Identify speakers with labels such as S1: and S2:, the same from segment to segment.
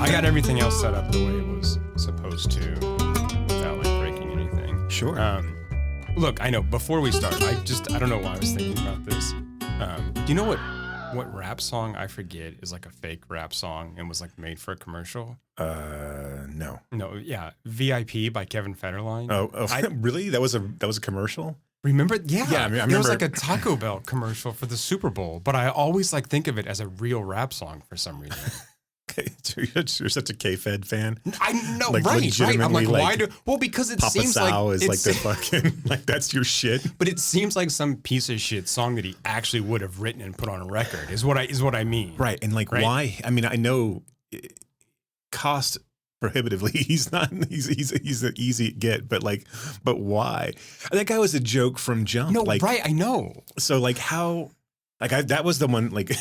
S1: I got everything else set up the way it was supposed to without like breaking anything.
S2: Sure.
S1: Look, I know before we start, I don't know why I was thinking about this. Do you know what rap song I forget is like a fake rap song and was like made for a commercial?
S2: No.
S1: No, yeah. VIP by Kevin Federline.
S2: Oh, really? That was a commercial?
S1: Remember? Yeah.
S2: Yeah, I remember.
S1: It was like a Taco Bell commercial for the Super Bowl, but I always like think of it as a real rap song for some reason.
S2: You're such a K-Fed fan.
S1: I know,
S2: like,
S1: right? I'm like, why do? Well, because it
S2: Papa
S1: seems
S2: Sal
S1: like
S2: is like the fucking like that's your shit.
S1: But it seems like some piece of shit song that he actually would have written and put on a record. Is what I mean.
S2: Right, and like why? I mean, I know cost prohibitively. He's an easy get, but why? That guy was a joke from jump.
S1: No,
S2: like,
S1: right? I know.
S2: So like how? Like that was the one, like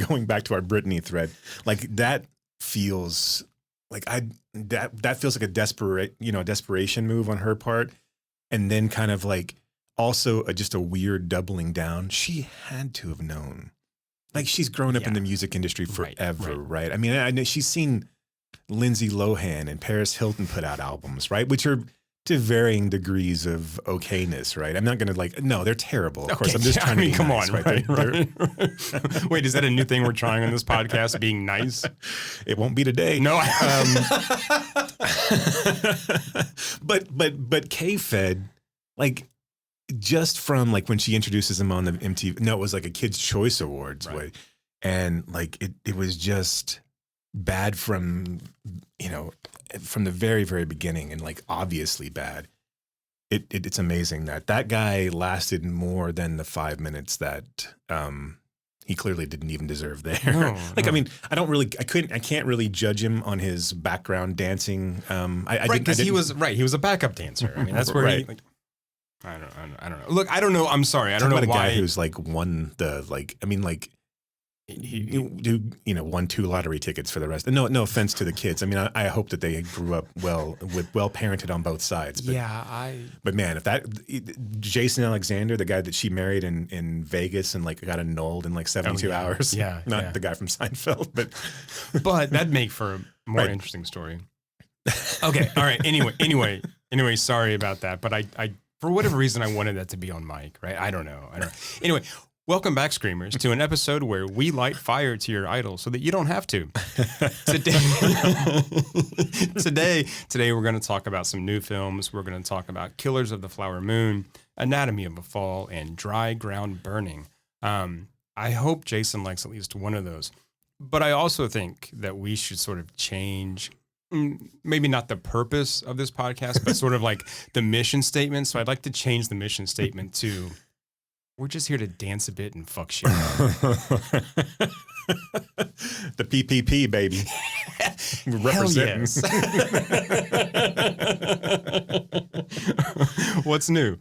S2: going back to our Britney thread, like that feels like that feels like a desperation move on her part. And then kind of like also just a weird doubling down. She had to have known, like she's grown up in the music industry forever. Right. I mean, I know she's seen Lindsay Lohan and Paris Hilton put out albums, right? Which are to varying degrees of okayness, right? I'm not going to no, they're terrible. Of course, I'm just trying to be
S1: come
S2: nice,
S1: on, right? Wait, is that a new thing we're trying on this podcast, being nice?
S2: It won't be today.
S1: No.
S2: But K-Fed, like just from like when she introduces him on the MTV, no, it was like a Kids' Choice Awards, right? And like it was just bad from the very, very beginning, and like obviously bad. It's amazing that guy lasted more than the 5 minutes that he clearly didn't even deserve there.
S1: No.
S2: I mean, I can't really judge him on his background dancing.
S1: Because he was a backup dancer. I mean, that's where he. Like, I don't know. Look, I don't know. I'm sorry. I don't know
S2: about
S1: why.
S2: A guy who's like won the he won 2 lottery tickets for the rest. No offense to the kids. I mean, I hope that they grew up well parented on both sides. But, But man, if that Jason Alexander, the guy that she married in Vegas and like got annulled in like 72 hours.
S1: Yeah,
S2: not the guy from Seinfeld,
S1: but that'd make for a more interesting story. Okay, all right. Anyway, sorry about that. But I for whatever reason I wanted that to be on mic. Right? I don't know. Anyway. Welcome back, Screamers, to an episode where we light fire to your idol so that you don't have to. Today we're going to talk about some new films. We're going to talk about Killers of the Flower Moon, Anatomy of a Fall, and Dry Ground Burning. I hope Jason likes at least one of those. But I also think that we should sort of change, maybe not the purpose of this podcast, but sort of like the mission statement. So I'd like to change the mission statement to... We're just here to dance a bit and fuck shit.
S2: The PPP, baby. We're representing.
S1: Yes. What's new?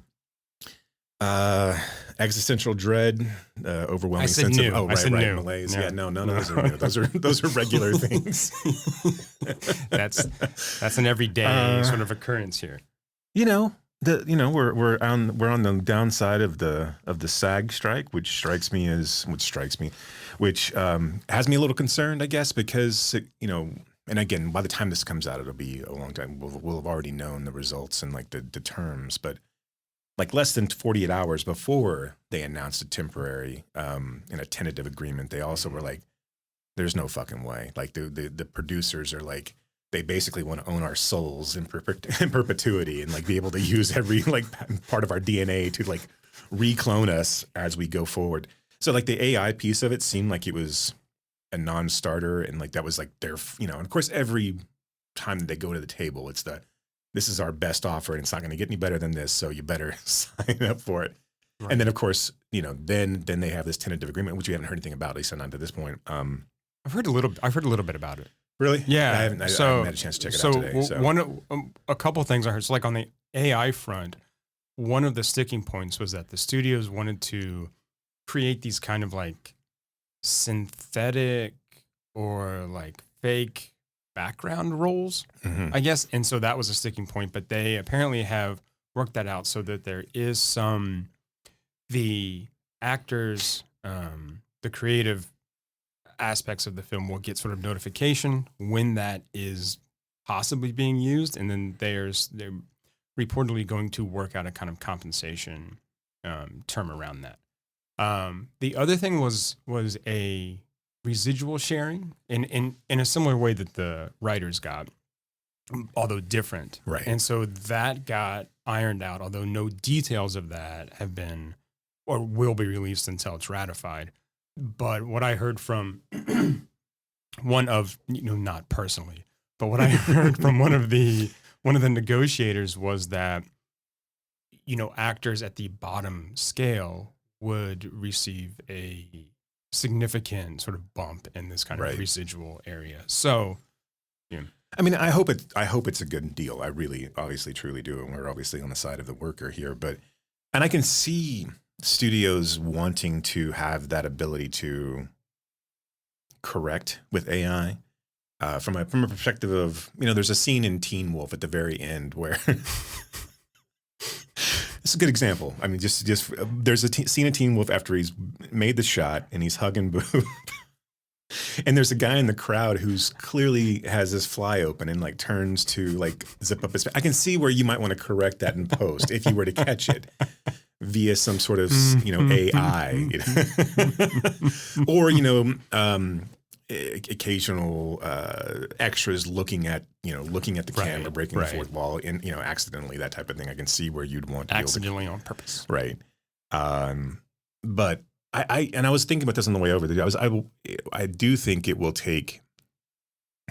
S2: Existential dread, overwhelming sense
S1: new.
S2: of malaise. Yeah, no, those are new. Those are regular things.
S1: That's an everyday sort of occurrence here.
S2: We're on the downside of the SAG strike, which has me a little concerned, I guess, because and again, by the time this comes out, it'll be a long time. We'll have already known the results and like the terms, but like less than 48 hours before they announced a temporary and a tentative agreement, they also were like, "There's no fucking way." Like the producers are like, they basically want to own our souls in perpetuity and like be able to use every like part of our DNA to like reclone us as we go forward. So like the AI piece of it seemed like it was a non-starter, and like that was like their, and of course every time that they go to the table, it's this is our best offer and it's not going to get any better than this, so you better sign up for it. Right. And then of course, then they have this tentative agreement, which we haven't heard anything about, at least not to this point.
S1: I've heard a little bit about it.
S2: Really?
S1: Yeah.
S2: I haven't had a chance to check it out today.
S1: So a couple of things I heard. So like on the AI front, one of the sticking points was that the studios wanted to create these kind of like synthetic or like fake background roles, I guess. And so that was a sticking point, but they apparently have worked that out so that there is the actors, the creative aspects of the film will get sort of notification when that is possibly being used, and then they're reportedly going to work out a kind of compensation term around that. The other thing was a residual sharing in a similar way that the writers got, although different.
S2: Right.
S1: And so that got ironed out, although no details of that have been or will be released until it's ratified. But what I heard from one of, not personally, but what I heard from one of the negotiators was that, actors at the bottom scale would receive a significant sort of bump in this kind of residual area. So, yeah.
S2: I mean, I hope it's a good deal. I really, obviously, truly do. And we're obviously on the side of the worker here, and I can see studios wanting to have that ability to correct with AI. From a perspective of, there's a scene in Teen Wolf at the very end where it's a good example. I mean, just there's a scene in Teen Wolf after he's made the shot and he's hugging Boob. And there's a guy in the crowd who's clearly has his fly open and like turns to like zip up his face. I can see where you might want to correct that in post if you were to catch it via some sort of, AI, or, occasional extras looking at the camera, breaking the fourth wall, and accidentally, that type of thing. I can see where you'd want to
S1: accidentally on purpose,
S2: right? But I was thinking about this on the way over. I do think it will take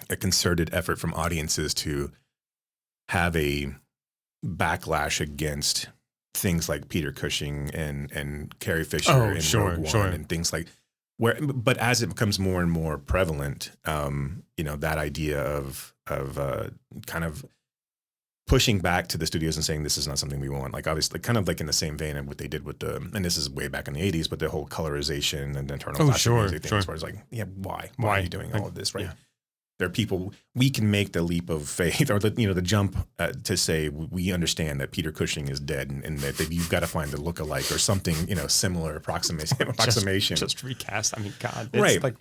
S2: a concerted effort from audiences to have a backlash against things like Peter Cushing and Carrie Fisher and Rogue One and things like. But as it becomes more and more prevalent, that idea of kind of pushing back to the studios and saying this is not something we want, like obviously, kind of like in the same vein of what they did with and this is way back in the 80s, but the whole colorization and internal music thing, as far as like, why are you doing all of this, right? Yeah. There are people, we can make the leap of faith or the jump to say we understand that Peter Cushing is dead and that you've got to find the lookalike or something, similar approximation.
S1: Just recast. I mean, God.
S2: Right.
S1: Like,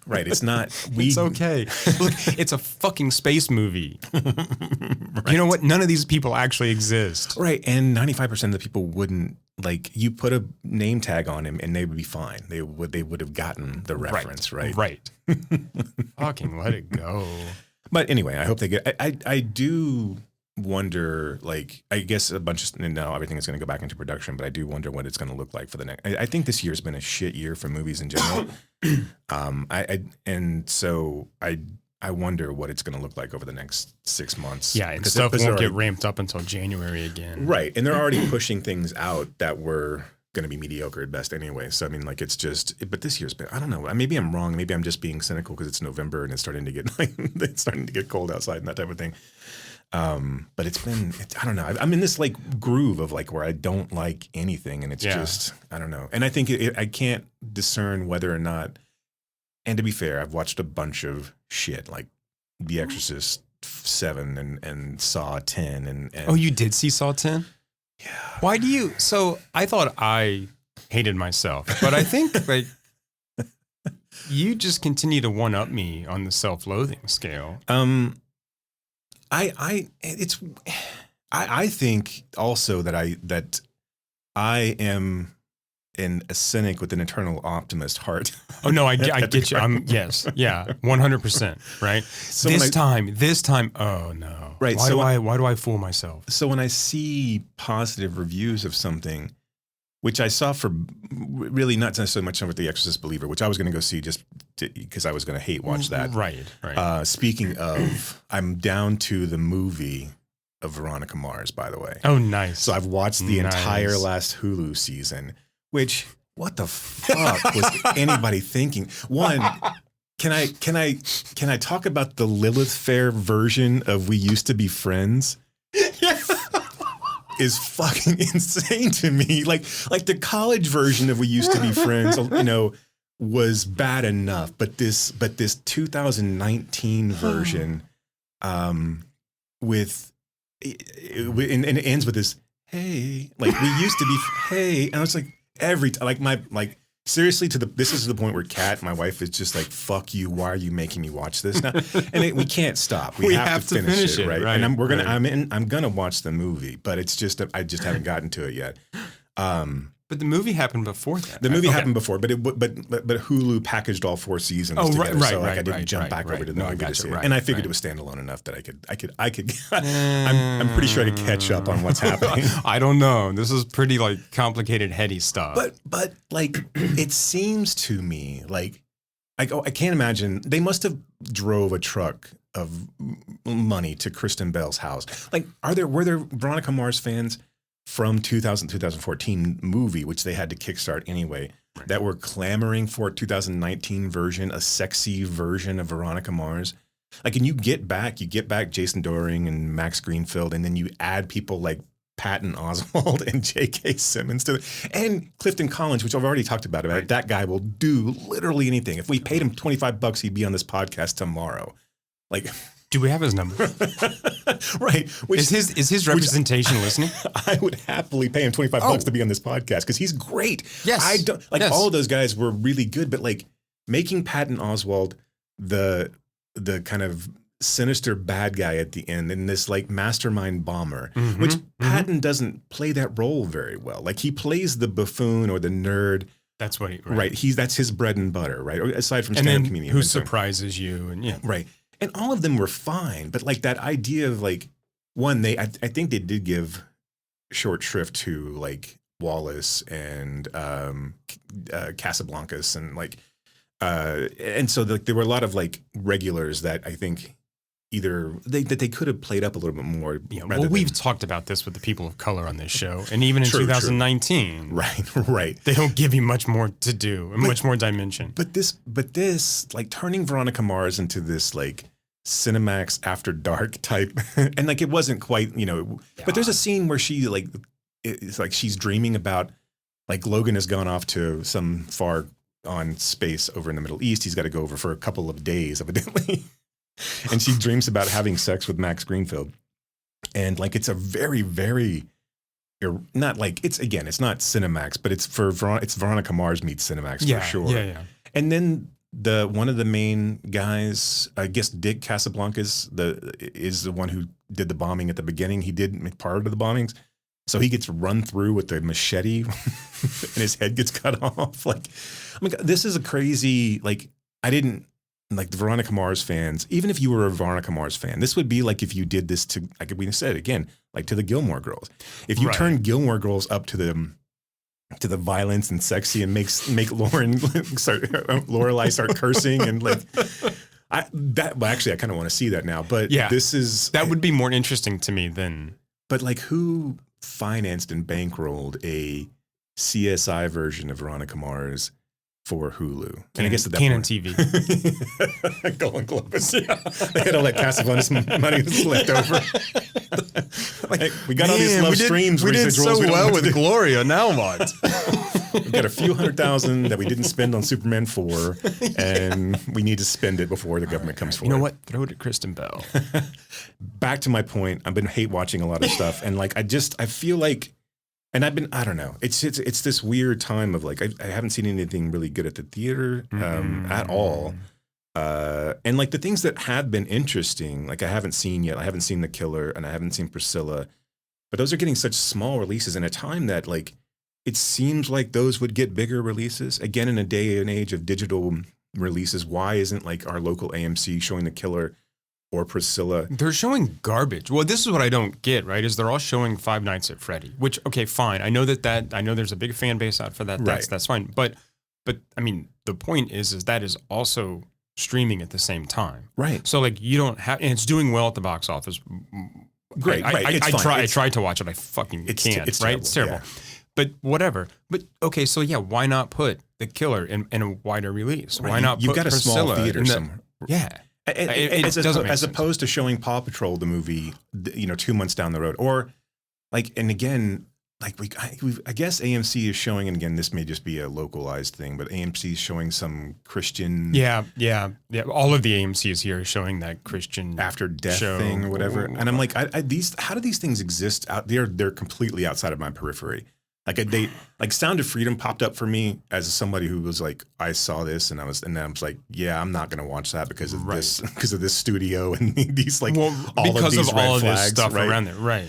S2: right. It's not.
S1: It's okay. Look, it's a fucking space movie. Right. You know what? None of these people actually exist.
S2: Right. And 95% of the people wouldn't. Like, you put a name tag on him and they would be fine. They would have gotten the reference, right?
S1: Right. Fucking let it go.
S2: But anyway, I hope they get. I do wonder. Like, I guess now everything is going to go back into production, but I do wonder what it's going to look like for the next. I think this year's been a shit year for movies in general. I wonder what it's going to look like over the next 6 months.
S1: Yeah, and stuff won't get ramped up until January again.
S2: Right, and they're already pushing things out that were going to be mediocre at best anyway. So, I mean, like, it's just, but this year's been, I don't know. Maybe I'm wrong. Maybe I'm just being cynical because it's November and it's starting to get cold outside and that type of thing. But I don't know. I'm in this like groove of like where I don't like anything, and it's just, I don't know. And I think I can't discern whether or not, and to be fair, I've watched a bunch of shit like The Exorcist 7 and Saw 10 and
S1: oh, you did see Saw 10?
S2: Yeah.
S1: Why do you? So I thought I hated myself, but I think like you just continue to one up me on the self-loathing scale.
S2: I think also that I am a cynic with an eternal optimist heart.
S1: Oh no, I get you. Yes, yeah, 100%. Right. So this time. Oh no.
S2: Right.
S1: Why do I fool myself?
S2: So when I see positive reviews of something, which I saw for really not necessarily much of The Exorcist Believer, which I was going to go see just because I was going to hate watch that.
S1: Right.
S2: Speaking of, I'm down to the movie of Veronica Mars, by the way.
S1: Oh, nice.
S2: So I've watched the entire last Hulu season. Which, what the fuck was anybody thinking? One, can I talk about the Lilith Fair version of We Used to Be Friends? Is fucking insane to me. Like the college version of We Used to Be Friends, was bad enough, but this 2019 version, with and it ends with this, hey, like we used to be, hey, and I was like. Every time, seriously, this is the point where Kat, my wife, is just like, "Fuck you! Why are you making me watch this now?" And we can't stop. We have to finish it, right? And I'm gonna watch the movie, but it's just I just haven't gotten to it yet.
S1: But the movie happened before that.
S2: The movie happened before, but Hulu packaged all 4 seasons together, so I didn't jump back over to the movie to see it. And I figured it was standalone enough that I could. I'm pretty sure I could catch up on what's happening.
S1: I don't know. This is pretty like complicated, heady stuff.
S2: But like it seems to me like I can't imagine they must have drove a truck of money to Kristen Bell's house. Like, were there Veronica Mars fans from 2014 movie, which they had to kickstart anyway, that were clamoring for a 2019 version, a sexy version of Veronica Mars? Like, and you get back Jason Dohring and Max Greenfield, and then you add people like Patton Oswalt and J.K. Simmons to it, and Clifton Collins, which I've already talked about. That guy will do literally anything. If we paid him $25, he'd be on this podcast tomorrow. Like,
S1: do we have his number?
S2: Right.
S1: Is his representation listening?
S2: I would happily pay him $25 to be on this podcast because he's great.
S1: Yes.
S2: I don't all of those guys were really good, but like making Patton Oswalt the kind of sinister bad guy at the end and this like mastermind bomber, which Patton doesn't play that role very well. Like he plays the buffoon or the nerd.
S1: That's what
S2: that's his bread and butter, right? Aside from stand-up comedian.
S1: Who surprises you and
S2: Right. And all of them were fine, but like that idea of like I think they did give short shrift to like Wallace and Casablancas and so there were a lot of like regulars that I think either they could have played up a little bit more.
S1: Yeah, well, we've talked about this with the people of color on this show, and even in 2019,
S2: right,
S1: they don't give you much more to do and much more dimension.
S2: But this, like turning Veronica Mars into this like Cinemax After Dark type, and like it wasn't quite, But there's a scene where she like it's like she's dreaming about like Logan has gone off to some far on space over in the Middle East. He's got to go over for a couple of days, evidently. And she dreams about having sex with Max Greenfield. And like, it's a very, very, not like, it's not Cinemax, but it's Veronica Mars meets Cinemax for sure.
S1: Yeah.
S2: And then one of the main guys, I guess Dick Casablancas is the one who did the bombing at the beginning. He did part of the bombings. So he gets run through with the machete and his head gets cut off. Like, I mean, this is a crazy, like, like the Veronica Mars fans, even if you were a Veronica Mars fan, this would be like if you did this to, like we said again, like to the Gilmore Girls. If you turn Gilmore Girls up to the violence and sexy and make Lorelai start cursing and like I kind of want to see that now. But
S1: that would be more interesting to me than.
S2: But like, who financed and bankrolled a CSI version of Veronica Mars for Hulu? And I guess at that
S1: Canon
S2: point,
S1: TV.
S2: Golden Globus. Yeah. They had all that Casablanca's money that's left over. Like, we got all these love streams.
S1: We did so well with Gloria. Now what?
S2: We've got a few $100,000 that we didn't spend on Superman 4, and we need to spend it before the government comes forward.
S1: You know what? Throw it at Kristen Bell.
S2: Back to my point. I've been hate watching a lot of stuff, and like I feel like. And I don't know. It's this weird time of like, I haven't seen anything really good at the theater at all. And like the things that have been interesting, like I haven't seen yet. I haven't seen The Killer and I haven't seen Priscilla, but those are getting such small releases in a time that like, it seems like those would get bigger releases. Again, in a day and age of digital releases, why isn't like our local AMC showing The Killer or Priscilla?
S1: They're showing garbage. Well, this is what I don't get, right? Is they're all showing Five Nights at Freddy, which, okay, fine. I know there's a big fan base out for that. That's fine. But I mean, the point is that is also streaming at the same time.
S2: Right.
S1: So like you don't have, and it's doing well at the box office.
S2: Great.
S1: I tried to watch it. I fucking can't. It's right. Terrible. It's terrible. Yeah. But whatever. But okay, so yeah, why not put The Killer in a wider release? Why not
S2: You've
S1: put
S2: got a
S1: Priscilla
S2: small theater somewhere.
S1: Yeah.
S2: As opposed to showing Paw Patrol, the movie, 2 months down the road, or like, and again, like I guess AMC is showing, and again, this may just be a localized thing, but AMC is showing some Christian.
S1: Yeah. All of the AMCs here is showing that Christian
S2: after death
S1: show
S2: thing or whatever. And I'm like, how do these things exist out there? They're completely outside of my periphery. Like Sound of Freedom popped up for me as somebody who was like, I saw this and I was like, yeah, I'm not going to watch that because of this studio and these like all of these red flags,
S1: stuff
S2: right?
S1: around there, right?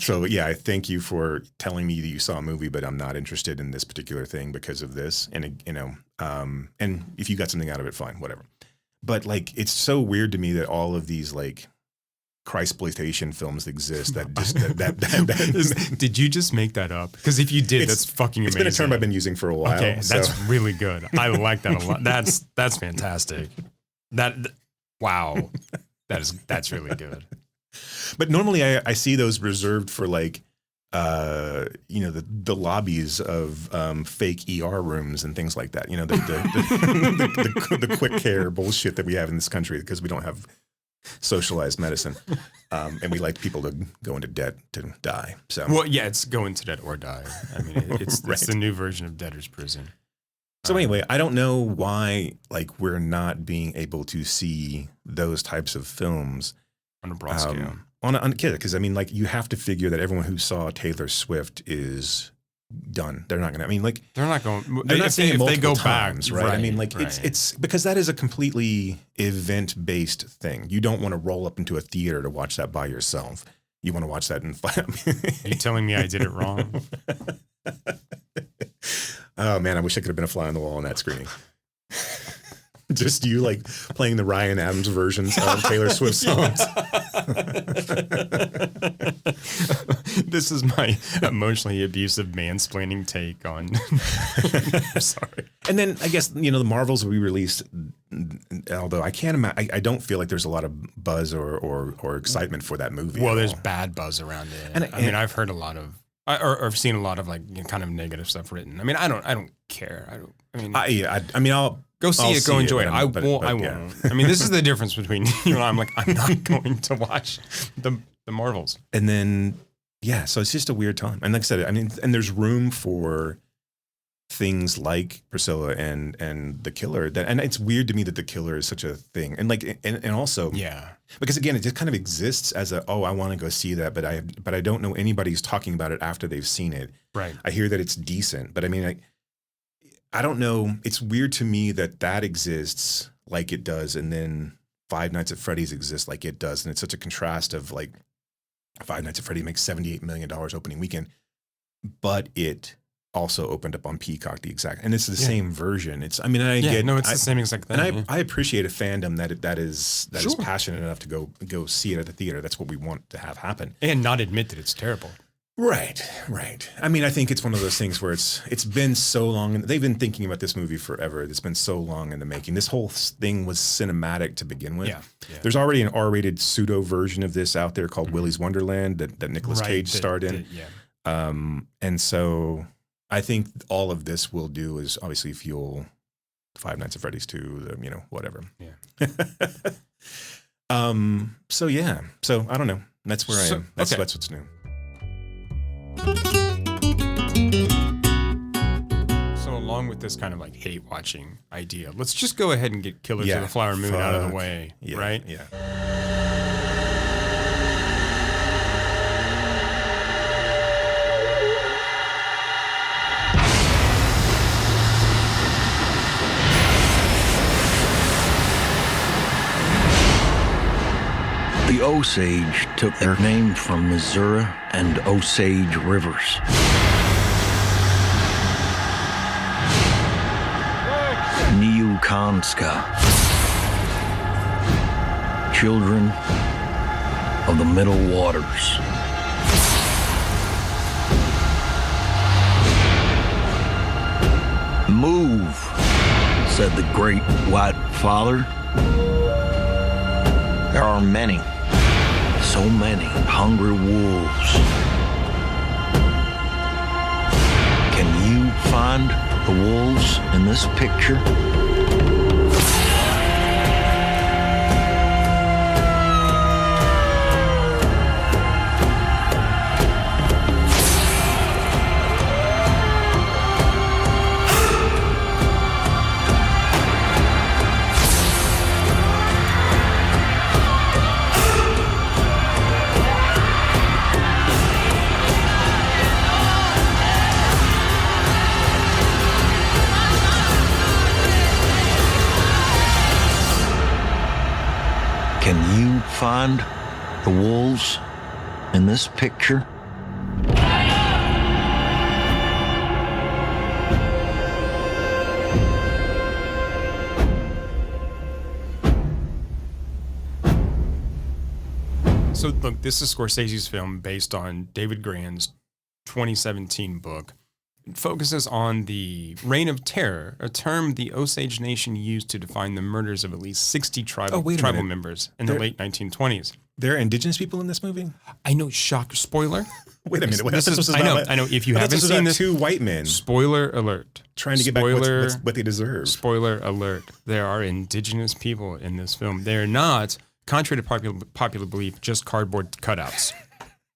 S2: So yeah, I thank you for telling me that you saw a movie, but I'm not interested in this particular thing because of this, and and if you got something out of it, fine, whatever. But like, it's so weird to me that all of these like Christploitation films exist that just
S1: Did you just make that up? Because if you did, that's fucking amazing.
S2: It's been a term I've been using for a while.
S1: Okay, that's really good. I like that a lot. That's fantastic. Wow, that's really good.
S2: But normally I see those reserved for like the lobbies of fake ER rooms and things like that. You know, the quick care bullshit that we have in this country because we don't have socialized medicine, and we like people to go into debt to die. So,
S1: well, yeah, it's go into debt or die. I mean, it's
S2: Right.
S1: it's the new version of debtor's prison.
S2: So anyway, I don't know why like we're not being able to see those types of films
S1: On a broad scale.
S2: on a kid, because I mean, like you have to figure that everyone who saw Taylor Swift is done. They're not going to. I mean, like
S1: They're not going.
S2: they're not seeing it
S1: if they go
S2: multiple times,
S1: back,
S2: right? I mean, like
S1: right.
S2: it's because that is a completely event-based thing. You don't want to roll up into a theater to watch that by yourself. You want to watch that in.
S1: You telling me I did it wrong?
S2: Oh man, I wish I could have been a fly on the wall on that screening. Just you like playing the Ryan Adams versions of Taylor Swift songs.
S1: This is my emotionally abusive mansplaining take on. I'm sorry.
S2: And then I guess, the Marvels will be released, although I can't imagine, I don't feel like there's a lot of buzz or excitement for that movie.
S1: Well, there's bad buzz around it.
S2: And
S1: I mean, I've heard a lot of, or I've seen a lot of like kind of negative stuff written. I mean, I don't care.
S2: I mean, I'll
S1: go see it, go enjoy it. I won't.
S2: Yeah.
S1: I mean, this is the difference between you and I'm like, I'm not going to watch the Marvels.
S2: And then, yeah, so it's just a weird time. And like I said, I mean, and there's room for things like Priscilla and The Killer. And it's weird to me that The Killer is such a thing. And like, and also,
S1: yeah,
S2: because again, it just kind of exists as I want to go see that, but I don't know anybody who's talking about it after they've seen it.
S1: Right.
S2: I hear that it's decent, but I mean, I don't know. It's weird to me that exists like it does, and then Five Nights at Freddy's exists like it does, and it's such a contrast of like Five Nights at Freddy makes $78 million opening weekend, but it also opened up on Peacock and it's the same version. It's the
S1: same exact thing.
S2: And I appreciate a fandom that is passionate enough to go see it at the theater. That's what we want to have happen,
S1: and not admit that it's terrible.
S2: Right. I mean, I think it's one of those things where it's been so long, and they've been thinking about this movie forever. It's been so long in the making. This whole thing was cinematic to begin with.
S1: Yeah.
S2: There's already an R-rated pseudo version of this out there called Willy's Wonderland that Nicolas Cage starred in. And so I think all of this will do is obviously fuel Five Nights at Freddy's 2, whatever.
S1: Yeah.
S2: So yeah. So I don't know. That's where I am. That's what's new.
S1: So along with this kind of like hate watching idea, let's just go ahead and get Killers of the Flower Moon out of the way, right?
S2: Yeah.
S3: The Osage took their name from Missouri and Osage rivers. Niukanska, children of the Middle Waters. Move, said the great white father. There are many, so many hungry wolves. Can you find the wolves in this picture? find the wolves in this picture?
S1: So look, this is Scorsese's film based on David Grann's 2017 book. It focuses on the Reign of Terror, a term the Osage Nation used to define the murders of at least 60 tribal members in the late 1920s.
S2: There are indigenous people in this movie?
S1: I know, shock, spoiler.
S2: Wait a minute.
S1: I know. If you haven't seen this,
S2: 2 white men.
S1: Spoiler alert.
S2: Trying to get back what they deserve.
S1: Spoiler alert. There are indigenous people in this film. They're not, contrary to popular belief, just cardboard cutouts.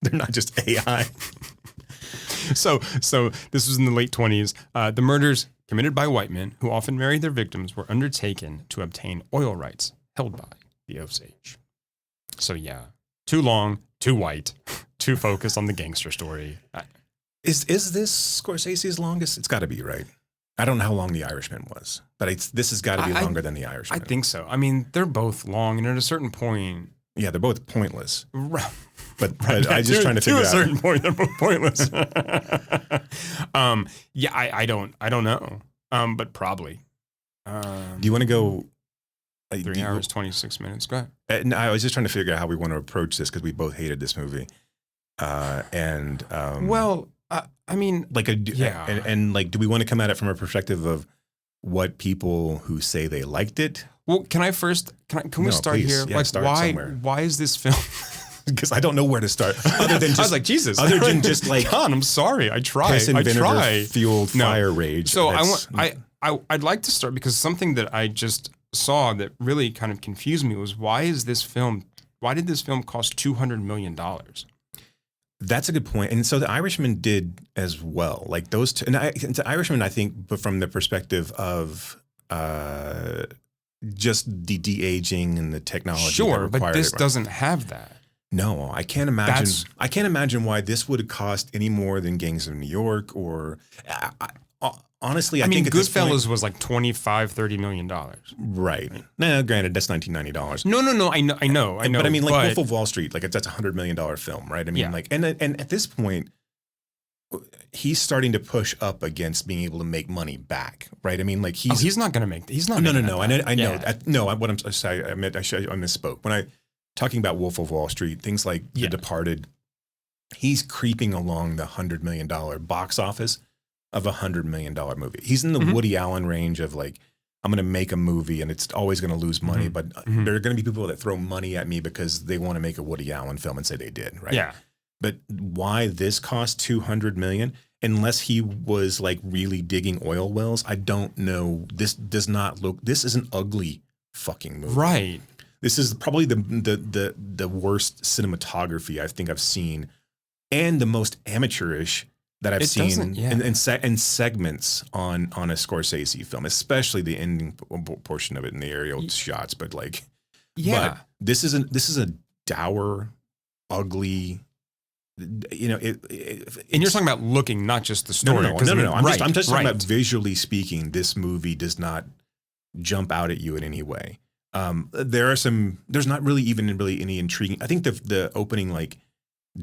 S2: They're not just AI.
S1: So this was in the late 20s. The murders committed by white men who often married their victims were undertaken to obtain oil rights held by the Osage. So yeah, too long, too white, too focused on the gangster story.
S2: Is this Scorsese's longest? It's got to be, right? I don't know how long The Irishman was, but this has got to be longer than The Irishman.
S1: I think so. I mean, they're both long, and at a certain point...
S2: Yeah, they're both pointless.
S1: Right.
S2: But I'm just trying to figure out.
S1: To a certain point, they're both pointless. Yeah, I don't know. But probably.
S2: Do you want to go...
S1: 3 hours, 26 minutes. Go ahead.
S2: No, I was just trying to figure out how we want to approach this because we both hated this movie.
S1: I mean,
S2: like and like, do we want to come at it from a perspective of what people who say they liked it?
S1: Well, can we start
S2: please.
S1: here?
S2: Yeah,
S1: like,
S2: start
S1: why?
S2: somewhere.
S1: Why is this film?
S2: Because I don't know where to start. Other than just,
S1: I was like, Jesus.
S2: Other than just like,
S1: God, I'm sorry. I tried.
S2: piss and
S1: I
S2: vinegar
S1: try.
S2: fueled fire rage.
S1: So I'd like to start because something that I just saw that really kind of confused me was why did this film cost $200 million?
S2: That's a good point. And so The Irishman did as well. Like those two, and The Irishman, I think, but from the perspective of just the de-aging and the technology.
S1: Sure, but this doesn't have that.
S2: No, I can't imagine. I can't imagine why this would have cost any more than Gangs of New York or. Honestly, I think
S1: Goodfellas was like $25-30 million.
S2: Right. Now, granted, that's $1990.
S1: No. I know.
S2: But I mean, like Wolf of Wall Street, like that's $100 million film, right? I mean, like, and at this point, he's starting to push up against being able to make money back, right? I mean, like
S1: he's not going to make. He's not.
S2: No. I know. What I'm sorry. I misspoke when I talking about Wolf of Wall Street. Things like The Departed. He's creeping along the $100 million box office of $100 million movie. He's in the Woody Allen range of like, I'm going to make a movie and it's always going to lose money, but there are going to be people that throw money at me because they want to make a Woody Allen film and say they did, right?
S1: Yeah.
S2: But why this cost $200 million? Unless he was like really digging oil wells, I don't know. This is an ugly fucking movie.
S1: Right.
S2: This is probably the worst cinematography I think I've seen and the most amateurish that I've seen in segments on a Scorsese film, especially the ending portion of it in the aerial shots. But like, but this is a dour, ugly. And
S1: you're talking about looking, not just the story.
S2: No. I'm just talking about visually speaking. This movie does not jump out at you in any way. There's not really even any intriguing. I think the opening like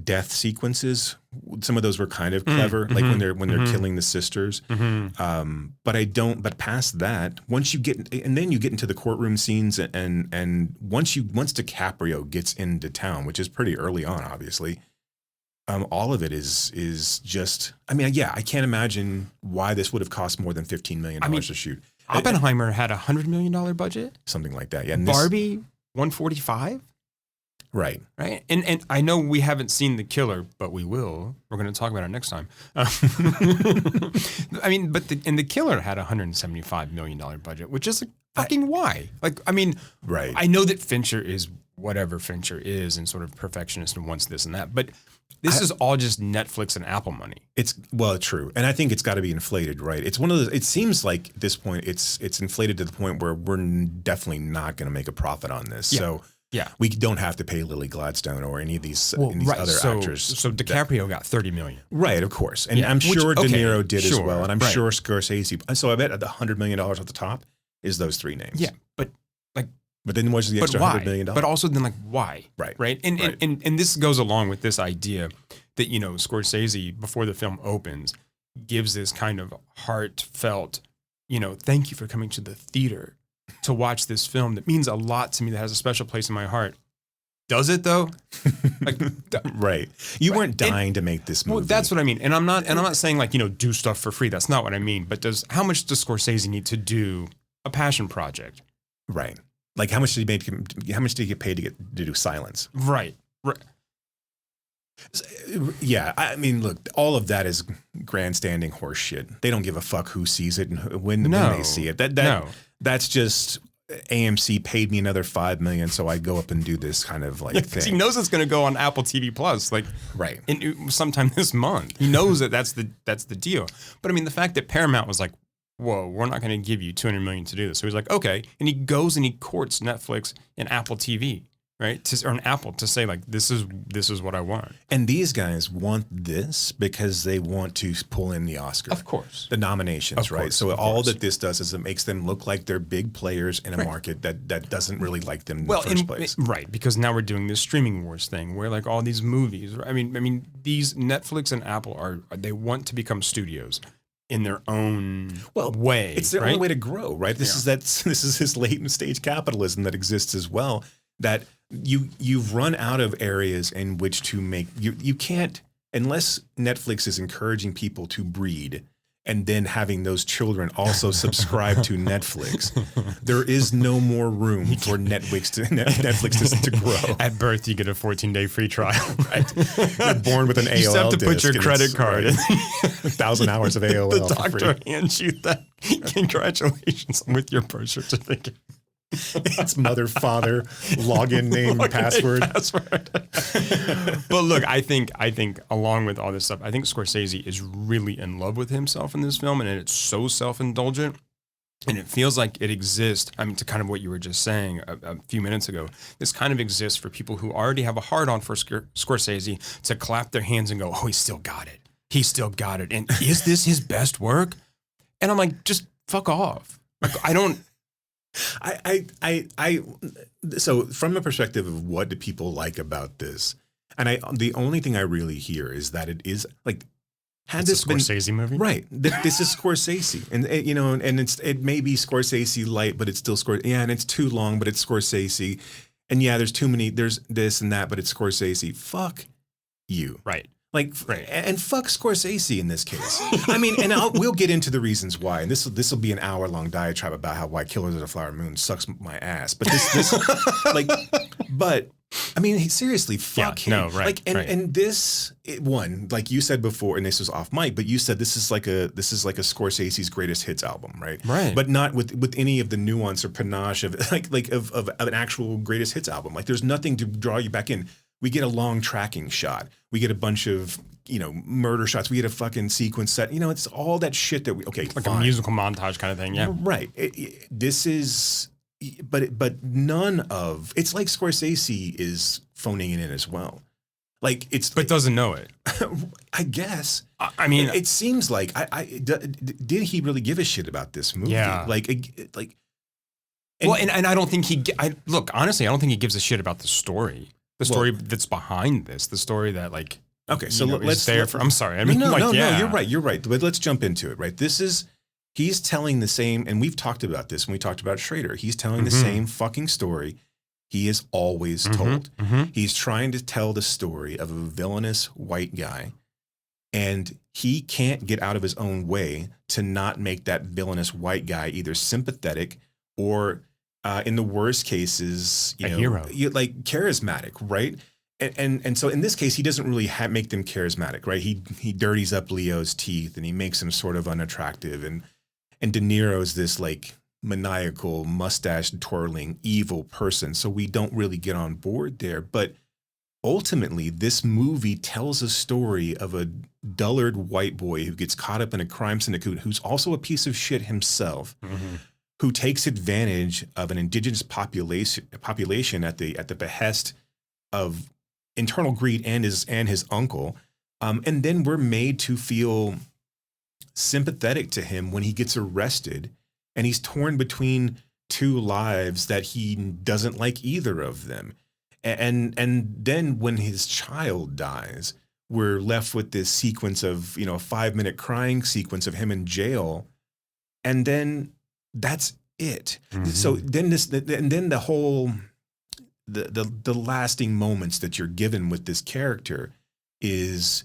S2: death sequences, some of those were kind of clever, like when they're killing the sisters. But past that, once you get into the courtroom scenes and once DiCaprio gets into town, which is pretty early on, obviously, all of it is just, I mean, I can't imagine why this would have cost more than $15 million to shoot.
S1: Oppenheimer had a $100 million budget.
S2: Something like that. Yeah.
S1: Barbie, 145.
S2: Right.
S1: And I know we haven't seen The Killer, but we will. We're going to talk about it next time. I mean, but The Killer had a $175 million budget, which is fucking why? Like, I mean,
S2: right.
S1: I know that Fincher is whatever Fincher is and sort of perfectionist and wants this and that, but this is all just Netflix and Apple money.
S2: It's true. And I think it's got to be inflated, right? It's one of those, it seems like at this point it's inflated to the point where we're definitely not going to make a profit on this.
S1: Yeah.
S2: So we don't have to pay Lily Gladstone or any of these other actors.
S1: So DiCaprio got $30 million.
S2: Right, of course. And I'm sure De Niro did as well. And I'm sure Scorsese. So I bet the $100 million at the top is those three names.
S1: Yeah, but like
S2: But then what's the
S1: But
S2: extra
S1: why?
S2: $100 million?
S1: But also then, like, why?
S2: Right.
S1: Right. And,
S2: Right.
S1: and this goes along with this idea that, you know, Scorsese, before the film opens, gives this kind of heartfelt, you know, thank you for coming to the theater to watch this film that means a lot to me, that has a special place in my heart. Does it though? Like,
S2: right. You weren't dying to make this movie.
S1: well, that's what I mean. And I'm not saying, like, you know, do stuff for free. That's not what I mean. But how much does Scorsese need to do a passion project?
S2: Right. Like how much did he get paid to do Silence?
S1: Right. Right.
S2: Yeah, I mean, look, all of that is grandstanding horse shit. They don't give a fuck who sees it and when they see it. That's just AMC paid me another $5 million, so I go up and do this kind of like thing.
S1: He knows it's going to go on Apple TV Plus, like
S2: right,
S1: sometime this month. He knows that that's the deal. But I mean, the fact that Paramount was like, "Whoa, we're not going to give you $200 million to do this," so he's like, "Okay," and he goes and he courts Netflix and Apple TV. Right, or an Apple to say, like, this is what I want.
S2: And these guys want this because they want to pull in the Oscar,
S1: of course,
S2: the nominations, right? So all that this does is it makes them look like they're big players in a market that doesn't really like them in the first place.
S1: Right, because now we're doing this streaming wars thing where, like, all these movies. I mean, these Netflix and Apple they want to become studios in their own way.
S2: It's their only way to grow, right? This is this latent stage capitalism that exists as well. That you've run out of areas in which to make you can't, unless Netflix is encouraging people to breed and then having those children also subscribe to Netflix. There is no more room for Netflix to grow.
S1: At birth, you get a 14-day free trial.
S2: Right, you're born with an AOL.
S1: You just have to put your credit card in.
S2: 1,000 hours of AOL.
S1: The doctor hands you that. Congratulations with your birth certificate.
S2: It's mother, father, login name, password.
S1: But look, I think along with all this stuff, I think Scorsese is really in love with himself in this film, and it's so self-indulgent, and it feels like it exists. I mean, to kind of what you were just saying a few minutes ago, this kind of exists for people who already have a hard-on for Scorsese to clap their hands and go, "Oh, he's still got it. He's still got it." And is this his best work? And I'm like, just fuck off. Like, I don't.
S2: So from the perspective of what do people like about this, and the only thing I really hear is that it is like,
S1: had this been a Scorsese movie,
S2: right? This is Scorsese, and and it may be Scorsese light, but it's still Scorsese. Yeah, and it's too long, but it's Scorsese, and yeah, there's too many. There's this and that, but it's Scorsese. Fuck you,
S1: right?
S2: Like, and fuck Scorsese in this case. I mean, and we'll get into the reasons why. And this will be an hour-long diatribe about why Killers of the Flower Moon sucks my ass. But but I mean, seriously, fuck him.
S1: No, right.
S2: Like, and this one, like you said before, and this was off mic, but you said this is like a Scorsese's greatest hits album, right?
S1: Right.
S2: But not with any of the nuance or panache of of an actual greatest hits album. Like, there's nothing to draw you back in. We get a long tracking shot. We get a bunch of, murder shots. We get a fucking sequence set. It's all that shit that like
S1: fine. A musical montage kind of thing. Yeah.
S2: Right. This is, but none of, it's like Scorsese is phoning it in as well. Like
S1: but doesn't know it.
S2: I guess.
S1: I mean,
S2: it seems like did he really give a shit about this movie?
S1: Yeah. And I don't think honestly, I don't think he gives a shit about the story. The story that's behind this, the story that
S2: okay, so let's
S1: I'm sorry. I mean,
S2: no, you're right. But let's jump into it, right? He's telling the same, and we've talked about this when we talked about Schrader. He's telling the same fucking story he is always told. He's trying to tell the story of a villainous white guy, and he can't get out of his own way to not make that villainous white guy either sympathetic or in the worst cases,
S1: a hero,
S2: like charismatic, right? And so in this case, he doesn't really make them charismatic, right? He dirties up Leo's teeth and he makes him sort of unattractive, and De Niro's this like maniacal, mustache twirling, evil person. So we don't really get on board there. But ultimately, this movie tells a story of a dullard white boy who gets caught up in a crime syndicate, who's also a piece of shit himself. Who takes advantage of an indigenous population at the behest of internal greed and his uncle, and then we're made to feel sympathetic to him when he gets arrested, and he's torn between two lives that he doesn't like either of them. And then when his child dies, we're left with this sequence of, a 5-minute crying sequence of him in jail. And then that's it.
S1: Mm-hmm.
S2: So then the whole, the lasting moments that you're given with this character is,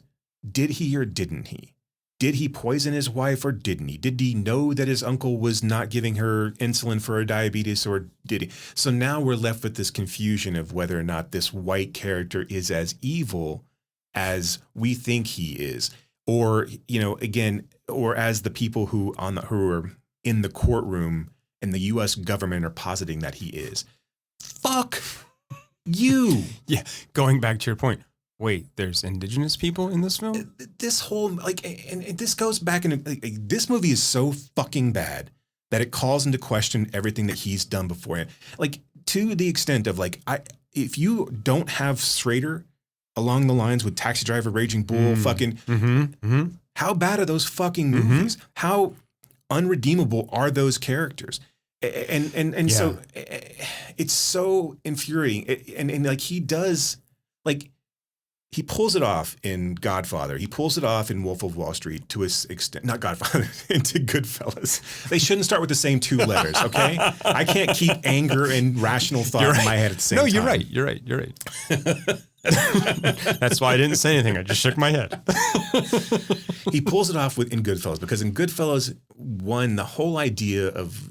S2: did he or didn't he? Did he poison his wife or didn't he? Did he know that his uncle was not giving her insulin for her diabetes or did he? So now we're left with this confusion of whether or not this white character is as evil as we think he is, or, again, or as the people who are in the courtroom and the U.S. government are positing that he is. Fuck you.
S1: Yeah. Going back to your point. Wait, there's indigenous people in this film?
S2: This whole, and this goes back into, this movie is so fucking bad that it calls into question everything that he's done beforehand. To the extent of, if you don't have Schrader along the lines with Taxi Driver, Raging Bull, how bad are those fucking movies? How unredeemable are those characters? And so it's so infuriating. And he does, he pulls it off in Godfather. He pulls it off in Wolf of Wall Street to his extent. Not Godfather, into Goodfellas. They shouldn't start with the same two letters, okay? I can't keep anger and rational thought in my head at the same time.
S1: No, you're right. You're right. That's why I didn't say anything. I just shook my head.
S2: He pulls it off in Goodfellas, because in Goodfellas, the whole idea of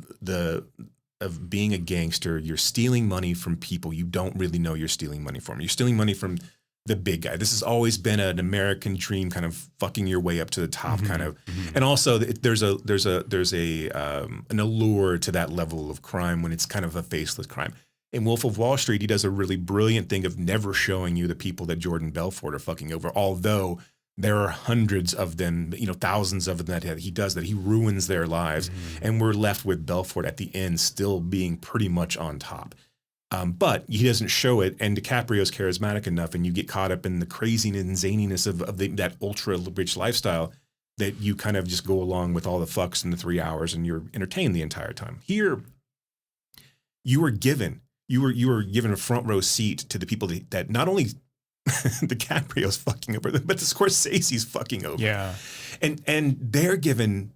S2: being a gangster, you're stealing money from people you don't really know you're stealing money from. You're stealing money from the big guy. This has always been an American dream, kind of fucking your way up to the top, kind of. And also, there's an allure to that level of crime when it's kind of a faceless crime. In Wolf of Wall Street, he does a really brilliant thing of never showing you the people that Jordan Belfort are fucking over, although there are hundreds of them, thousands of them that he does, that he ruins their lives. And we're left with Belfort at the end still being pretty much on top. But he doesn't show it, and DiCaprio's charismatic enough, and you get caught up in the craziness and zaniness of that ultra-rich lifestyle that you kind of just go along with all the fucks in the 3 hours, and you're entertained the entire time. Here, you were given a front row seat to the people that not only DiCaprio's fucking over, but the Scorsese's fucking over.
S1: Yeah.
S2: And they're given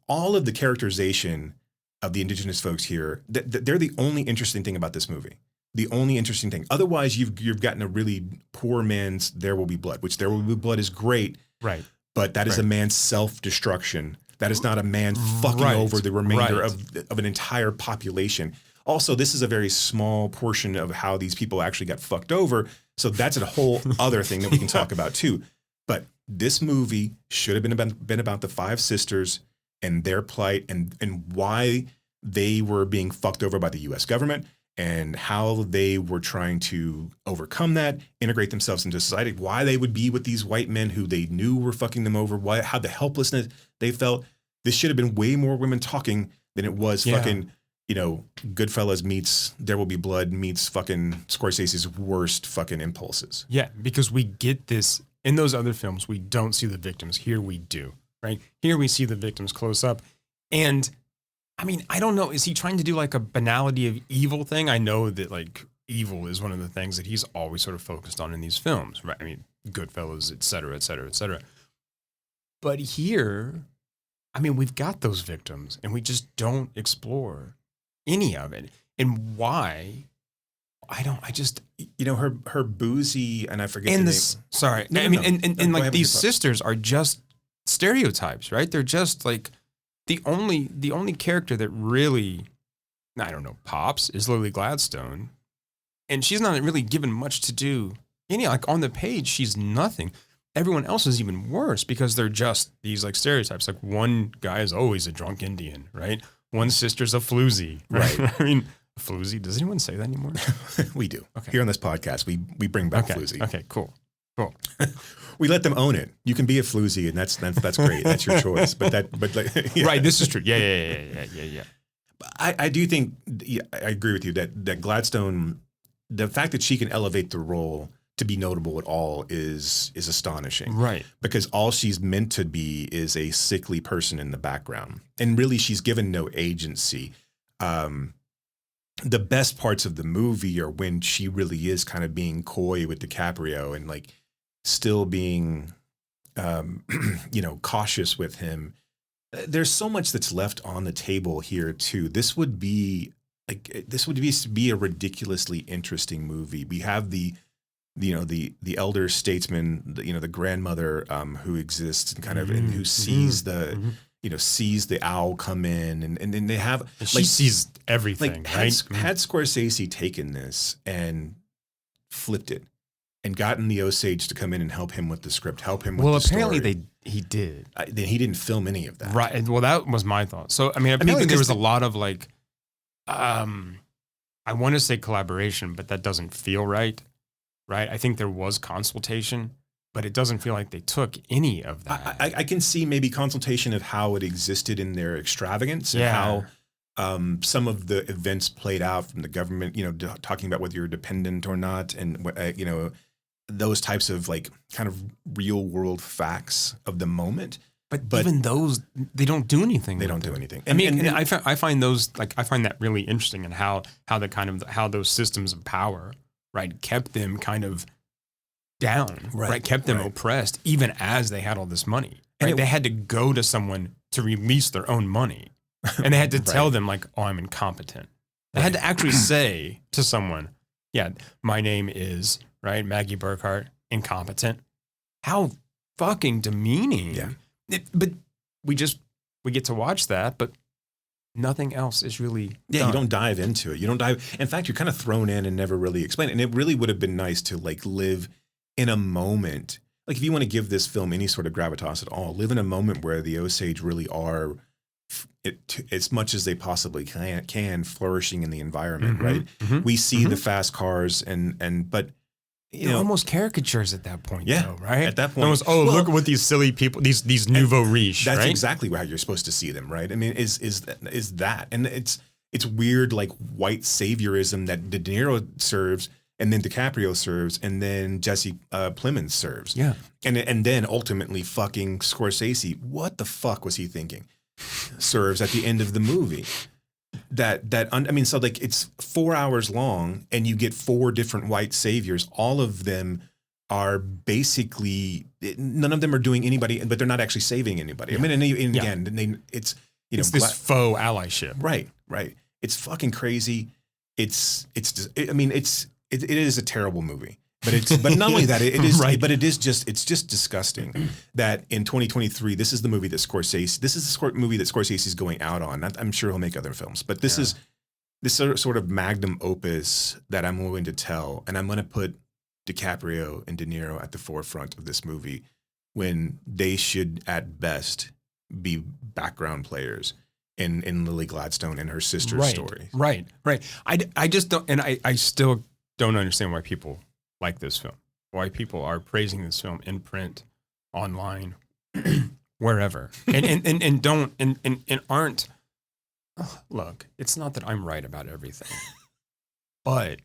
S2: all of the characterization of the indigenous folks here. They're the only interesting thing about this movie. The only interesting thing. Otherwise, you've gotten a really poor man's There Will Be Blood, which There Will Be Blood is great.
S1: Right.
S2: But that is a man's self-destruction. That is not a man fucking over the remainder of an entire population. Also, this is a very small portion of how these people actually got fucked over. So that's a whole other thing that we can talk about too. But this movie should have been about the five sisters and their plight and why they were being fucked over by the U.S. government and how they were trying to overcome that, integrate themselves into society, why they would be with these white men who they knew were fucking them over, how the helplessness they felt. This should have been way more women talking than it was fucking, Goodfellas meets There Will Be Blood meets fucking Scorsese's worst fucking impulses.
S1: Yeah, because we get this in those other films. We don't see the victims. Here we do. Right? Here we see the victims close up. And I mean, I don't know. Is he trying to do like a banality of evil thing? I know that evil is one of the things that he's always sort of focused on in these films, right? I mean, Goodfellas, et cetera, et cetera, et cetera. But here, I mean, we've got those victims and we just don't explore any of it. And why?
S2: Her boozy, and I forget
S1: and
S2: the
S1: this,
S2: name.
S1: Sorry.
S2: No,
S1: I mean, and these sisters are just stereotypes, right? They're just the only character that really, I don't know, pops is Lily Gladstone, and she's not really given much to do. On the page, she's nothing. Everyone else is even worse because they're just these stereotypes. One guy is always a drunk Indian, right? One sister's a floozy, right? I mean, floozy. Does anyone say that anymore?
S2: We do.
S1: Okay.
S2: Here on this podcast, we bring back floozy.
S1: Okay, cool.
S2: We let them own it. You can be a floozy, and that's great. That's your choice.
S1: Right. This is true. Yeah.
S2: I do think I agree with you that Gladstone, the fact that she can elevate the role to be notable at all is astonishing.
S1: Right.
S2: Because all she's meant to be is a sickly person in the background, and really she's given no agency. the best parts of the movie are when she really is kind of being coy with DiCaprio and like still being, cautious with him. There's so much that's left on the table here too. This would be a ridiculously interesting movie. We have the elder statesman, the grandmother who exists and kind of and who sees sees the owl come in and then they have
S1: she sees everything.
S2: Had Scorsese taken this and flipped it and gotten the Osage to come in and help him with the script, help him with the story.
S1: Well, apparently he did.
S2: Then he didn't film any of that.
S1: Right. Well, that was my thought. So, apparently there was a lot of like, I want to say collaboration, but that doesn't feel right. Right. I think there was consultation, but it doesn't feel like they took any of that.
S2: I can see maybe consultation of how it existed in their extravagance and how some of the events played out from the government, talking about whether you're dependent or not. And, those types of like kind of real world facts of the moment.
S1: But even those, they don't do anything.
S2: They don't do anything.
S1: I find those like, I find that really interesting and how those systems of power, right, kept them kind of down, right? Kept them oppressed, even as they had all this money. Right? They had to go to someone to release their own money. And they had to tell them like, oh, I'm incompetent. They had to actually say to someone, yeah, my name is, right, Maggie Burkhart, incompetent. How fucking demeaning.
S2: Yeah.
S1: But we get to watch that, but nothing else is really done.
S2: You don't dive into it. In fact, you're kind of thrown in and never really explain it. And it really would have been nice to like live in a moment. Like if you want to give this film any sort of gravitas at all, live in a moment where the Osage really are as much as they possibly can flourishing in the environment, right? Mm-hmm. We see the fast cars but
S1: they're almost caricatures at that point, though, right?
S2: At that point.
S1: Almost, look what these silly people, these nouveau riche,
S2: that's
S1: right?
S2: exactly how you're supposed to see them, right? I mean, is that. And it's weird, like white saviorism that De Niro serves and then DiCaprio serves and then Jesse Plemons serves.
S1: Yeah.
S2: And then ultimately fucking Scorsese, what the fuck was he thinking? Serves at the end of the movie. So like it's 4 hours long and you get 4 different white saviors. All of them are basically, none of them are doing anybody, but they're not actually saving anybody. Yeah. I mean, and again, it's
S1: this faux allyship.
S2: Right. It's fucking crazy. It is a terrible movie. But not only that, it is. Right. But it's just disgusting that in 2023, this is the movie that Scorsese is going out on. I'm sure he'll make other films, but this is this sort of magnum opus that I'm willing to tell, and I'm going to put DiCaprio and De Niro at the forefront of this movie when they should, at best, be background players in Lily Gladstone and her sister's story.
S1: Right. I just don't, and I still don't understand why people like this film, why people are praising this film in print, online, wherever, and aren't. Look, it's not that I'm right about everything, but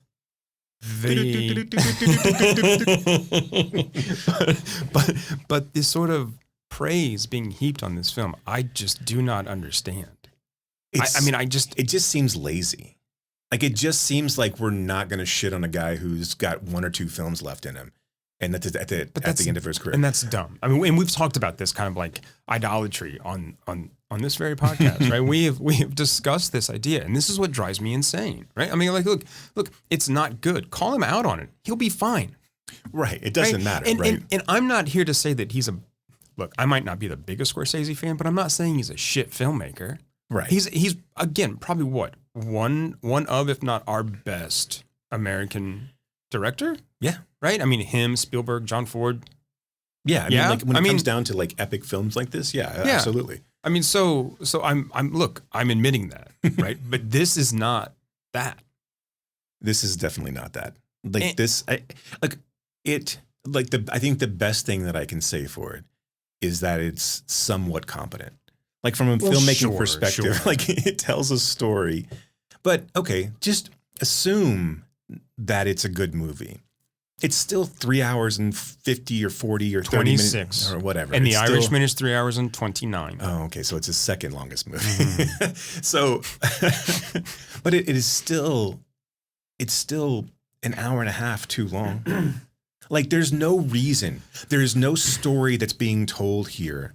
S1: but this sort of praise being heaped on this film, I just do not understand.
S2: It just seems lazy. Like, it just seems like we're not going to shit on a guy who's got 1 or 2 films left in him. And at the end of his career.
S1: And that's dumb. I mean, and we've talked about this kind of like idolatry on this very podcast, right? We have discussed this idea, and this is what drives me insane, right? I mean, like, look, it's not good. Call him out on it. He'll be fine.
S2: Right. It doesn't matter,
S1: and,
S2: right?
S1: And I'm not here to say that look, I might not be the biggest Scorsese fan, but I'm not saying he's a shit filmmaker.
S2: Right.
S1: He's again, probably one of, if not our best American director.
S2: Yeah.
S1: Right. I mean, him, Spielberg, John Ford.
S2: Yeah. I mean, like when it comes down to like epic films like this. Yeah, absolutely.
S1: I mean, so I'm admitting that, right? But this is not that.
S2: This is definitely not that. Like I think the best thing that I can say for it is that it's somewhat competent. Like from a filmmaking perspective, like it tells a story. But okay, just assume that it's a good movie. it's still 3 hours and 50 or 40 or 30
S1: 26
S2: minutes or whatever.
S1: And
S2: it's
S1: The Irishman is 3 hours and 29.
S2: Oh, okay. So it's his second longest movie. So, but it's still an hour and a half too long. Like there's no reason, there's no story that's being told here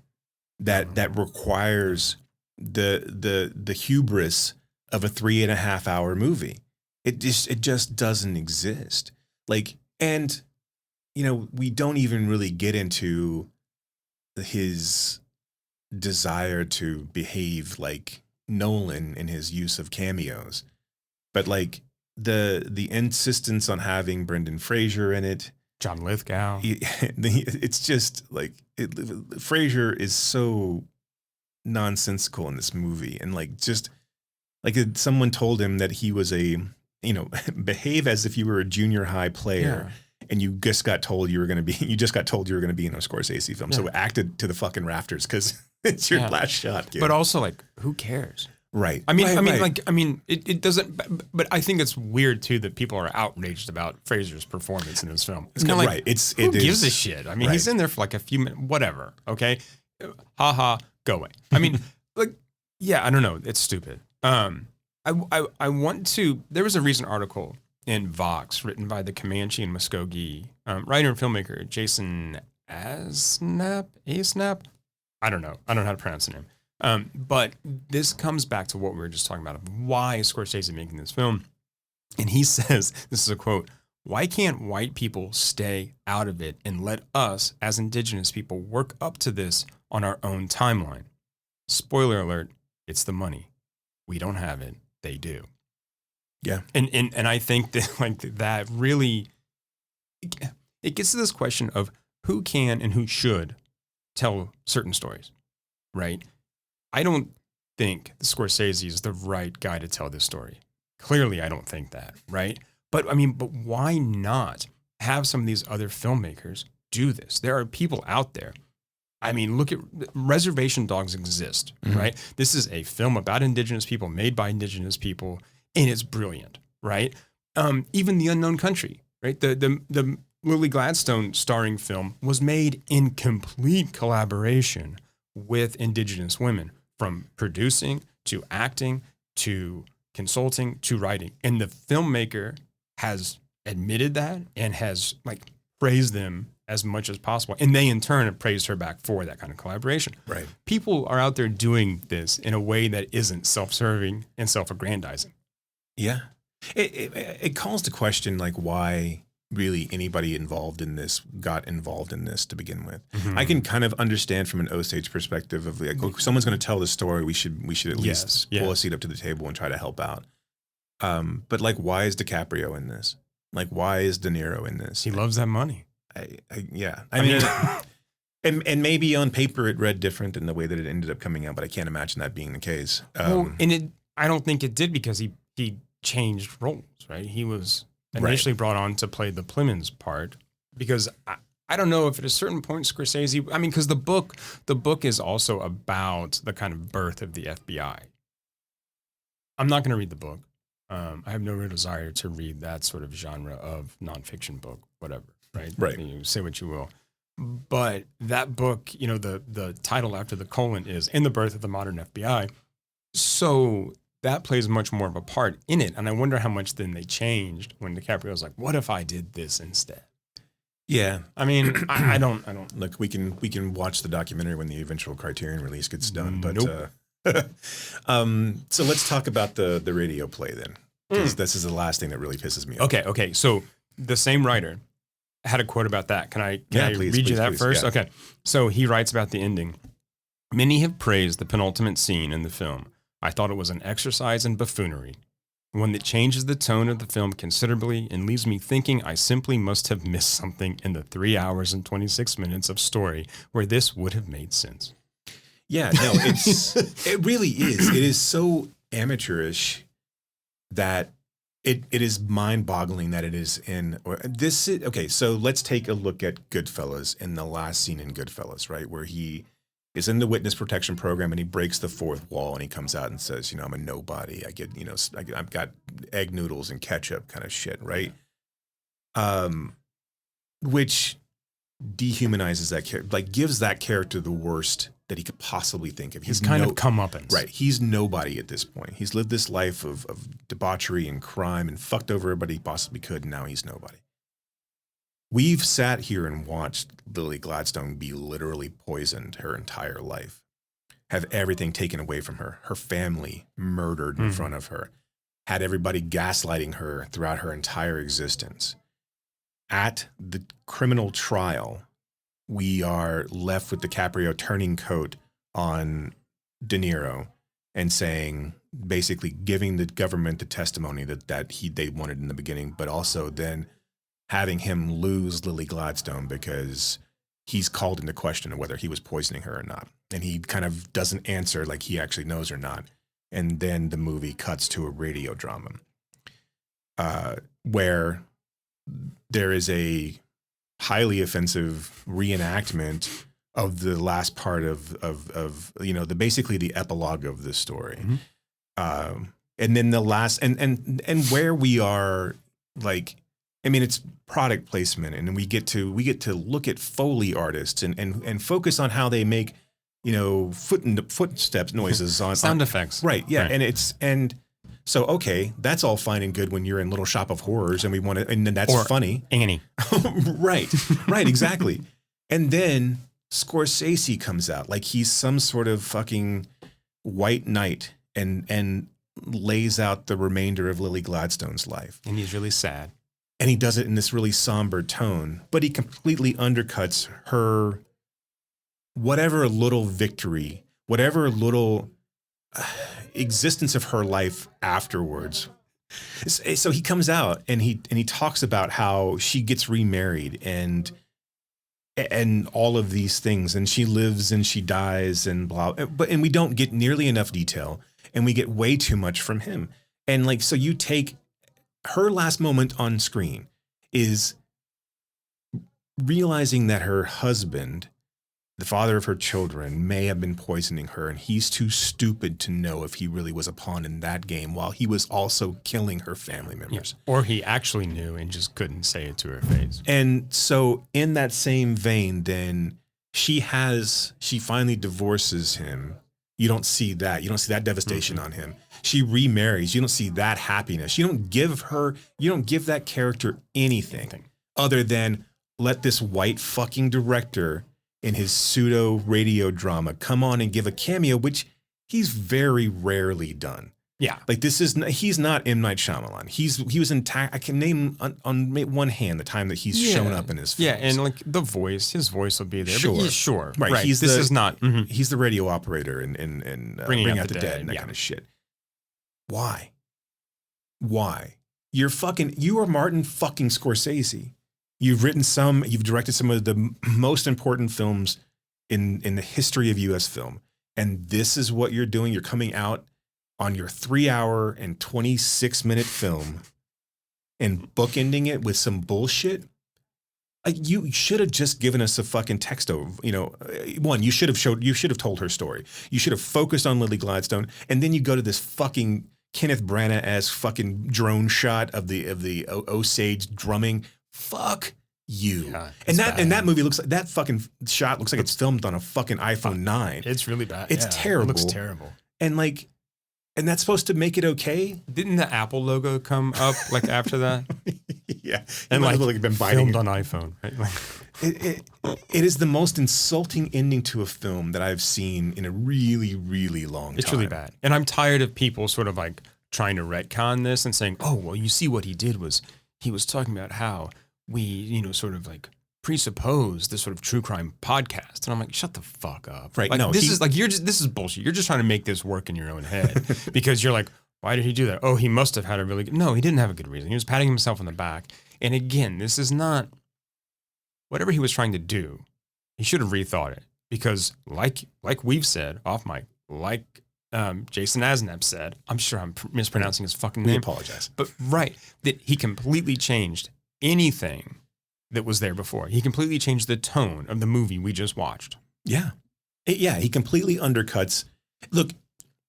S2: that requires the hubris of a 3.5 hour movie. It just doesn't exist. Like, and we don't even really get into his desire to behave like Nolan in his use of cameos, but like the insistence on having Brendan Fraser in it,
S1: John Lithgow.
S2: It's just like Fraser is so nonsensical in this movie, and like just like someone told him that he was behave as if you were a junior high player. Yeah. And you just got told you were going to be in a Scorsese film. Yeah. So acted to the fucking rafters because it's your last shot, kid.
S1: But also, like, who cares?
S2: Right.
S1: It doesn't. But I think it's weird too that people are outraged about Fraser's performance in this film. It's kind of like, right. Who gives a shit? I mean, he's in there for like a few minutes, whatever. Okay, go away. I mean, I don't know. It's stupid. I want to. There was a recent article in Vox, written by the Comanche and Muskogee writer and filmmaker Jason Asnap. I don't know how to pronounce the name. But this comes back to what we were just talking about, of why is Scorsese making this film. And he says, this is a quote, "Why can't white people stay out of it and let us, as indigenous people, work up to this on our own timeline? Spoiler alert, it's the money. We don't have it. They do."
S2: Yeah.
S1: And I think that that really, it gets to this question of who can and who should tell certain stories, right? I don't think Scorsese is the right guy to tell this story. Clearly, I don't think that, right? But why not have some of these other filmmakers do this? There are people out there. I mean, look at Reservation Dogs exist, right? This is a film about indigenous people, made by indigenous people, and it's brilliant, right? Even The Unknown Country, right? The Lily Gladstone starring film was made in complete collaboration with indigenous women, from producing to acting to consulting to writing. And the filmmaker has admitted that and has praised them as much as possible. And they in turn have praised her back for that kind of collaboration.
S2: Right.
S1: People are out there doing this in a way that isn't self-serving and self-aggrandizing.
S2: Yeah. It calls to question why really anybody involved in this got involved in this to begin with. Mm-hmm. I can kind of understand from an Osage perspective of someone's going to tell the story. We should at least pull a seat up to the table and try to help out. But why is DiCaprio in this? Why is De Niro in this?
S1: He loves that money.
S2: I mean, and maybe on paper it read different in the way that it ended up coming out, but I can't imagine that being the case.
S1: I don't think it did, because he changed roles, right? He was initially brought on to play the Plemons part, because I don't know if at a certain point Scorsese, because the book is also about the kind of birth of the FBI. I'm not going to read the book. I have no real desire to read that sort of genre of nonfiction book, whatever, right?
S2: Right.
S1: You say what you will. But that book, the title after the colon is "In the Birth of the Modern FBI." So that plays much more of a part in it. And I wonder how much then they changed when DiCaprio's like, what if I did this instead?
S2: Yeah.
S1: I mean, I don't.
S2: Look, we can watch the documentary when the eventual Criterion release gets done. But
S1: nope.
S2: So let's talk about the radio play then, because this is the last thing that really pisses me off.
S1: Okay. So the same writer had a quote about that. Can I read you that first?
S2: Yeah.
S1: Okay. So he writes about the ending. "Many have praised the penultimate scene in the film. I thought it was an exercise in buffoonery, one that changes the tone of the film considerably and leaves me thinking I simply must have missed something in the 3 hours and 26 minutes of story where this would have made sense."
S2: Yeah, no, it really is. It is so amateurish that it is mind-boggling that it is in this. Okay, so let's take a look at Goodfellas, in the last scene in Goodfellas, right, where he is in the witness protection program and he breaks the fourth wall and he comes out and says, I'm a nobody. I get, I've got egg noodles and ketchup kind of shit, right? which dehumanizes that character, like gives that character the worst that he could possibly think of.
S1: He's kind of comeuppance.
S2: Right. He's nobody at this point. He's lived this life of debauchery and crime and fucked over everybody he possibly could, and now he's nobody. We've sat here and watched Lily Gladstone be literally poisoned her entire life, have everything taken away from her, her family murdered in front of her, had everybody gaslighting her throughout her entire existence. At the criminal trial, we are left with DiCaprio turning coat on De Niro and saying, basically giving the government the testimony that they wanted in the beginning, but also then having him lose Lily Gladstone because he's called into question of whether he was poisoning her or not. And he kind of doesn't answer like he actually knows or not. And then the movie cuts to a radio drama where there is a highly offensive reenactment of the last part of basically the epilogue of this story. And then the last and where we are, like, I mean, it's product placement, and we get to look at Foley artists and focus on how they make, footsteps noises on
S1: sound effects.
S2: Right. Yeah. Right. And so, okay, that's all fine and good when you're in Little Shop of Horrors and we want to, and then that's funny.
S1: Annie.
S2: Right, exactly. And then Scorsese comes out like he's some sort of fucking white knight and lays out the remainder of Lily Gladstone's life.
S1: And he's really sad.
S2: And he does it in this really somber tone, but he completely undercuts her whatever little victory, whatever little existence of her life afterwards. So he comes out and he talks about how she gets remarried and all of these things, and she lives and she dies and blah. And we don't get nearly enough detail, and we get way too much from him. And like, so you take her last moment on screen is realizing that her husband, the father of her children, may have been poisoning her, and he's too stupid to know if he really was a pawn in that game while he was also killing her family members.
S1: Yeah. Or he actually knew and just couldn't say it to her face.
S2: And so in that same vein, then she finally divorces him. You don't see that. You don't see that devastation on him. She remarries. You don't see that happiness. You don't give that character anything other than let this white fucking director in his pseudo radio drama come on and give a cameo, which he's very rarely done.
S1: Yeah.
S2: Like he's not M. Night Shyamalan. He was in, I can name on one hand the time that he's shown up in his films.
S1: Yeah, and like his voice will be there.
S2: Sure.
S1: Sure.
S2: Right.
S1: He's
S2: the radio operator in Bringing Out the Dead and that kind of shit. Why? You are Martin fucking Scorsese. You've directed some of the most important films in the history of U.S. film. And this is what you're doing. You're coming out on your 3-hour and 26-minute film and bookending it with some bullshit. You should have just given us a fucking text over, one, you should have told her story. You should have focused on Lily Gladstone. And then you go to this fucking Kenneth Branagh-esque fucking drone shot of the Osage drumming. Fuck you. Yeah, and that movie that fucking shot looks like it's filmed on a fucking iPhone 9.
S1: It's really bad.
S2: It's terrible.
S1: It looks terrible.
S2: And that's supposed to make it okay?
S1: Didn't the Apple logo come up like after that?
S2: Yeah.
S1: And
S2: like
S1: been filmed on iPhone, right?
S2: It is the most insulting ending to a film that I've seen in a really, really long time.
S1: It's really bad. And I'm tired of people sort of like trying to retcon this and saying, oh, well, you see what he did was he was talking about how we, sort of like presuppose this sort of true crime podcast. And I'm like, shut the fuck up.
S2: Right.
S1: Like,
S2: No,
S1: this is bullshit. You're just trying to make this work in your own head because you're like, why did he do that? Oh, he must have had a really good, no, he didn't have a good reason. He was patting himself on the back. And again, this is not, whatever he was trying to do, he should have rethought it because like we've said off mic, like Jason Asnap said, I'm sure I'm mispronouncing his fucking name.
S2: We apologize.
S1: But right, that he completely changed anything that was there before. He completely changed the tone of the movie we just watched.
S2: Yeah. Yeah, he completely undercuts. Look,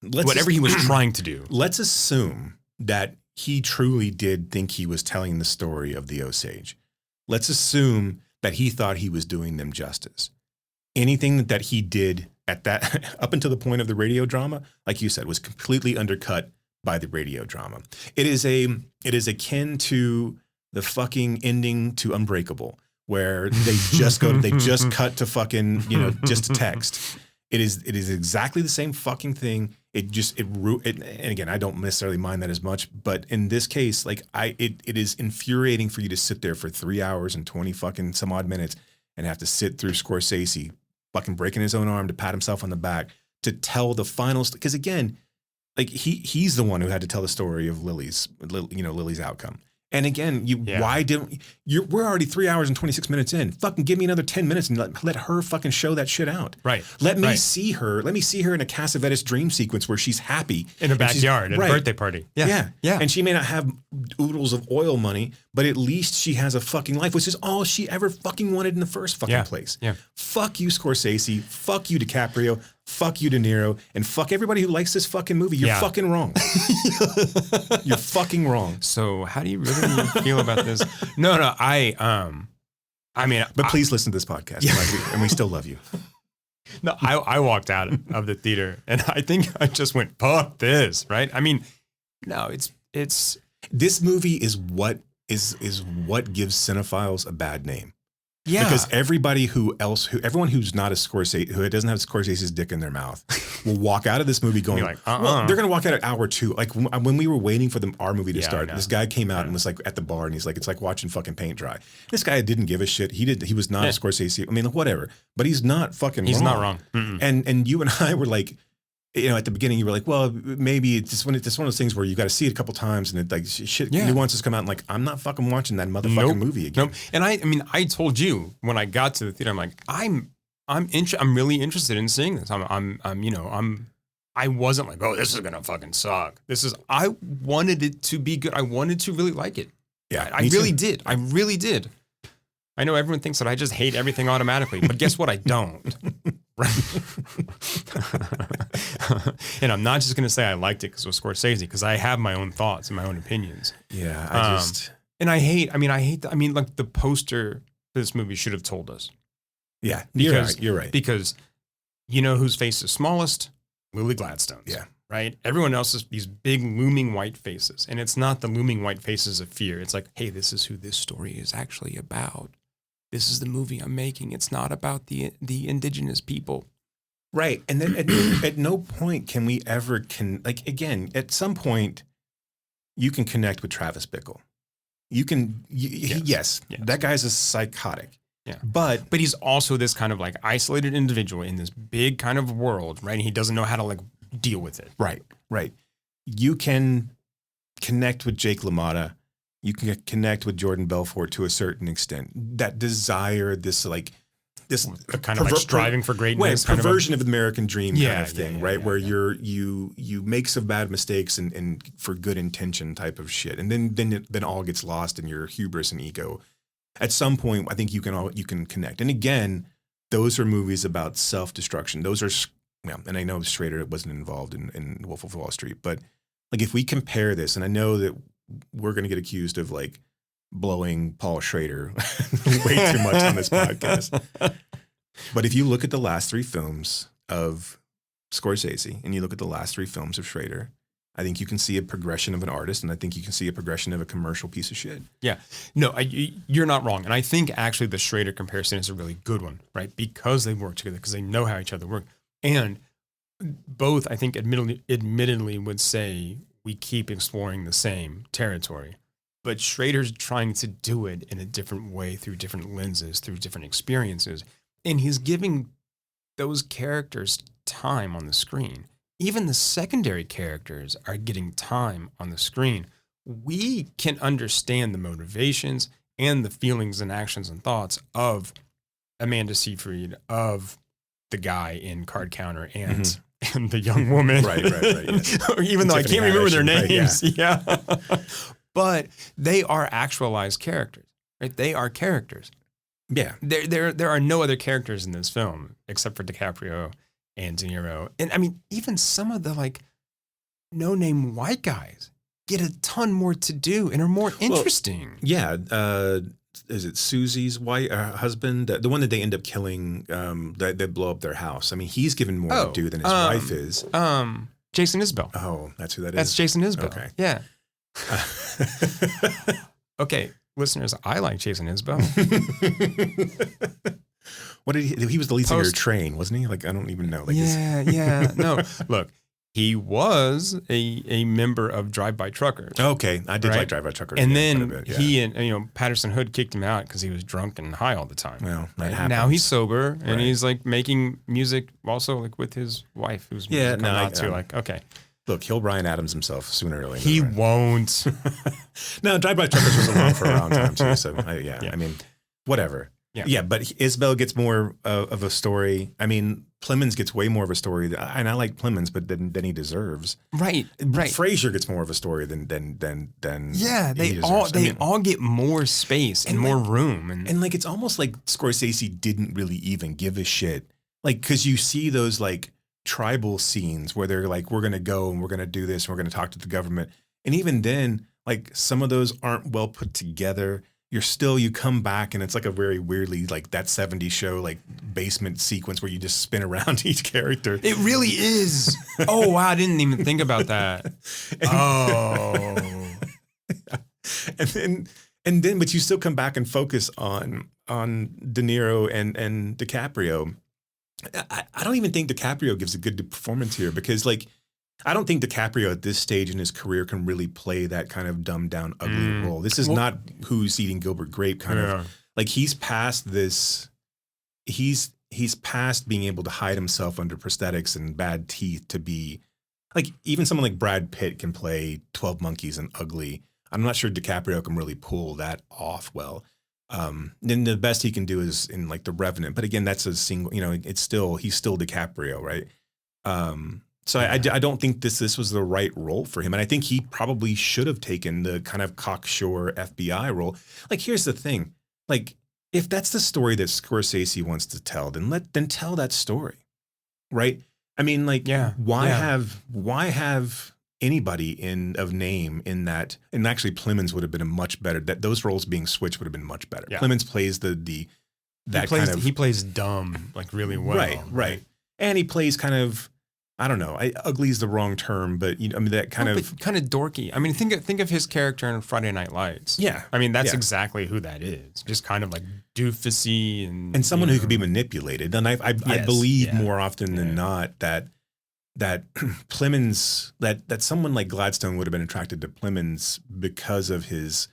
S1: whatever he was trying to do.
S2: Let's assume that he truly did think he was telling the story of the Osage. let's assume that he thought he was doing them justice. Anything that he did at that, up until the point of the radio drama, like you said, was completely undercut by the radio drama. It is akin to the fucking ending to Unbreakable, where they just cut to fucking, just a text. It is exactly the same fucking thing. And again, I don't necessarily mind that as much, but in this case, like it is infuriating for you to sit there for 3 hours and 20 fucking some odd minutes and have to sit through Scorsese fucking breaking his own arm to pat himself on the back to tell the final, because again, like he's the one who had to tell the story of Lily's outcome. And again, we're already 3 hours and 26 minutes in. Fucking give me another 10 minutes and let her fucking show that shit out.
S1: Right.
S2: Let me see her in a Cassavetes dream sequence where she's happy.
S1: In a backyard at a birthday party.
S2: Yeah. And she may not have oodles of oil money, but at least she has a fucking life, which is all she ever fucking wanted in the first fucking place.
S1: Yeah.
S2: Fuck you, Scorsese. Fuck you, DiCaprio. Fuck you, De Niro. And fuck everybody who likes this fucking movie. You're fucking wrong. You're fucking wrong.
S1: So how do you really feel about this? No,
S2: But please listen to this podcast. And we still love you.
S1: No, I walked out of the theater and I think I just went, fuck this, right? I mean, no, it's
S2: this movie is what gives cinephiles a bad name.
S1: Yeah.
S2: Because everyone who's not a Scorsese, who doesn't have Scorsese's dick in their mouth, will walk out of this movie going,
S1: like,
S2: well, they're going to walk out at hour 2. Like when we were waiting for our movie to start, this guy came out and was like at the bar and he's like, it's like watching fucking paint dry. This guy didn't give a shit. He was not a Scorsese. I mean, whatever, but he's not fucking
S1: He's
S2: wrong.
S1: not wrong. Mm-mm.
S2: And you and I were like, at the beginning, you were like, well, maybe it's just one of those things where you got to see it a couple times and it like shit nuances come out and like, I'm not fucking watching that motherfucking movie again.
S1: Nope. And I told you when I got to the theater, I'm like, I'm really interested in seeing this. I wasn't like, oh, this is going to fucking suck. I wanted it to be good. I wanted to really like it.
S2: Yeah.
S1: I really did. I really did. I know everyone thinks that I just hate everything automatically, but guess what? I don't. Right? And I'm not just going to say I liked it because it was Scorsese, because I have my own thoughts and my own opinions.
S2: Yeah,
S1: and I hate like the poster for this movie should have told us.
S2: Yeah, you're right.
S1: Because you know whose face is smallest? Lily Gladstone's.
S2: Yeah.
S1: Right? Everyone else is these big looming white faces. And it's not the looming white faces of fear. It's like, hey, this is who this story is actually about. This is the movie I'm making. It's not about the indigenous people.
S2: Right. And then at no point can we ever again, at some point you can connect with Travis Bickle. You can, yes, that guy's a psychotic.
S1: Yeah.
S2: But
S1: he's also this kind of like isolated individual in this big kind of world, right? And he doesn't know how to like deal with it.
S2: Right. You can connect with Jake LaMotta. You can connect with Jordan Belfort to a certain extent. That desire, this
S1: kind of like striving for greatness,
S2: perversion of the American dream kind of thing, right? Where
S1: you're
S2: you make some bad mistakes and for good intention type of shit, and then all gets lost in your hubris and ego. At some point, I think you can connect. And again, those are movies about self-destruction. Those are, and I know Schrader wasn't involved in Wolf of Wall Street, but like if we compare this, and I know that we're going to get accused of like blowing Paul Schrader way too much on this podcast. But if you look at the last 3 films of Scorsese and you look at the last 3 films of Schrader, I think you can see a progression of an artist, and I think you can see a progression of a commercial piece of shit. Yeah.
S1: No, you're not wrong. And I think actually the Schrader comparison is a really good one, right? Because they work together, because they know how each other work. And both, I think, admittedly would say we keep exploring the same territory. But Schrader's trying to do it in a different way, through different lenses, through different experiences. And he's giving those characters time on the screen. Even the secondary characters are getting time on the screen. We can understand the motivations and the feelings and actions and thoughts of Amanda Seyfried, of the guy in Card Counter, and the young woman.
S2: Right. Yes.
S1: Even though I can't remember their names.
S2: Right,
S1: yeah. But they are actualized characters, right? They are characters.
S2: Yeah.
S1: There are no other characters in this film except for DiCaprio and De Niro. And I mean, even some of the like no-name white guys get a ton more to do and are more interesting.
S2: Well, yeah. is it Susie's wife, husband, the one that they end up killing, that they blow up their house. I mean, he's given more to do than his wife is.
S1: Jason Isbell.
S2: Oh, that's who that is?
S1: That's Jason Isbell.
S2: Okay.
S1: Yeah. Okay, listeners, I like Jason Isbell.
S2: What did he was the lead singer of Train, wasn't he? Like, I don't even know. Like
S1: yeah. No, look, he was a member of Drive-By Truckers.
S2: Okay, I did like Drive-By Truckers.
S1: And then he and Patterson Hood kicked him out because he was drunk and high all the time.
S2: Well, that
S1: right?
S2: happens.
S1: Now he's sober and he's like making music also like with his wife, who's okay.
S2: Look, he'll Bryan Adams himself sooner or later.
S1: He won't.
S2: No, Drive-By Truckers was around for a long time too. So I mean, whatever. Yeah, but Isbell gets more of a story. I mean, Plemons gets way more of a story, and I like Plemons, but than he deserves.
S1: Right.
S2: Frasier gets more of a story than
S1: they all get more space and more room, and
S2: like it's almost like Scorsese didn't really even give a shit, like because you see those like tribal scenes where they're like, we're gonna go and we're gonna do this and we're gonna talk to the government, and even then, like some of those aren't well put together. You come back and it's like a very weirdly like that 70s show like basement sequence where you just spin around each character.
S1: It really is. Oh wow, I didn't even think about that.
S2: And then but you still come back and focus on De Niro and DiCaprio. I don't even think DiCaprio gives a good performance here because like I don't think DiCaprio at this stage in his career can really play that kind of dumbed down, ugly role. This is not Who's Eating Gilbert Grape kind of like he's past this. He's past being able to hide himself under prosthetics and bad teeth to be like even someone like Brad Pitt can play 12 Monkeys and ugly. I'm not sure DiCaprio can really pull that off well. Then the best he can do is in like The Revenant. But again, that's a single. He's still DiCaprio, right? So I don't think this was the right role for him. And I think he probably should have taken the kind of cocksure FBI role. Like, here's the thing. Like, if that's the story that Scorsese wants to tell, then tell that story. Right? I mean, like, why have anybody of name in that? And actually Plemons would have been a much better, those roles being switched would have been much better. Yeah. Plemons plays he plays dumb like really well. Right. And he plays kind of, I don't know. Ugly is the wrong term, but that kind of
S1: dorky. I mean, think of his character in Friday Night Lights.
S2: Yeah,
S1: I mean that's exactly who that is. Just kind of like doofusy and
S2: someone who could be manipulated. And I believe more often than not that Plemons that someone like Gladstone would have been attracted to Plemons because of his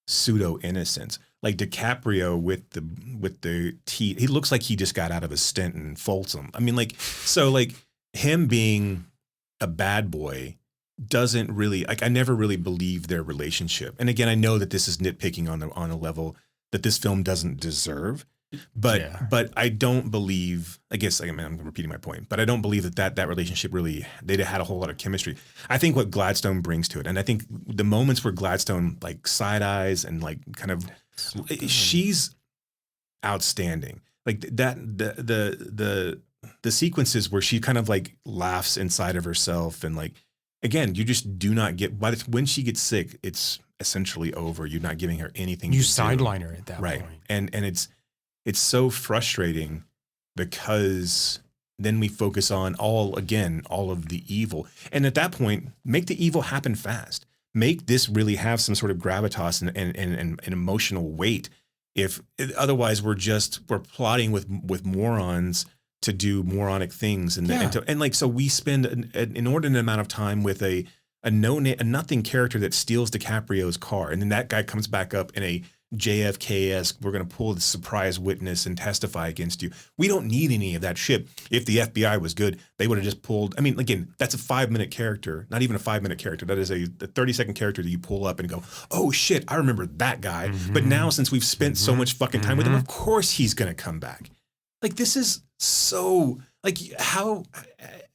S2: pseudo innocence. Like DiCaprio with the teeth, he looks like he just got out of a stint in Folsom. I mean, like so like. Him being a bad boy doesn't really like I never really believed their relationship. And again, I know that this is nitpicking on a level that this film doesn't deserve. But I don't believe. I guess I'm repeating my point. But I don't believe that relationship really they had a whole lot of chemistry. I think what Gladstone brings to it, and I think the moments where Gladstone like side eyes and like kind of she's outstanding. Like that the sequences where she kind of like laughs inside of herself and like, again, you just do not get, when she gets sick, it's essentially over. You're not giving her anything.
S1: You sideline her at that point.
S2: And it's so frustrating because then we focus on all of the evil. And at that point, make the evil happen fast. Make this really have some sort of gravitas and emotional weight. Otherwise we're plotting with morons to do moronic things so we spend an inordinate amount of time with a nothing character that steals DiCaprio's car, and then that guy comes back up in a JFK-esque, we're going to pull the surprise witness and testify against you. We don't need any of that shit. If the FBI was good, they would have just pulled. I mean, again, that's a 5-minute character, not even a 5-minute character. That is a 30-second character that you pull up and go, oh shit, I remember that guy. Mm-hmm. But now since we've spent so much fucking time with him, of course he's going to come back. Like this is so like how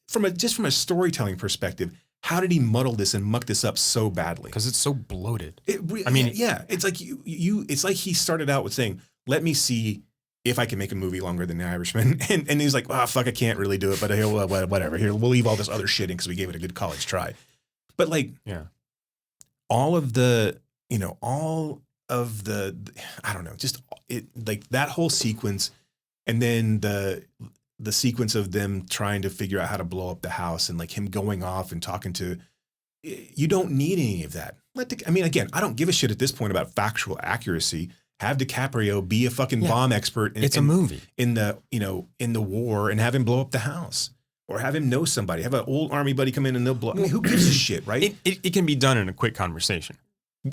S2: from a storytelling perspective, how did he muddle this and muck this up so badly?
S1: Because it's so bloated.
S2: It's like it's like he started out with saying, "Let me see if I can make a movie longer than The Irishman," and he's like, "Oh fuck, I can't really do it, but whatever. Here, we'll leave all this other shit in because we gave it a good college try." But like, all of the all I don't know, just it, like that whole sequence, and then the sequence of them trying to figure out how to blow up the house, and like him going off and talking to, you don't need any of that. I mean, again, I don't give a shit at this point about factual accuracy. Have DiCaprio be a fucking bomb expert.
S1: It's a movie
S2: in the war, and have him blow up the house, or have him know somebody. Have an old army buddy come in and they'll blow. I mean, who gives a shit, right?
S1: It can be done in a quick conversation.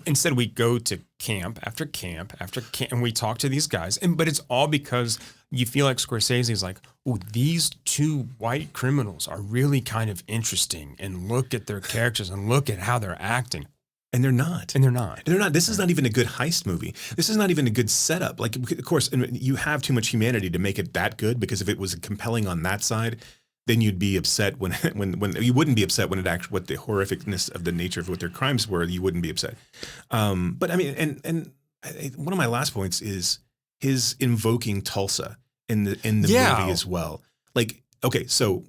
S1: Instead, we go to camp after camp after camp, and we talk to these guys. But it's all because you feel like Scorsese's like, oh, these two white criminals are really kind of interesting, and look at their characters and look at how they're acting.
S2: And they're not.
S1: And they're not.
S2: They're not. This is not even a good heist movie. This is not even a good setup. Like, of course, you have too much humanity to make it that good, because if it was compelling on that side, then you'd be upset when you wouldn't be upset when what the horrificness of the nature of what their crimes were. You wouldn't be upset. But I mean, and one of my last points is his invoking Tulsa in the movie as well. Like, okay, so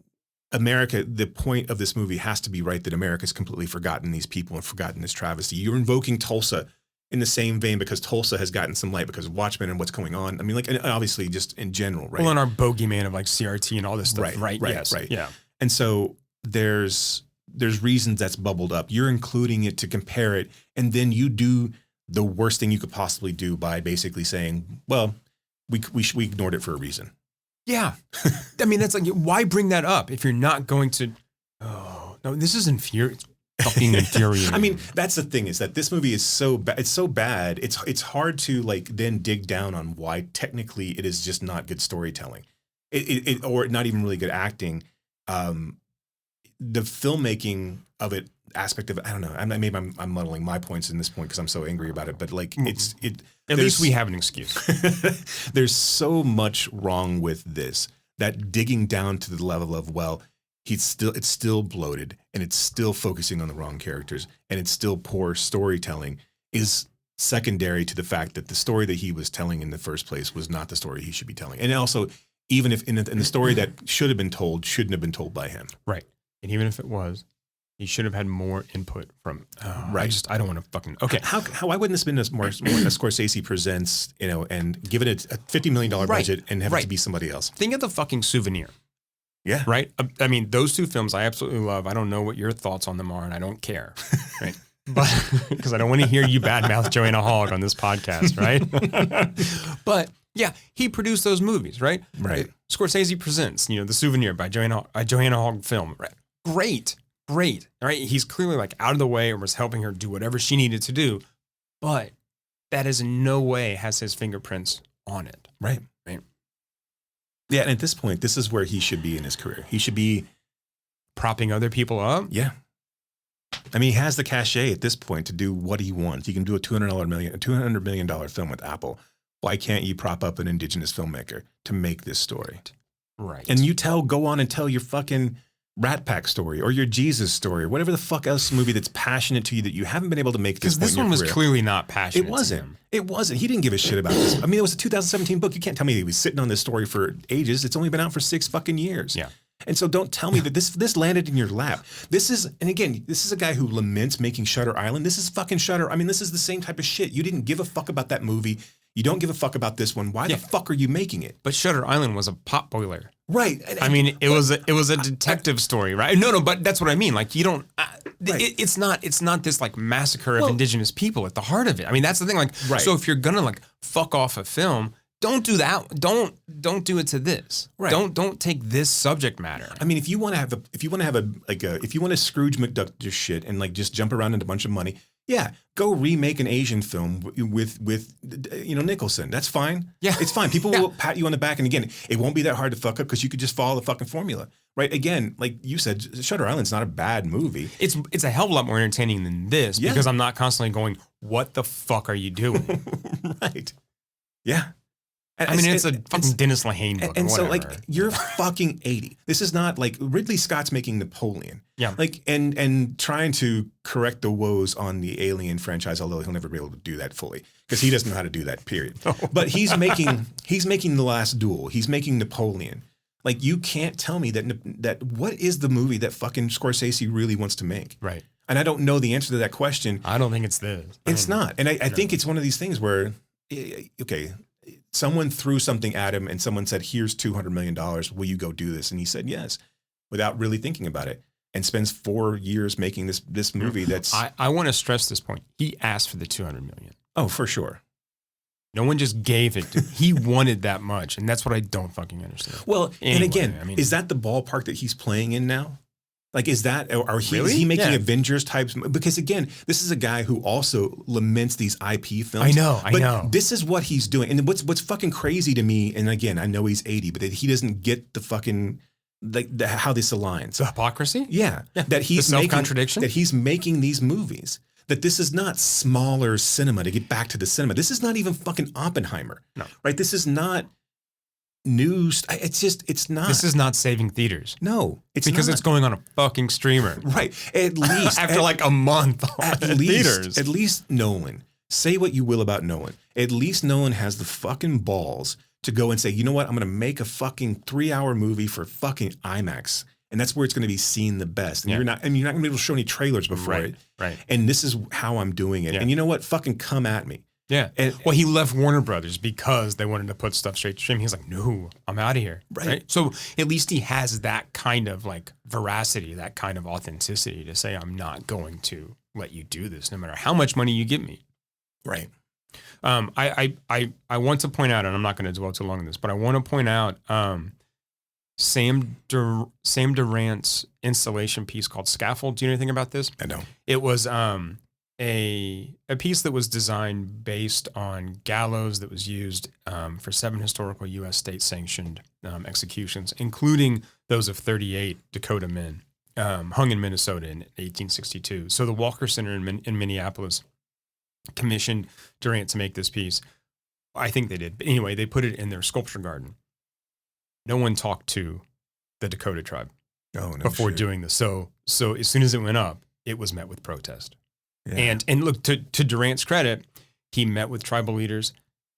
S2: America, the point of this movie has to be right that America's completely forgotten these people and forgotten this travesty. You're invoking Tulsa in the same vein because Tulsa has gotten some light because of Watchmen and what's going on. I mean, like, and obviously just in general, right?
S1: Well, and our bogeyman of like CRT and all this stuff, right?
S2: Yes.
S1: Yeah.
S2: And so there's reasons that's bubbled up. You're including it to compare it, and then you do the worst thing you could possibly do by basically saying, well, we ignored it for a reason.
S1: Yeah. I mean, that's like, why bring that up if you're not going to, oh, no, this is fucking infuriating.
S2: I mean, that's the thing, is that this movie is so bad. It's so bad. It's hard to like then dig down on why technically it is just not good storytelling, or not even really good acting. The filmmaking of it, aspect of it, I don't know. Maybe I'm muddling my points in this point because I'm so angry about it. But like,
S1: at least we have an excuse.
S2: There's so much wrong with this that digging down to the level of, well, it's still bloated, and it's still focusing on the wrong characters, and it's still poor storytelling, is secondary to the fact that the story that he was telling in the first place was not the story he should be telling. And also, even if in the story that should have been told, shouldn't have been told by him.
S1: Right. And even if it was, he should have had more input from. Right. I don't want to fucking. Okay.
S2: Why wouldn't this have been more a Scorsese Presents, and give it a $50 million budget and have it to be somebody else?
S1: Think of the fucking Souvenir.
S2: Yeah.
S1: Right. I mean, those two films I absolutely love. I don't know what your thoughts on them are, and I don't care. Right. But because I don't want to hear you badmouth Joanna Hogg on this podcast, right? But yeah, he produced those movies, right?
S2: Right.
S1: Scorsese Presents, The Souvenir by Joanna Hogg film. Right. Great. All right. He's clearly like out of the way, or was helping her do whatever she needed to do, but that is in no way has his fingerprints on it.
S2: Right. Yeah, and at this point, this is where he should be in his career. He should be
S1: propping other people up.
S2: Yeah. I mean, he has the cachet at this point to do what he wants. He can do a $200 million film with Apple. Why can't you prop up an indigenous filmmaker to make this story?
S1: Right.
S2: And go on and tell your fucking Rat Pack story, or your Jesus story, or whatever the fuck else movie that's passionate to you that you haven't been able to make.
S1: Because this one was clearly not passionate.
S2: It wasn't. It wasn't. He didn't give a shit about this. I mean, it was a 2017 book. You can't tell me he was sitting on this story for ages. It's only been out for 6 fucking years.
S1: Yeah.
S2: And so don't tell me that this landed in your lap. This is a guy who laments making Shutter Island. This is fucking Shutter. I mean, this is the same type of shit. You didn't give a fuck about that movie. You don't give a fuck about this one. Why the fuck are you making it?
S1: But Shutter Island was a pot boiler.
S2: Right.
S1: I mean, it was a detective story, right? No, but that's what I mean. Like, you don't.
S2: Right.
S1: It's not this like massacre of indigenous people at the heart of it. I mean, that's the thing. Like, so if you're gonna like fuck off a film, don't do that. Don't do it to this.
S2: Right.
S1: Don't take this subject matter.
S2: I mean, if you want to Scrooge McDuck this shit and like just jump around into a bunch of money, yeah, go remake an Asian film with Nicholson. That's fine.
S1: Yeah,
S2: it's fine. People will pat you on the back, and again, it won't be that hard to fuck up because you could just follow the fucking formula, right? Again, like you said, Shutter Island's not a bad movie.
S1: It's a hell of a lot more entertaining than this because I'm not constantly going, "What the fuck are you doing?"
S2: Right? Yeah.
S1: I mean, it's a fucking Dennis Lehane book.
S2: And so, like, you're fucking 80. This is not like Ridley Scott's making Napoleon.
S1: Yeah.
S2: Like, and trying to correct the woes on the Alien franchise, although he'll never be able to do that fully because he doesn't know how to do that, period. But he's making The Last Duel. He's making Napoleon. Like, you can't tell me that what is the movie that fucking Scorsese really wants to make?
S1: Right.
S2: And I don't know the answer to that question.
S1: I don't think it's this.
S2: It's not. And I think it's one of these things where, okay, someone threw something at him and someone said, here's $200 million. Will you go do this? And he said yes, without really thinking about it, and spends 4 years making this movie that's...
S1: I want to stress this point. He asked for the $200 million.
S2: Oh, for sure.
S1: No one just gave it to him. He wanted that much, and that's what I don't fucking understand.
S2: Well,
S1: Anyway,
S2: and again,
S1: I mean-
S2: is that the ballpark that he's playing in now? Like, is that, or is
S1: Really?
S2: he making
S1: Yeah.
S2: Avengers types? Because again, this is a guy who also laments these IP films.
S1: I know.
S2: But this is what he's doing. And what's fucking crazy to me, and again, I know he's 80, but that he doesn't get the fucking, how this aligns.
S1: The hypocrisy?
S2: Yeah.
S1: Yeah.
S2: That he's
S1: The self-contradiction?
S2: That he's making these movies. That this is not smaller cinema, to get back to the cinema. This is not even fucking Oppenheimer.
S1: No.
S2: Right? This is not news. It's not.
S1: This is not saving theaters.
S2: No. It's
S1: Because
S2: not.
S1: it's going on a fucking streamer.
S2: Right. At least.
S1: After like a month
S2: at
S1: in
S2: least,
S1: theaters.
S2: At least Nolan. Say what you will about Nolan. At least Nolan has the fucking balls to go and say, you know what? I'm going to make a fucking 3-hour movie for fucking IMAX. And that's where it's going to be seen the best. And
S1: Yeah.
S2: you're not going to be able to show any trailers before it.
S1: Right.
S2: And this is how I'm doing it.
S1: Yeah.
S2: And you know what? Fucking come at me.
S1: Yeah.
S2: And-
S1: Well, he left Warner Brothers because they wanted to put stuff straight to streaming. He's like, no, I'm out of here.
S2: Right.
S1: So at least he has that kind of like veracity, that kind of authenticity to say, I'm not going to let you do this no matter how much money you give me.
S2: Right.
S1: I want to point out, and I'm not going to dwell too long on this, but I want to point out Sam Durant's installation piece called Scaffold. Do you know anything about this?
S2: I know.
S1: It was a piece that was designed based on gallows that was used for 7 historical U.S. state-sanctioned executions, including those of 38 Dakota men hung in Minnesota in 1862. So the Walker Center in Minneapolis commissioned Durant to make this piece. I think they did. But anyway, they put it in their sculpture garden. No one talked to the Dakota tribe before doing this. So as soon as it went up, it was met with protest.
S2: Yeah.
S1: And look, to Durant's credit, he met with tribal leaders.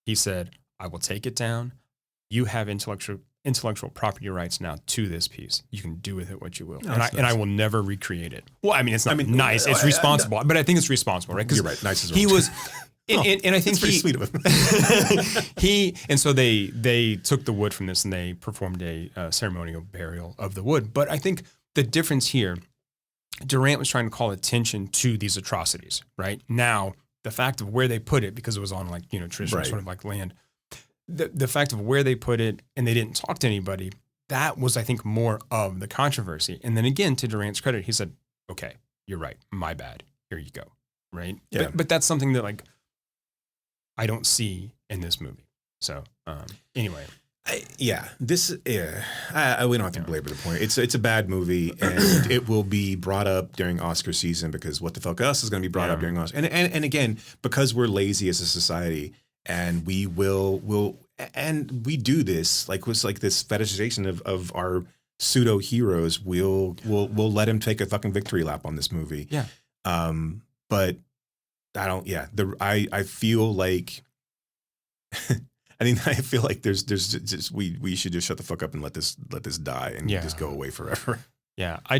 S1: He said, I will take it down. You have intellectual property rights now to this piece. You can do with it what you will.
S2: Oh,
S1: and I will never recreate it. Well, I mean, it's not nice. It's responsible. But I think it's responsible, right?
S2: You're right. Nice as well.
S1: He was... And I think
S2: That's pretty sweet of him.
S1: And so they took the wood from this and they performed a ceremonial burial of the wood. But I think the difference here, Durant was trying to call attention to these atrocities, right? Now, the fact of where they put it, because it was on like, traditional
S2: Right.
S1: sort of like land, the fact of where they put it and they didn't talk to anybody, that was, I think, more of the controversy. And then again, to Durant's credit, he said, okay, you're right. My bad. Here you go. Right?
S2: Yeah.
S1: But that's something that like, I don't see in this movie. So anyway,
S2: we don't have to belabor the point. It's a bad movie, and it will be brought up during Oscar season because what the fuck else is going to be brought up during Oscar? And again, because we're lazy as a society, and we will do this like was like this fetishization of our pseudo heroes. We'll let him take a fucking victory lap on this movie.
S1: Yeah.
S2: But I don't. Yeah. I feel like. I feel like there's just we should just shut the fuck up and let this die and just go away forever.
S1: Yeah. I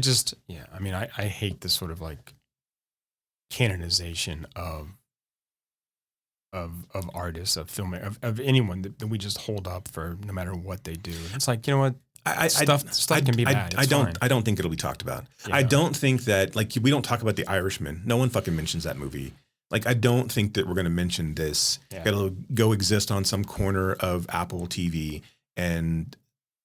S1: mean, I hate this sort of like canonization of artists, of filmmakers, of anyone that we just hold up for no matter what they do. It's like, you know what? Stuff can be bad.
S2: I don't think it'll be talked about.
S1: Yeah.
S2: I don't think that like we don't talk about The Irishman. No one fucking mentions that movie. Like I don't think that we're going to mention this.
S1: Yeah.
S2: It'll go exist on some corner of Apple TV and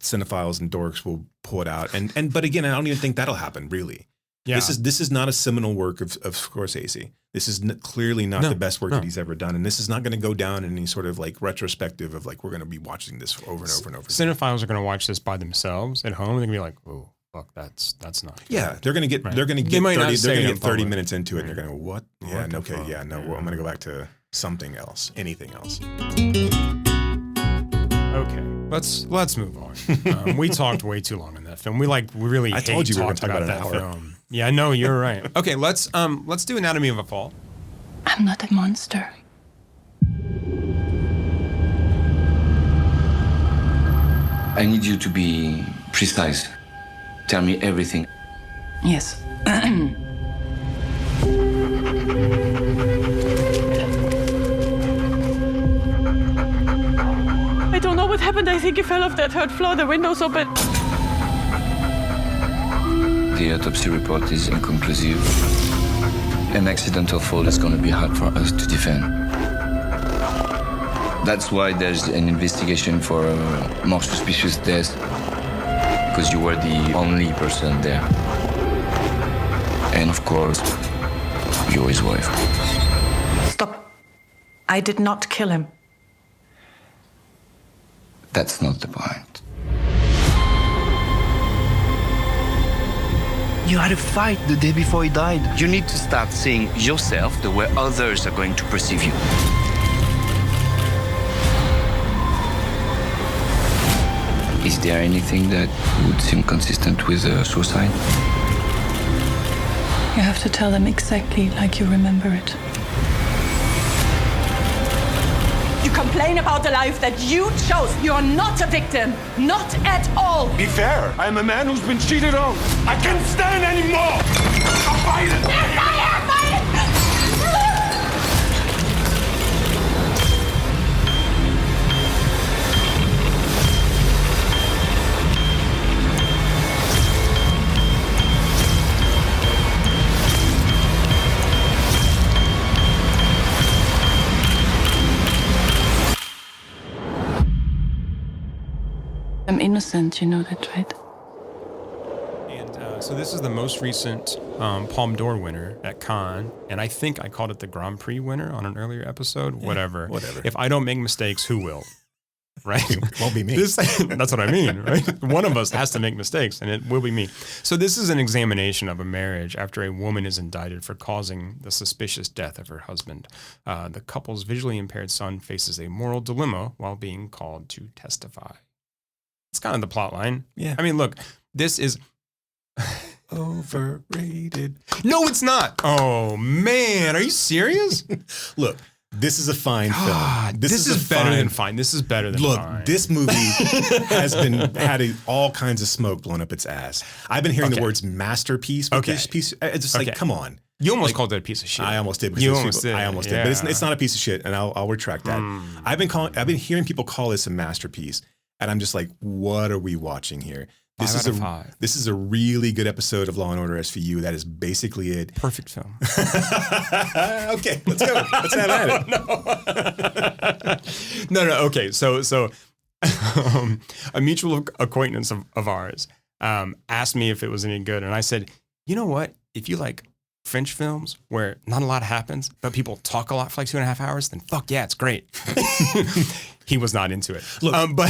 S2: cinephiles and dorks will pull it out. But again, I don't even think that'll happen really.
S1: Yeah.
S2: This is not a seminal work of Scorsese. This is clearly not the best work that he's ever done. And this is not going to go down in any sort of like retrospective of like, we're going to be watching this over and over and over.
S1: Cinephiles are going to watch this by themselves at home. They're going to be like, oh, fuck, that's not good.
S2: Yeah. They're going to get,
S1: Right.
S2: they're going to
S1: They
S2: get
S1: might not
S2: 30,
S1: say
S2: they're going
S1: it
S2: to
S1: in
S2: get 30
S1: public.
S2: minutes into it.
S1: Right.
S2: And they're going to go, what?
S1: What
S2: Yeah.
S1: the
S2: Okay.
S1: fuck?
S2: Yeah. No,
S1: Yeah.
S2: well, I'm going to go back to something else, anything else.
S1: Okay, let's move on. We talked way too long on that film. We really.
S2: I told you we were gonna
S1: talked
S2: talk about
S1: that
S2: an hour.
S1: film. Yeah, no, you're right. Okay, let's do Anatomy of a Fall.
S4: I'm not a monster.
S5: I need you to be precise. Tell me everything.
S4: Yes.
S6: think he fell off that third floor. The window's open.
S5: The autopsy report is inconclusive. An accidental fall is going to be hard for us to defend. That's why there's an investigation for a more suspicious death, because you were the only person there. And of course, you're his wife.
S4: Stop. I did not kill him.
S5: That's not the point.
S3: You had a fight the day before he died.
S7: You need to start seeing yourself the way others are going to perceive you.
S5: Is there anything that would seem consistent with suicide?
S4: You have to tell them exactly like you remember it.
S6: You complain about the life that you chose. You're not a victim. Not at all.
S8: Be fair. I'm a man who's been cheated on. I can't stand anymore. I'm fighting.
S4: I'm innocent, you know that, right?
S1: And so this is the most recent Palme d'Or winner at Cannes, and I think I called it the Grand Prix winner on an earlier episode.
S2: Yeah,
S1: whatever.
S2: whatever.
S1: If I don't make mistakes, who will? Right?
S2: It won't be me.
S1: That's what I mean, right? One of us has to make mistakes, and it will be me. So this is an examination of a marriage after a woman is indicted for causing the suspicious death of her husband. The couple's visually impaired son faces a moral dilemma while being called to testify. It's kind of the plot line.
S2: Yeah.
S1: I mean, look, this is
S2: Overrated.
S1: No, it's not. Oh man, are you serious?
S2: Look, this is a fine
S1: God,
S2: film.
S1: this is better than fine. This is better than fine.
S2: Look, this movie has had all kinds of smoke blown up its ass. I've been hearing the words masterpiece with this piece. It's just like, come on.
S1: You almost called it a piece of shit.
S2: I almost did.
S1: You almost did.
S2: I almost did. But it's not a piece of shit, and I'll retract that. I've been hearing people call this a masterpiece, and I'm just like, what are we watching here? This is a really good episode of Law and Order SVU. That is basically it.
S1: Perfect film.
S2: Okay, let's go. Let's have at it.
S1: No. Okay, so a mutual acquaintance of ours asked me if it was any good, and I said, you know what? If you like French films where not a lot happens, but people talk a lot for like 2.5 hours, then fuck yeah, it's great. He was not into it.
S2: Look, but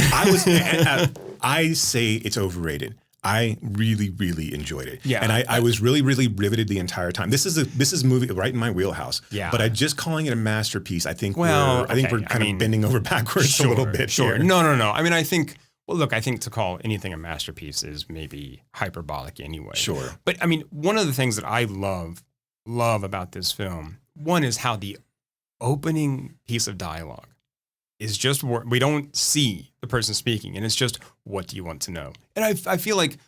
S2: I say it's overrated. I really, really enjoyed it.
S1: Yeah.
S2: And I was really, really riveted the entire time. This is a movie right in my wheelhouse.
S1: Yeah.
S2: But just calling it a masterpiece, I think we're kind of bending over backwards a little bit.
S1: Sure.
S2: Here.
S1: No. I mean, I think to call anything a masterpiece is maybe hyperbolic anyway.
S2: Sure.
S1: But I mean, one of the things that I love about this film, one is how the opening piece of dialogue is just we don't see the person speaking, and it's just, what do you want to know? And I feel like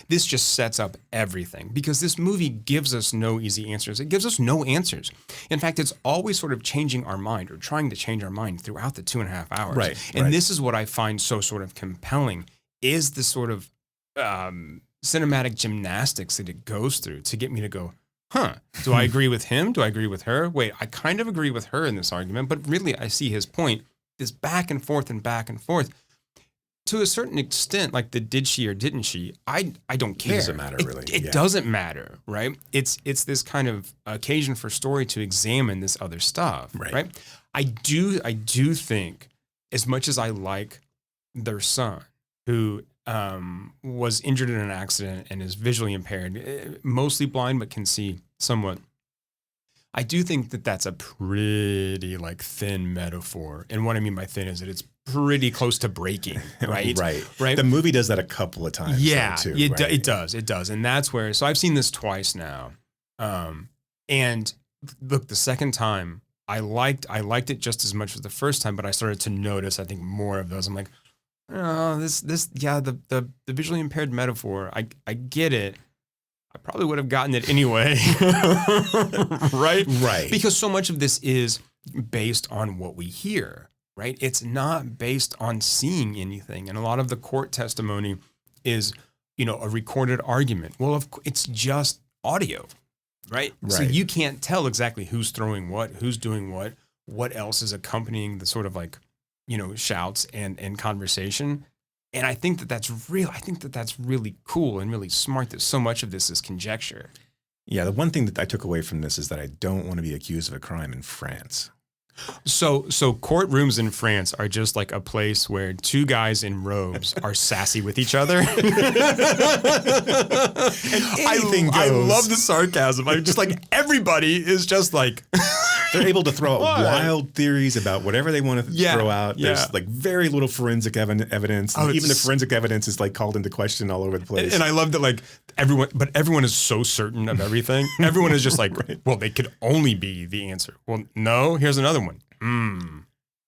S1: this just sets up everything, because this movie gives us no easy answers. It gives us no answers. In fact, it's always sort of changing our mind or trying to change our mind throughout the 2.5 hours.
S2: Right.
S1: And this is what I find so sort of compelling, is the sort of cinematic gymnastics that it goes through to get me to go, do I agree with him? Do I agree with her? Wait, I kind of agree with her in this argument, but really I see his point. This back and forth and back and forth. To a certain extent, like the did she or didn't she, I don't care.
S2: It doesn't matter, really.
S1: It doesn't matter, right? It's this kind of occasion for story to examine this other stuff, right? I do think, as much as I like their son, who was injured in an accident and is visually impaired, mostly blind but can see somewhat, I do think that that's a pretty like thin metaphor. And what I mean by thin is that it's pretty close to breaking, right?
S2: Right. The movie does that a couple of times.
S1: Yeah,
S2: too,
S1: it does. And that's where, so I've seen this twice now. And look, the second time I liked it just as much as the first time, but I started to notice, I think, more of those. I'm like, oh, the visually impaired metaphor, I get it. I probably would have gotten it anyway, right?
S2: Right.
S1: Because so much of this is based on what we hear, right? It's not based on seeing anything. And a lot of the court testimony is, a recorded argument. Well, it's just audio, right? So you can't tell exactly who's throwing what, who's doing what else is accompanying the sort of like, shouts and conversation. And I think that that's real. I think that that's really cool and really smart that so much of this is conjecture.
S2: Yeah, the one thing that I took away from this is that I don't want to be accused of a crime in France.
S1: So courtrooms in France are just like a place where two guys in robes are sassy with each other.
S2: Anything goes.
S1: I love the sarcasm. I'm just like, everybody is just like...
S2: They're able to throw out wild theories about whatever they want to throw out.
S1: Yeah.
S2: There's like very little forensic evidence.
S1: Oh,
S2: even the forensic evidence is like called into question all over the place.
S1: And I love that like everyone is so certain of everything. Everyone is just like, well, they could only be the answer. Well, no, here's another one.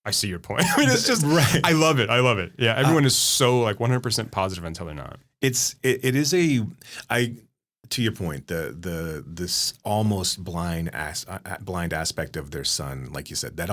S1: I see your point. I mean, it's just, I love it. Yeah, everyone is so like 100% positive until they're not.
S2: To your point, this almost blind aspect of their son, like you said, it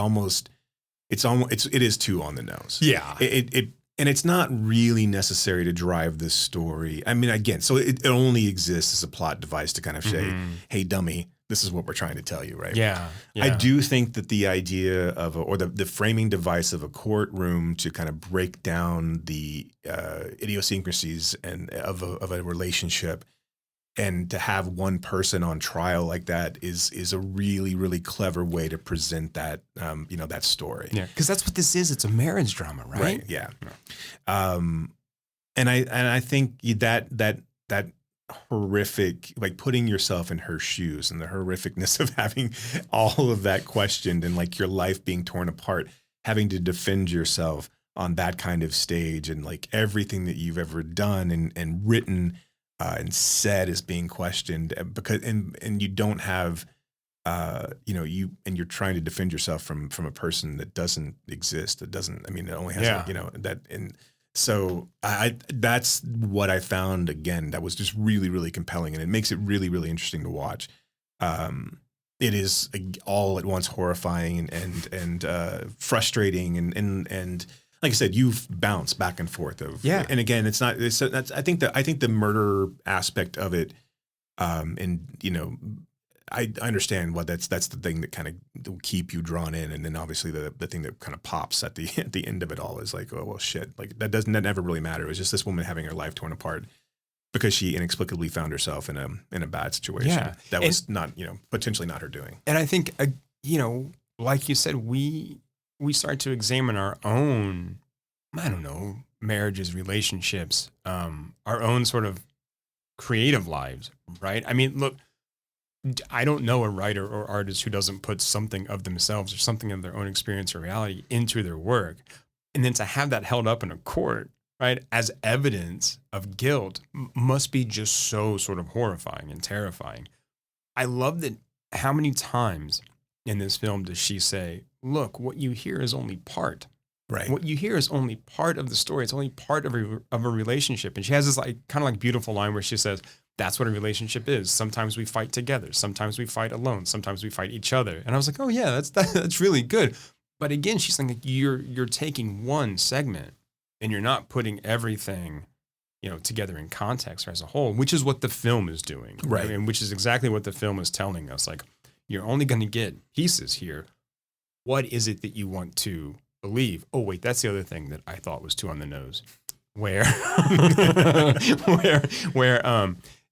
S2: is too on the nose.
S1: Yeah.
S2: And it's not really necessary to drive this story. I mean, again, so it only exists as a plot device to kind of say, hey, dummy, this is what we're trying to tell you, right?
S1: Yeah.
S2: I do think that the idea of the framing device of a courtroom to kind of break down the idiosyncrasies and of a relationship, and to have one person on trial like that is a really, really clever way to present that, that story.
S1: Yeah, because that's what this is. It's a marriage drama, right?
S2: Right. Yeah. And I think that horrific, like putting yourself in her shoes and the horrificness of having all of that questioned and like your life being torn apart, having to defend yourself on that kind of stage, and like everything that you've ever done and written and said is being questioned because and you don't have you're trying to defend yourself from a person that doesn't exist, that doesn't, I mean, it only has that. And so that's what I found, again, that was just really, really compelling, and it makes it really, really interesting to watch. It is all at once horrifying and frustrating and like I said, you've bounced back and forth of, and again, I think the murder aspect of it, I understand what that's the thing that kind of will keep you drawn in, and then obviously the thing that kind of pops at the end of it all is like, oh well, shit, like that never really matter. It was just this woman having her life torn apart because she inexplicably found herself in a bad situation.
S1: Yeah.
S2: That was not, potentially not her doing.
S1: And I think like you said, we start to examine our own, marriages, relationships, our own sort of creative lives, right? I mean, look, I don't know a writer or artist who doesn't put something of themselves or something of their own experience or reality into their work. And then to have that held up in a court, right, as evidence of guilt must be just so sort of horrifying and terrifying. I love that how many times in this film does she say, look, what you hear is only part.
S2: Right.
S1: What you hear is only part of the story. It's only part of a relationship. And she has this like kind of like beautiful line where she says, that's what a relationship is. Sometimes we fight together. Sometimes we fight alone. Sometimes we fight each other. And I was like, oh yeah, that's really good. But again, she's like, you're taking one segment and you're not putting everything, together in context or as a whole, which is what the film is doing.
S2: Right.
S1: And which is exactly what the film is telling us. Like, you're only going to get pieces here. What is it that you want to believe? Oh, wait, that's the other thing that I thought was too on the nose. Where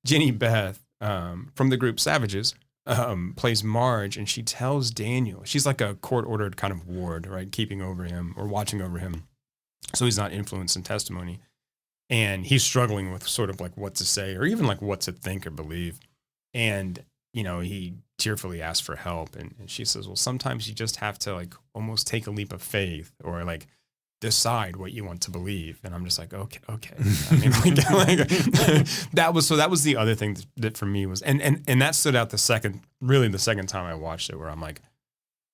S1: Jenny Beth from the group Savages plays Marge, and she tells Daniel, she's like a court-ordered kind of ward, right, keeping over him or watching over him so he's not influenced in testimony. And he's struggling with sort of like what to say or even like what to think or believe. And, he tearfully asks for help. And she says, well, sometimes you just have to like almost take a leap of faith or like decide what you want to believe. And I'm just like, okay. I mean, that was the other thing that for me was, and that stood out the second time I watched it, where I'm like,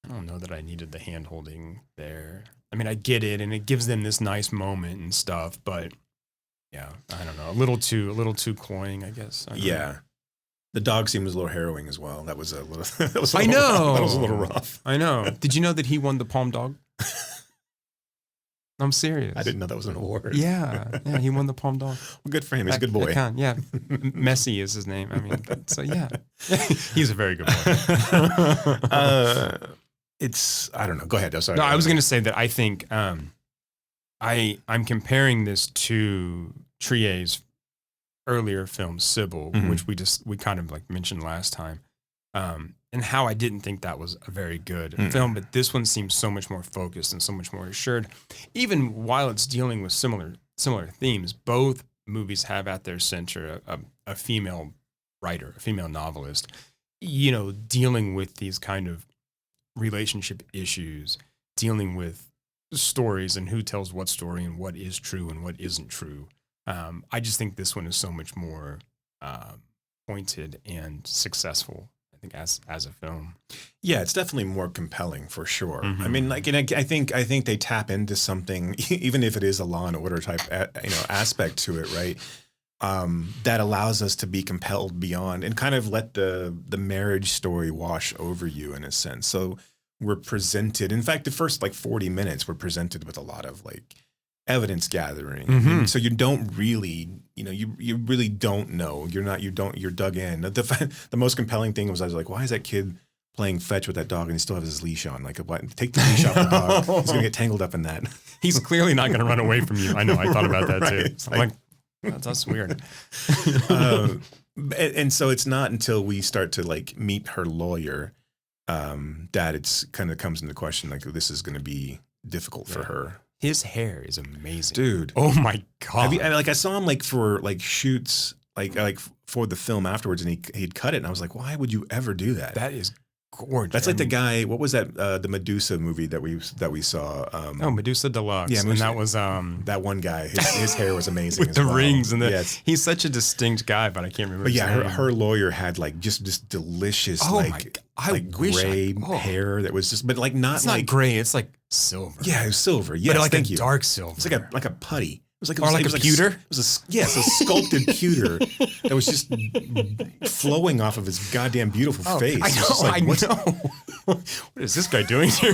S1: I don't know that I needed the hand holding there. I mean, I get it. And it gives them this nice moment and stuff, but yeah, I don't know. A little too cloying, I guess. I don't know.
S2: The dog scene was a little harrowing as well. That was a little.
S1: I know.
S2: That was a little rough.
S1: I know. Did you know that he won the Palm Dog? I'm serious.
S2: I didn't know that was an award.
S1: Yeah, he won the Palme d'Or.
S2: Well, good for him. He's a good boy.
S1: Yeah, Messi is his name. I mean, so yeah, he's a very good boy.
S2: I don't know. Go ahead. I'm sorry.
S1: No, I was going to say that I think I'm comparing this to Triet's earlier film, Sybil, which we kind of like mentioned last time, and how I didn't think that was a very good film, but this one seems so much more focused and so much more assured. Even while it's dealing with similar themes, both movies have at their center a female writer, a female novelist, dealing with these kind of relationship issues, dealing with stories and who tells what story and what is true and what isn't true. I just think this one is so much more pointed and successful, I think, as a film.
S2: Yeah, it's definitely more compelling for sure. I mean, like, and I think they tap into something, even if it is a Law and Order type, aspect to it, right? That allows us to be compelled beyond and kind of let the marriage story wash over you in a sense. So we're presented, in fact, the first like 40 minutes, we're presented with a lot of like evidence gathering. And so you don't really, you really don't know. You're dug in. The most compelling thing was I was like, why is that kid playing fetch with that dog and he still has his leash on? Like, what? Take the leash off the dog. He's going to get tangled up in that.
S1: He's clearly not going to run away from you. I know. I thought about that too.
S2: Right.
S1: I'm like, that's weird.
S2: And so it's not until we start to like meet her lawyer that it's kind of comes into question, like, this is going to be difficult for her.
S1: His hair is amazing,
S2: dude.
S1: Oh my god!
S2: I saw him like for like shoots, like for the film afterwards, and he'd cut it, and I was like, why would you ever do that?
S1: That is gorgeous.
S2: That's like the guy. What was that? The Medusa movie that we saw.
S1: Medusa Deluxe.
S2: Yeah,
S1: and that was
S2: that one guy. His hair was amazing
S1: with
S2: as
S1: the
S2: well.
S1: rings and
S2: He's
S1: such a distinct guy, but I can't remember.
S2: But
S1: his
S2: yeah,
S1: name.
S2: her lawyer had like just this delicious gray hair that was just, but like not
S1: it's
S2: like
S1: not gray. It's like silver.
S2: Yeah, it was silver. Yeah,
S1: but like a dark silver.
S2: It's like a putty. It was like
S1: a pewter.
S2: It was a sculpted pewter that was just flowing off of his goddamn beautiful face.
S1: I know.
S2: Like,
S1: I know. What is this guy doing here?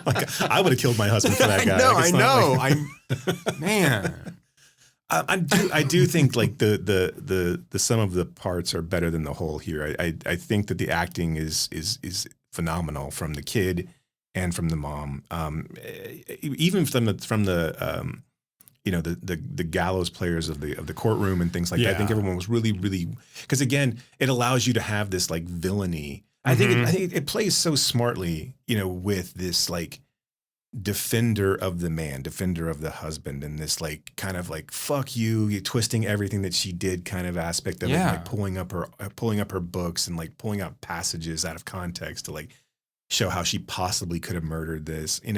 S2: Like, I would have killed my husband for that guy.
S1: I know. Man.
S2: I do think like the sum of the parts are better than the whole here. I think that the acting is phenomenal from the kid and from the mom. Even from the the gallows players of the courtroom and things like that. I think everyone was really, because again, it allows you to have this like villainy. I think it plays so smartly, with this like defender of the man, defender of the husband, and this like kind of like fuck you're twisting everything that she did kind of aspect of it, like pulling up her books and like pulling out passages out of context to like show how she possibly could have murdered this, and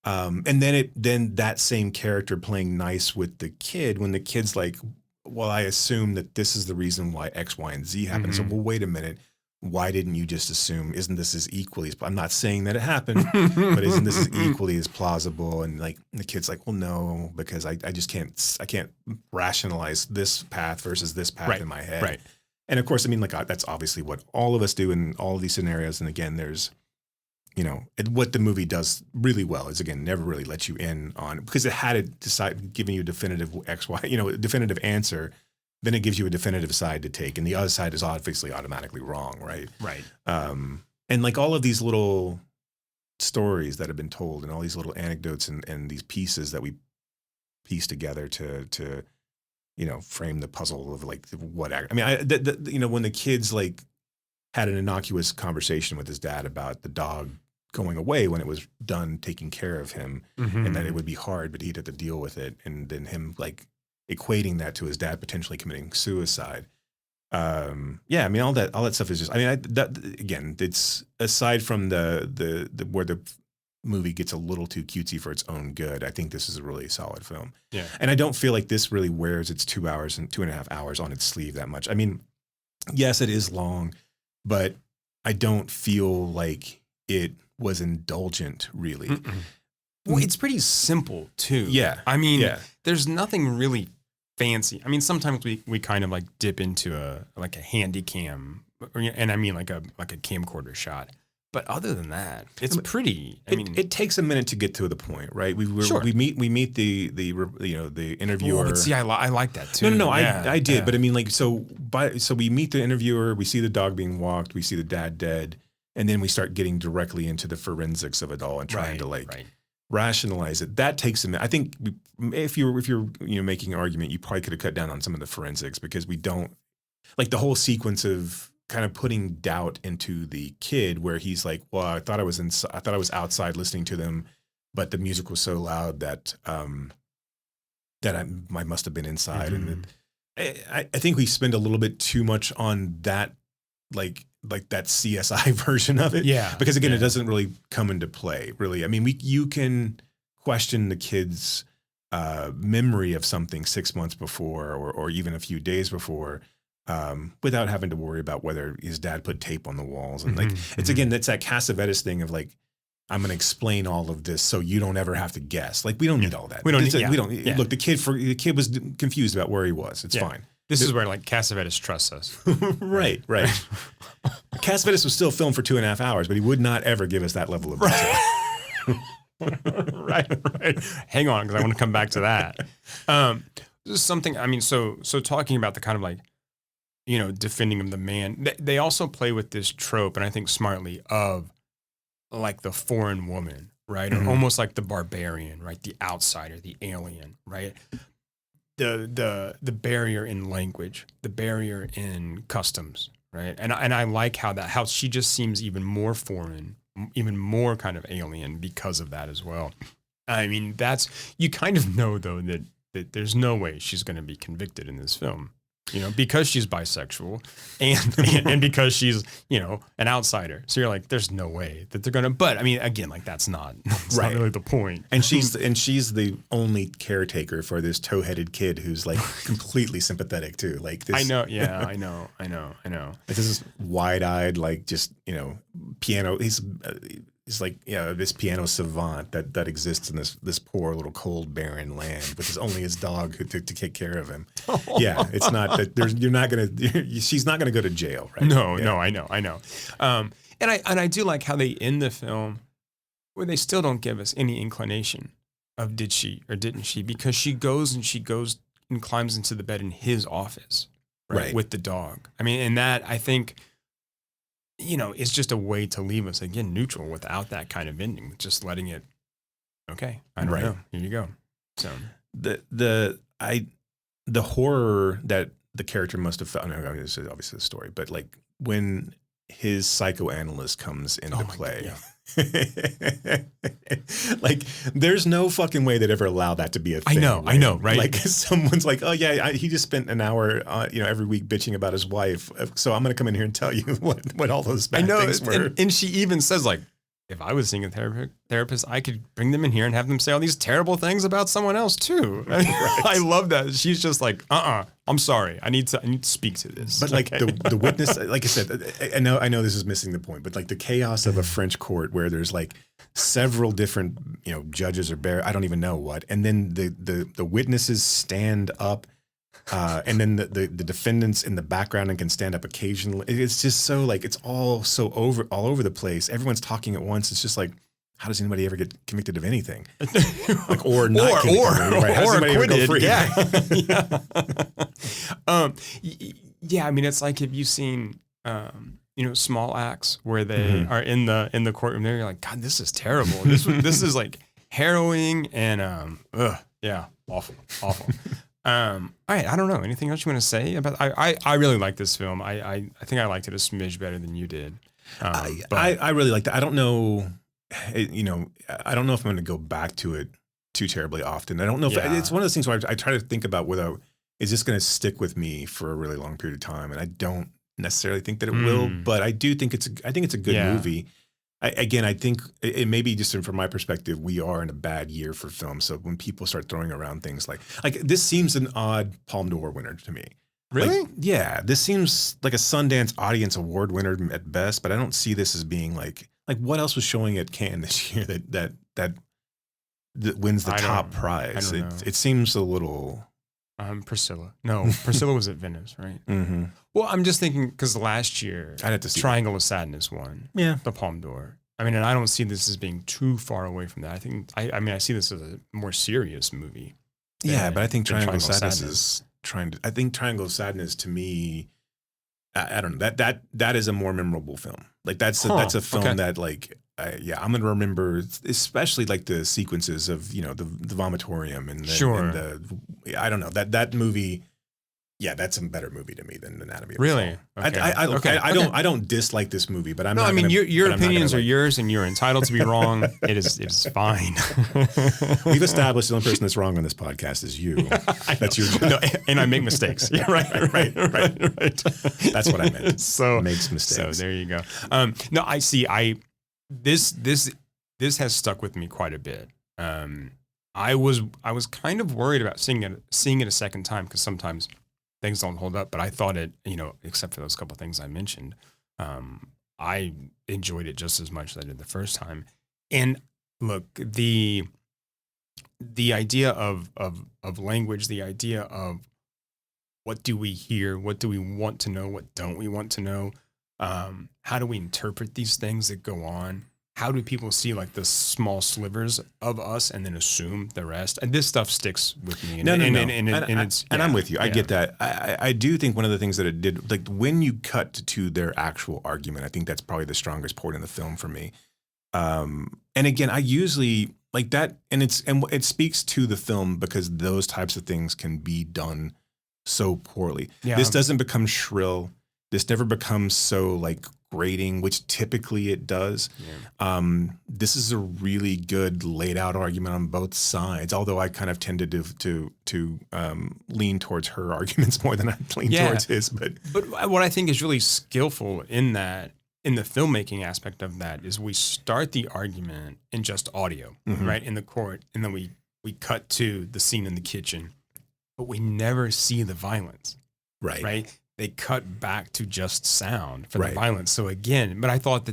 S2: then that same character playing nice with the kid when the kid's like, well, I assume that this is the reason why X, Y, and Z happened. So, well, wait a minute. Why didn't you just assume, isn't this as equally as, I'm not saying that it happened, but isn't this as equally as plausible? And like the kid's like, well, no, because I just can't rationalize this path versus this path in my head.
S1: Right.
S2: And of course, I mean, like that's obviously what all of us do in all of these scenarios. And again, there's, what the movie does really well is, again, never really lets you in on, because it had to decide, giving you a definitive X, Y, definitive answer. Then it gives you a definitive side to take, and the other side is obviously automatically wrong, right?
S1: Right.
S2: And like all of these little stories that have been told, and all these little anecdotes and these pieces that we piece together to frame the puzzle of like what. I mean, when the kids like had an innocuous conversation with his dad about the dog going away when it was done taking care of him, and that it would be hard, but he'd have to deal with it, and then him like equating that to his dad potentially committing suicide. I mean, all that stuff is just, I mean, again, it's aside from the where the movie gets a little too cutesy for its own good. I think this is a really solid film.
S1: Yeah.
S2: And I don't feel like this really wears its 2 hours and 2.5 hours on its sleeve that much. I mean, yes, it is long, but I don't feel like it was indulgent really.
S1: Well, it's pretty simple too.
S2: Yeah.
S1: I mean, there's nothing really fancy. I mean, sometimes we kind of like dip into a handy cam, and I mean like a camcorder shot. But other than that, it's pretty. I mean,
S2: it takes a minute to get to the point, right? We meet the interviewer.
S1: but see, I like that too.
S2: No,
S1: Yeah,
S2: I did,
S1: yeah.
S2: but I mean, like, so we meet the interviewer, we see the dog being walked, we see the dad dead, and then we start getting directly into the forensics of it all and trying to rationalize it. That takes a minute. I think if you're making an argument, you probably could have cut down on some of the forensics because we don't like the whole sequence of kind of putting doubt into the kid where he's like, well, I thought I was outside listening to them, but the music was so loud that I must have been inside.
S1: Mm-hmm.
S2: And I think we spend a little bit too much on that, like that CSI version of it.
S1: Yeah.
S2: Because again, it doesn't really come into play, really. I mean, you can question the kid's memory of something 6 months before or even a few days before, without having to worry about whether his dad put tape on the walls. And it's that Cassavetes thing of like, I'm going to explain all of this so you don't ever have to guess. Like, we don't need all that.
S1: We don't need.
S2: Look, the kid was confused about where he was. It's fine.
S1: This is where like Cassavetes trusts us.
S2: Right. Cassavetes was still filmed for 2.5 hours, but he would not ever give us that level of detail.
S1: right. Hang on, because I want to come back to that. This is something. I mean, so talking about the kind of like, defending of the man. They also play with this trope, and I think smartly, of like the foreign woman, right? Or almost like the barbarian, right? The outsider, the alien, right? The barrier in language, the barrier in customs, right? And I like how she just seems even more foreign, even more kind of alien because of that as well. I mean, you kind of know though that there's no way she's going to be convicted in this film. Because she's bisexual and because she's, an outsider. So you're like, there's no way that they're going to, but I mean, again, like that's not really the point.
S2: And she's the only caretaker for this toe-headed kid who's like completely sympathetic too. Like this.
S1: I know. Yeah, I know.
S2: This is wide-eyed, like just, piano. He's like, this piano savant that exists in this poor little cold barren land with only his dog to take care of him. Yeah, it's not that she's not gonna go to jail, right?
S1: No, I know. And I do like how they end the film where they still don't give us any inclination of did she or didn't she, because she goes and climbs into the bed in his office, right. With the dog. I mean, and that I think, it's just a way to leave us again neutral without that kind of ending, just letting it. Okay, I don't know. Here you go. So
S2: the horror that the character must have felt. I mean, this is obviously the story, but like when his psychoanalyst comes into play. Like, there's no fucking way they'd ever allow that to be a thing.
S1: I know, right?
S2: Like, someone's like, oh yeah, he just spent an hour, every week bitching about his wife. So I'm going to come in here and tell you what all those bad things were.
S1: And she even says like, if I was seeing a therapist, I could bring them in here and have them say all these terrible things about someone else too. I love that. She's just like, I'm sorry. I need to speak to this.
S2: But like the witness, like I said, I know this is missing the point, but like the chaos of a French court where there's like several different, judges or I don't even know what. And then the witnesses stand up. And then the defendants in the background and can stand up occasionally. It's just so like, it's all all over the place. Everyone's talking at once. It's just like, how does anybody ever get convicted of anything? Like, or not right? How does anybody ever go free?
S1: Yeah. I mean, it's like, have you seen, Small Acts where they are in the courtroom there? You're like, God, this is terrible. This is like harrowing and, awful. All right, I don't know. Anything else you want to say about? I really like this film. I think I liked it a smidge better than you did.
S2: I really liked it. I don't know. I don't know if I'm going to go back to it too terribly often. I don't know if it's one of those things where I try to think about whether is this going to stick with me for a really long period of time, and I don't necessarily think that it will. But I do think it's a good movie. I think it may be just from my perspective, we are in a bad year for film. So when people start throwing around things like this seems an odd Palme d'Or winner to me.
S1: Really?
S2: Like, yeah, this seems like a Sundance Audience Award winner at best, but I don't see this as being like what else was showing at Cannes this year that wins the top prize. It seems a little.
S1: Priscilla. No, Priscilla was at Venice, right?
S2: Mm-hmm.
S1: Well, I'm just thinking because last year,
S2: I'd have to see
S1: Triangle of Sadness won the Palme d'Or. I mean, and I don't see this as being too far away from that. I think, I see this as a more serious movie.
S2: Yeah, but I think Triangle of Sadness
S1: Sadness
S2: is I think Triangle of Sadness to me, I don't know, that is a more memorable film. Like that's a film that like, I'm gonna remember, especially like the sequences of the vomitorium and the I don't know that movie. Yeah, that's a better movie to me than Anatomy of a
S1: Really?
S2: Fall.
S1: Okay.
S2: I don't dislike this movie, but I'm
S1: no.
S2: not.
S1: I mean,
S2: gonna,
S1: your opinions are yours, and you're entitled to be wrong. It is fine.
S2: We've established the only person that's wrong on this podcast is you. That's your job.
S1: No, and I make mistakes. Yeah, right.
S2: That's what I meant.
S1: So
S2: makes mistakes.
S1: So there you go. No, I see. This has stuck with me quite a bit. I was kind of worried about seeing it a second time because sometimes things don't hold up, but I thought it, except for those couple of things I mentioned, I enjoyed it just as much as I did the first time. And look, the idea of language, the idea of what do we hear, what do we want to know, what don't we want to know, how do we interpret these things that go on? How do people see like the small slivers of us and then assume the rest? And this stuff sticks with me. And
S2: I'm with you. I get that. I do think one of the things that it did, like when you cut to their actual argument, I think that's probably the strongest part in the film for me. And again, I usually like that, and it speaks to the film because those types of things can be done so poorly. Yeah. This doesn't become shrill. This never becomes so like grating, which typically it does. Yeah. This is a really good laid out argument on both sides, although I kind of tended to lean towards her arguments more than I lean towards his. But
S1: what I think is really skillful in the filmmaking aspect of that is we start the argument in just audio, right, in the court, and then we cut to the scene in the kitchen, but we never see the violence. Right. They cut back to just sound for the violence. So again, but I thought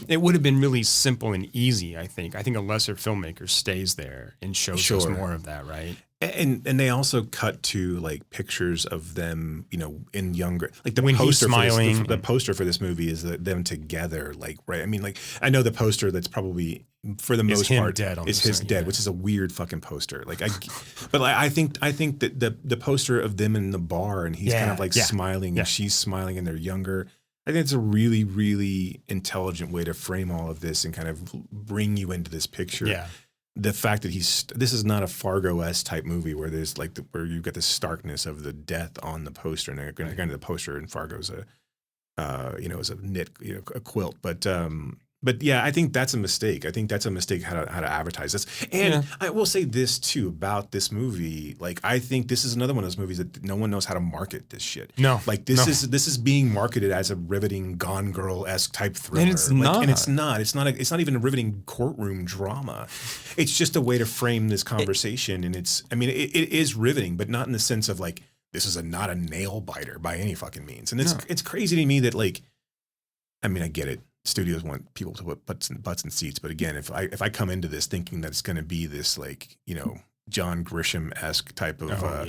S1: it would have been really simple and easy. I think a lesser filmmaker stays there and shows us more of that. Right.
S2: And they also cut to like pictures of them, in younger, like the
S1: when
S2: poster
S1: he's smiling.
S2: The poster for this movie is them together. Like, right. I mean, like I know the poster that's probably for the most part is his dead, which is a weird fucking poster. Like I think that the poster of them in the bar and he's kind of like smiling and she's smiling and they're younger. I think it's a really, really intelligent way to frame all of this and kind of bring you into this picture. Yeah. The fact that this is not a Fargo-esque type movie where there's like where you've got the starkness of the death on the poster, and again, the poster in Fargo's is a knit, a quilt, but yeah, I think that's a mistake. I think that's a mistake how to advertise this. And I will say this too about this movie. Like, I think this is another one of those movies that no one knows how to market this shit.
S1: No,
S2: like this is being marketed as a riveting Gone Girl-esque type thriller.
S1: And it's not.
S2: And it's not. It's not even a riveting courtroom drama. It's just a way to frame this conversation. And it is riveting, but not in the sense of like this is not a nail biter by any fucking means. And it's crazy to me that like, I mean, I get it. Studios want people to put butts in seats, but again, if I come into this thinking that it's going to be this like John Grisham-esque type of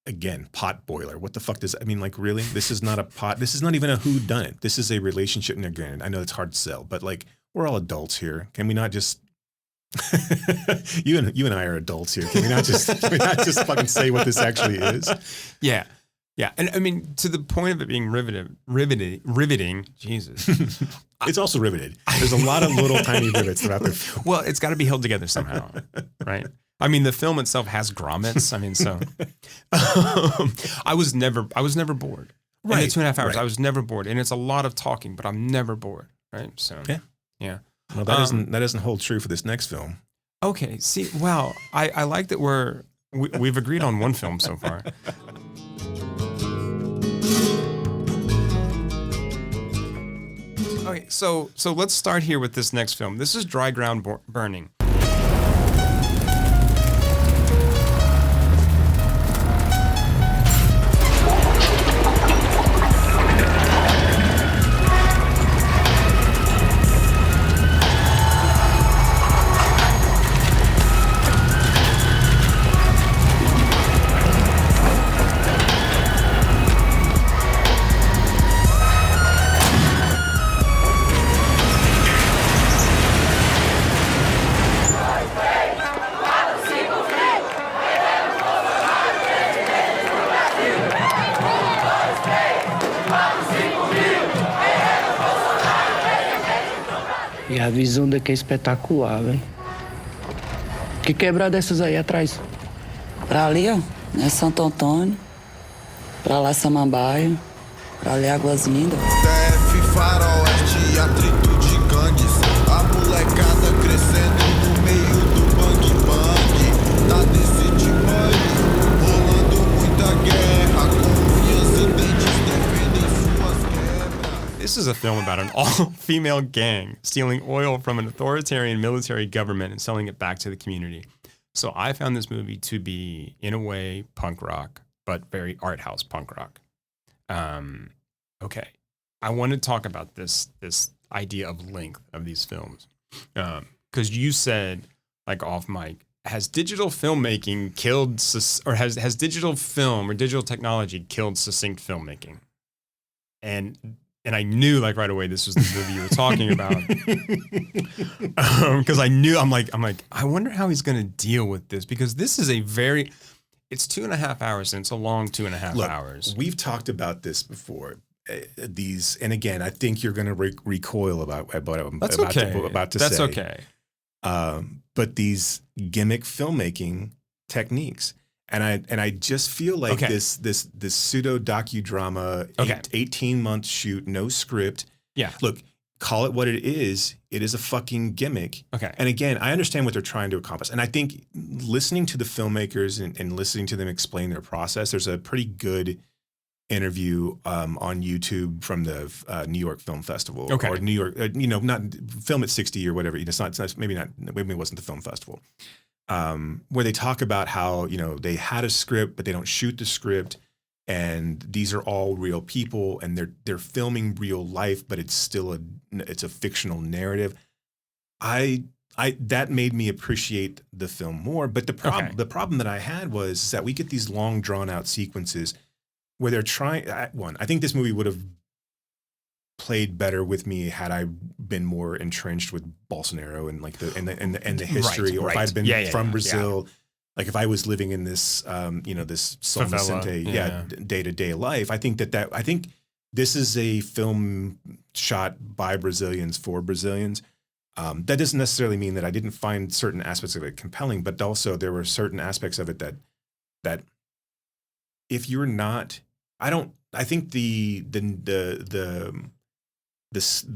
S2: again pot boiler, what the fuck does I mean? Like really, this is not a pot. This is not even a whodunit. This is a relationship. And again, I know it's hard to sell, but like we're all adults here. Can we not just you and I are adults here? Can we not just fucking say what this actually is?
S1: Yeah. Yeah, and I mean, to the point of it being riveting, Jesus.
S2: It's also riveted. There's a lot of little tiny rivets throughout there.
S1: Well, it's got to be held together somehow, right? I mean, the film itself has grommets. I mean, so I was never bored. Right. In the 2.5 hours, I was never bored, and it's a lot of talking, but I'm never bored, right? So yeah.
S2: Well, that doesn't hold true for this next film.
S1: Okay. See, wow, I like that we've agreed on one film so far. Okay, so let's start here with this next film. This is Dry Ground Burning.
S9: E a visão daqui é espetacular, velho. Que quebrada é essas aí atrás?
S10: Pra ali, ó, é Santo Antônio. Pra lá, Samambaia. Pra ali, Águas Lindas.
S11: TF, faroeste, atrito de gangues. A molecada crescendo no meio do bang-bang. Tá desse tipo aí, rolando muita guerra. Com unhas e dentes defendem suas quebras.
S1: This is a film about an all-female gang stealing oil from an authoritarian military government and selling it back to the community. So I found this movie to be, in a way, punk rock, but very art house punk rock. Okay, I want to talk about this idea of length of these films, because you said, like off mic, has digital filmmaking killed, or has digital film or digital technology killed succinct filmmaking? And I knew like right away this was the movie you were talking about, because I knew I'm like I wonder how he's going to deal with this, because this is it's 2.5 hours and it's a long 2.5 hours.
S2: We've talked about this before. And again, I think you're going to recoil about what I'm about to say.
S1: That's okay.
S2: But these gimmick filmmaking techniques. And I just feel like this pseudo docudrama, 18-month shoot, no script.
S1: Yeah.
S2: Look, call it what it is. It is a fucking gimmick.
S1: Okay.
S2: And again, I understand what they're trying to accomplish. And I think listening to the filmmakers and listening to them explain their process, there's a pretty good interview on YouTube from the New York Film Festival.
S1: Okay.
S2: Or New York, not Film at 60 or whatever. Maybe it wasn't the film festival. Where they talk about how, they had a script, but they don't shoot the script, and these are all real people, and they're filming real life, but it's still it's a fictional narrative. That made me appreciate the film more. But the problem that I had was that we get these long drawn out sequences where they're trying. I think this movie would have played better with me had I been more entrenched with Bolsonaro and like the history, or if I'd been from Brazil, like if I was living in this this Sol Vicente day-to-day life. I think I think this is a film shot by Brazilians for Brazilians. That doesn't necessarily mean that I didn't find certain aspects of it compelling, but also there were certain aspects of it that if you're not, I think the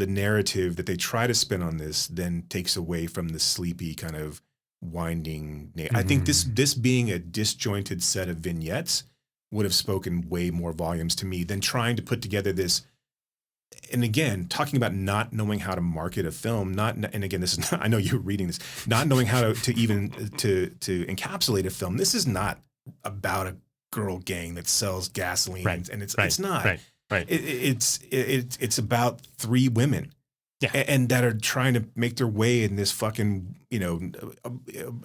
S2: narrative that they try to spin on this then takes away from the sleepy kind of winding. I think this being a disjointed set of vignettes would have spoken way more volumes to me than trying to put together this. And again, talking about not knowing how to market a film, and again, this is not, I know you're reading this, not knowing how to even encapsulate a film. This is not about a girl gang that sells gasoline, and it's not. Right. It's about three women, and that are trying to make their way in this fucking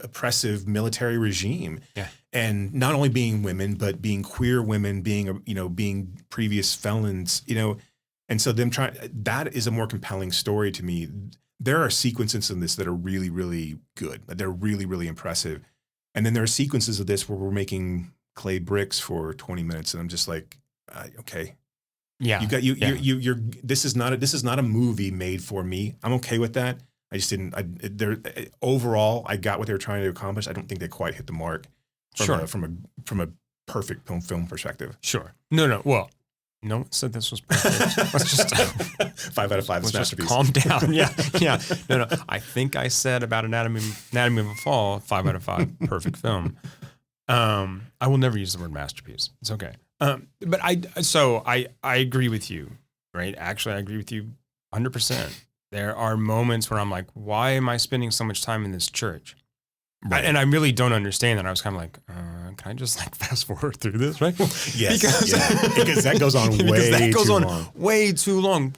S2: oppressive military regime. Yeah. And not only being women, but being queer women, being previous felons, and so that is a more compelling story to me. There are sequences in this that are really, really good. They're really, really impressive. And then there are sequences of this where we're making clay bricks for 20 minutes, and I'm just like, okay. Yeah, you're. This is not a movie made for me. I'm okay with that. I just didn't. Overall, I got what they were trying to accomplish. I don't think they quite hit the mark. From a perfect film perspective.
S1: Sure. No. Well, no one said this was perfect. Let's just
S2: 5 out of 5.
S1: Let's just
S2: masterpiece.
S1: calm down. Yeah. No. I think I said about Anatomy of a Fall, 5 out of 5, perfect film. I will never use the word masterpiece. It's okay. But I agree with you, right? Actually, I agree with you 100%. There are moments where I'm like, why am I spending so much time in this church? Right. And I really don't understand that. I was kind of like, can I just like fast forward through this, right?
S2: Yes, because that goes on
S1: way too long.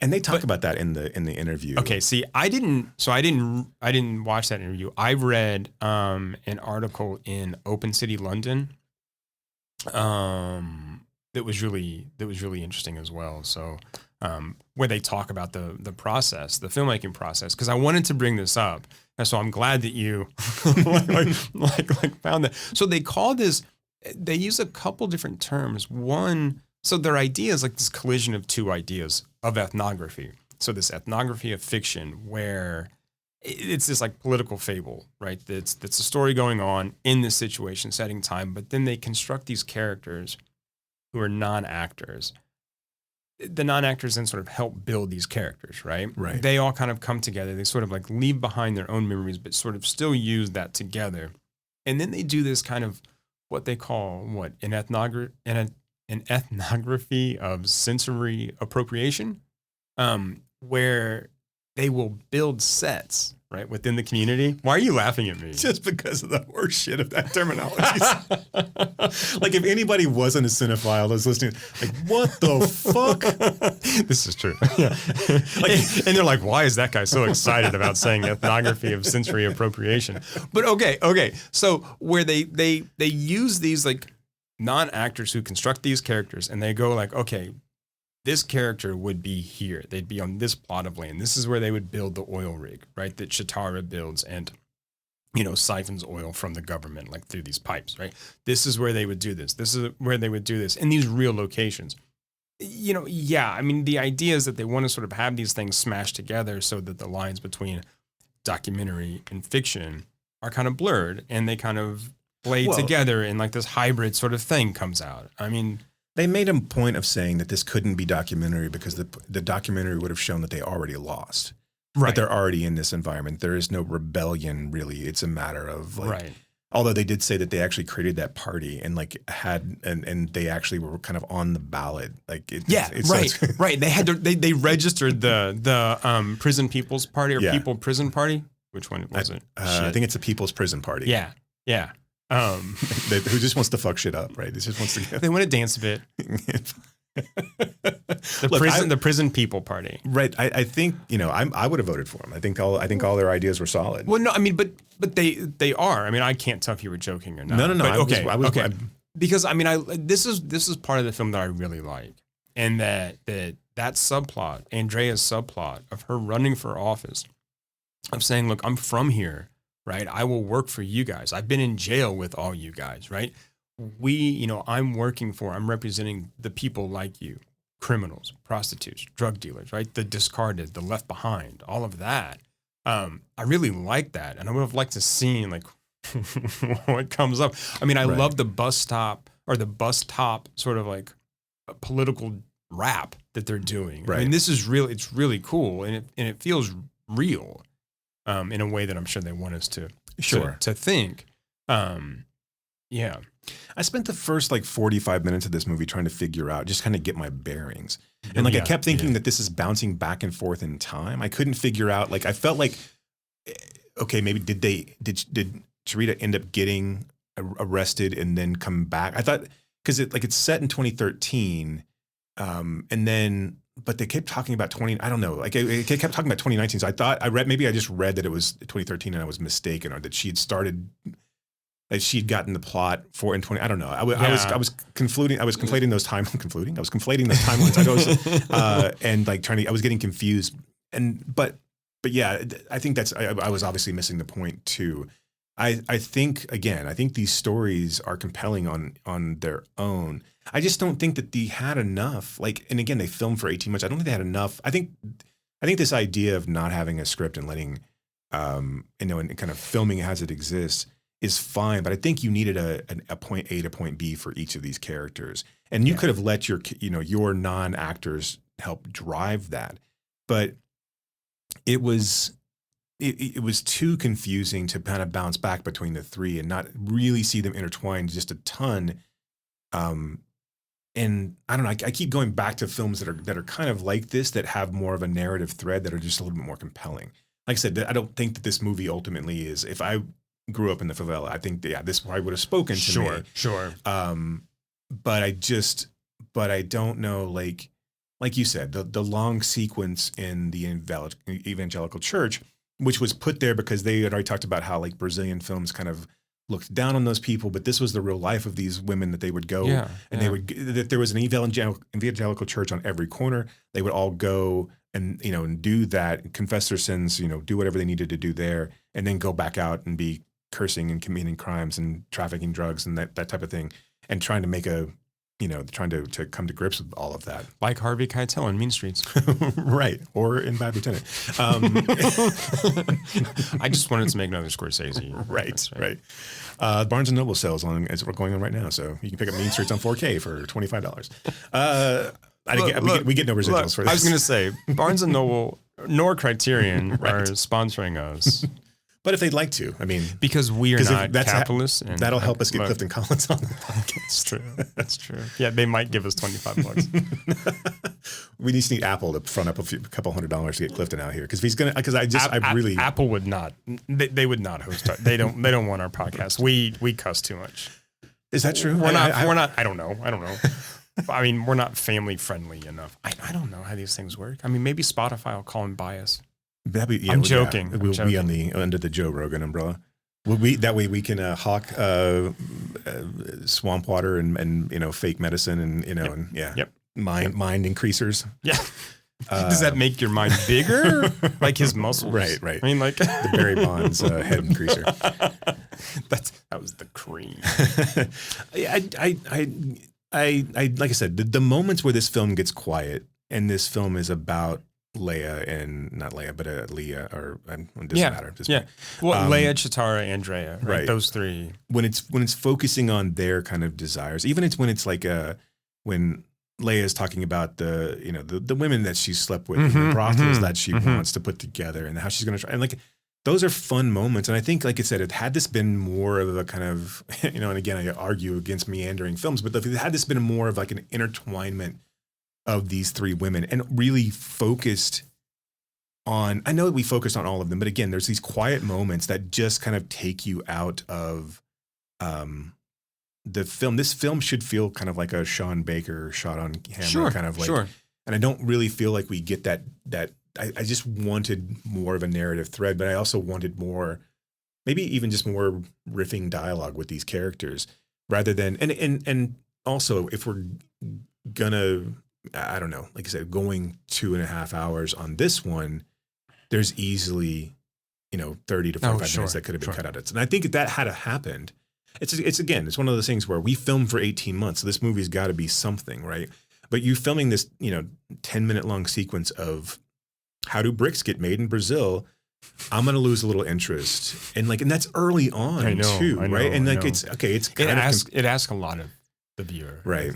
S2: And they talk about that in the interview.
S1: Okay, see, I didn't watch that interview. I read an article in Open City London that was really interesting as well. So where they talk about the process, the filmmaking process, because I wanted to bring this up, and so I'm glad that you like found that. So they call this. They use a couple different terms. One, so their idea is like this collision of two ideas of ethnography. So this ethnography of fiction where it's this like political fable, right? That's a story going on in this situation, setting time, but then they construct these characters who are non-actors. The non-actors then sort of help build these characters, right?
S2: Right.
S1: They all kind of come together. They sort of like leave behind their own memories, but sort of still use that together. And then they do this kind of what they call an ethnography of sensory appropriation, where they will build sets, right, within the community. Why are you laughing at me?
S2: Just because of the horse shit of that terminology. Like, if anybody wasn't a cinephile that was listening, like, what the fuck?
S1: This is true. Yeah. And they're like, why is that guy so excited about saying ethnography of sensory appropriation? But okay. So where they use these like non-actors who construct these characters, and they go like, okay, this character would be here. They'd be on this plot of land. This is where they would build the oil rig, right? That Chitara builds and, siphons oil from the government, like through these pipes, right? This is where they would do this. This is where they would do this in these real locations. I mean, the idea is that they want to sort of have these things smashed together so that the lines between documentary and fiction are kind of blurred and they kind of blade together and like this hybrid sort of thing comes out. I mean,
S2: they made a point of saying that this couldn't be documentary because the documentary would have shown that they already lost. Right. That they're already in this environment. There is no rebellion, really. It's a matter of like,
S1: right.
S2: Although they did say that they actually created that party and like and they actually were kind of on the ballot. Like
S1: right. They had they registered the Prison People's Party or People Prison Party. Which one was it?
S2: I think it's the People's Prison Party.
S1: Yeah.
S2: Who just wants to fuck shit up, right? They just wants to.
S1: They want to dance a bit. The prison people party,
S2: right? I think I would have voted for them. I think all their ideas were solid.
S1: Well, no, I mean, but they are. I mean, I can't tell if you were joking or not.
S2: No.
S1: Okay. Because I mean, this is part of the film that I really like, and that subplot, Andrea's subplot of her running for office, of saying, look, I'm from here. Right. I will work for you guys. I've been in jail with all you guys. Right. I'm representing the people like you, criminals, prostitutes, drug dealers, right? The discarded, the left behind, all of that. I really like that. And I would have liked to see like what comes up. I mean, I love the bus stop sort of like a political rap that they're doing. Right. I mean, this is really, it's really cool. And it feels real. In a way that I'm sure they want us to think. Yeah.
S2: I spent the first like 45 minutes of this movie trying to figure out, just kind of get my bearings. And I kept thinking that this is bouncing back and forth in time. I couldn't figure out, like, I felt like, okay, maybe did Triet end up getting arrested and then come back? I thought, because it's set in 2013 and then, but they kept talking about I don't know. Like it kept talking about 2019. So I just read that it was 2013 and I was mistaken, or that she'd gotten the plot for in 20. I don't know. I was conflating. I was conflating those timelines. And like I was getting confused. But yeah, I think I was obviously missing the point too. I think these stories are compelling on their own. I just don't think that they had enough. Like, and again, they filmed for 18 months. I don't think they had enough. I think this idea of not having a script and letting, and kind of filming as it exists is fine. But I think you needed a point A to point B for each of these characters, and you could have let your non-actors help drive that. But it was too confusing to kind of bounce back between the three and not really see them intertwined just a ton. And I don't know, I keep going back to films that are kind of like this, that have more of a narrative thread, that are just a little bit more compelling. Like I said, I don't think that this movie ultimately is, if I grew up in the favela, I think, this probably would have spoken to me.
S1: Sure.
S2: But I don't know, like you said, the long sequence in the evangelical church, which was put there because they had already talked about how like Brazilian films kind of looked down on those people, but this was the real life of these women, that they would go that there was an evangelical church on every corner. They would all go and do that, confess their sins, do whatever they needed to do there, and then go back out and be cursing and committing crimes and trafficking drugs and that type of thing, and trying to make a trying to come to grips with all of that.
S1: Like Harvey Keitel in Mean Streets.
S2: Right. Or in Bad Lieutenant.
S1: I just wanted to make another Scorsese.
S2: Right. Barnes & Noble sales is going on right now, so you can pick up Mean Streets on 4K for $25. We get no residuals for this.
S1: I was going to say, Barnes & Noble nor Criterion are sponsoring us.
S2: But if they'd like to, I mean,
S1: because we are not capitalists, and
S2: that'll help us get Clifton Collins on the podcast.
S1: That's true. Yeah, they might give us $25.
S2: We just need Apple to front up a couple $100 to get Clifton out here because
S1: Apple would not. They would not host. They don't want our podcast. We cuss too much.
S2: Is that true?
S1: We're not. I don't know. I mean, we're not family friendly enough. I don't know how these things work. I mean, maybe Spotify will call them bias. I'm joking.
S2: We'll be under the Joe Rogan umbrella. That way we can hawk swamp water and fake medicine and mind increasers.
S1: Yeah. Does that make your mind bigger? Like his muscles?
S2: Right.
S1: I mean, like
S2: the Barry Bonds head increaser.
S1: That was the cream.
S2: I like I said, the moments where this film gets quiet and this film is about Leia and not Leia, but Leah, or it doesn't matter.
S1: Yeah. Well, Leia, Chitara, Andrea, right? Those three.
S2: When it's focusing on their kind of desires, even when it's like when Leia is talking about the women that she slept with, and the brothels that she wants to put together, and how she's going to try, and like those are fun moments. And I think, like I said, had this been more of a kind of and again I argue against meandering films, but had this been more of like an intertwinement of these three women and really focused on, I know that we focused on all of them, but again, there's these quiet moments that just kind of take you out of the film. This film should feel kind of like a Sean Baker shot on camera kind of like, and I don't really feel like we get that I just wanted more of a narrative thread, but I also wanted more, maybe even just more riffing dialogue with these characters rather than, and also if we're gonna, I don't know, like I said, going 2.5 hours on this one, there's easily, 30 to 45 minutes that could have been cut out. And I think if that had happened, it's one of those things where we filmed for 18 months. So this movie's got to be something, right? But you filming this, 10-minute long sequence of how do bricks get made in Brazil, I'm going to lose a little interest. And that's early on right? And
S1: it asks a lot of the viewer.
S2: Right.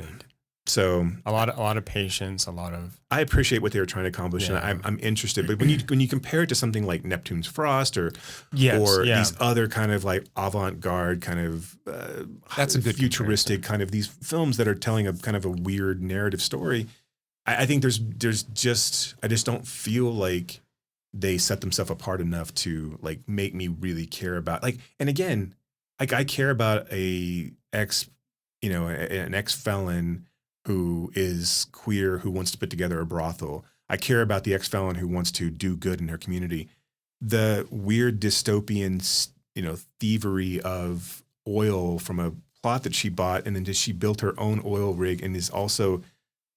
S2: So
S1: a lot of patience, a lot of.
S2: I appreciate what they were trying to accomplish, and I'm interested. But when you compare it to something like Neptune's Frost or these other kind of like avant-garde kind of
S1: that's a good
S2: futuristic kind of these films that are telling a kind of a weird narrative story, I think there's just I just don't feel like they set themselves apart enough to like make me really care about and again, I care about an ex-felon who is queer, who wants to put together a brothel. I care about the ex-felon who wants to do good in her community. The weird dystopian, thievery of oil from a plot that she bought, and then she built her own oil rig and is also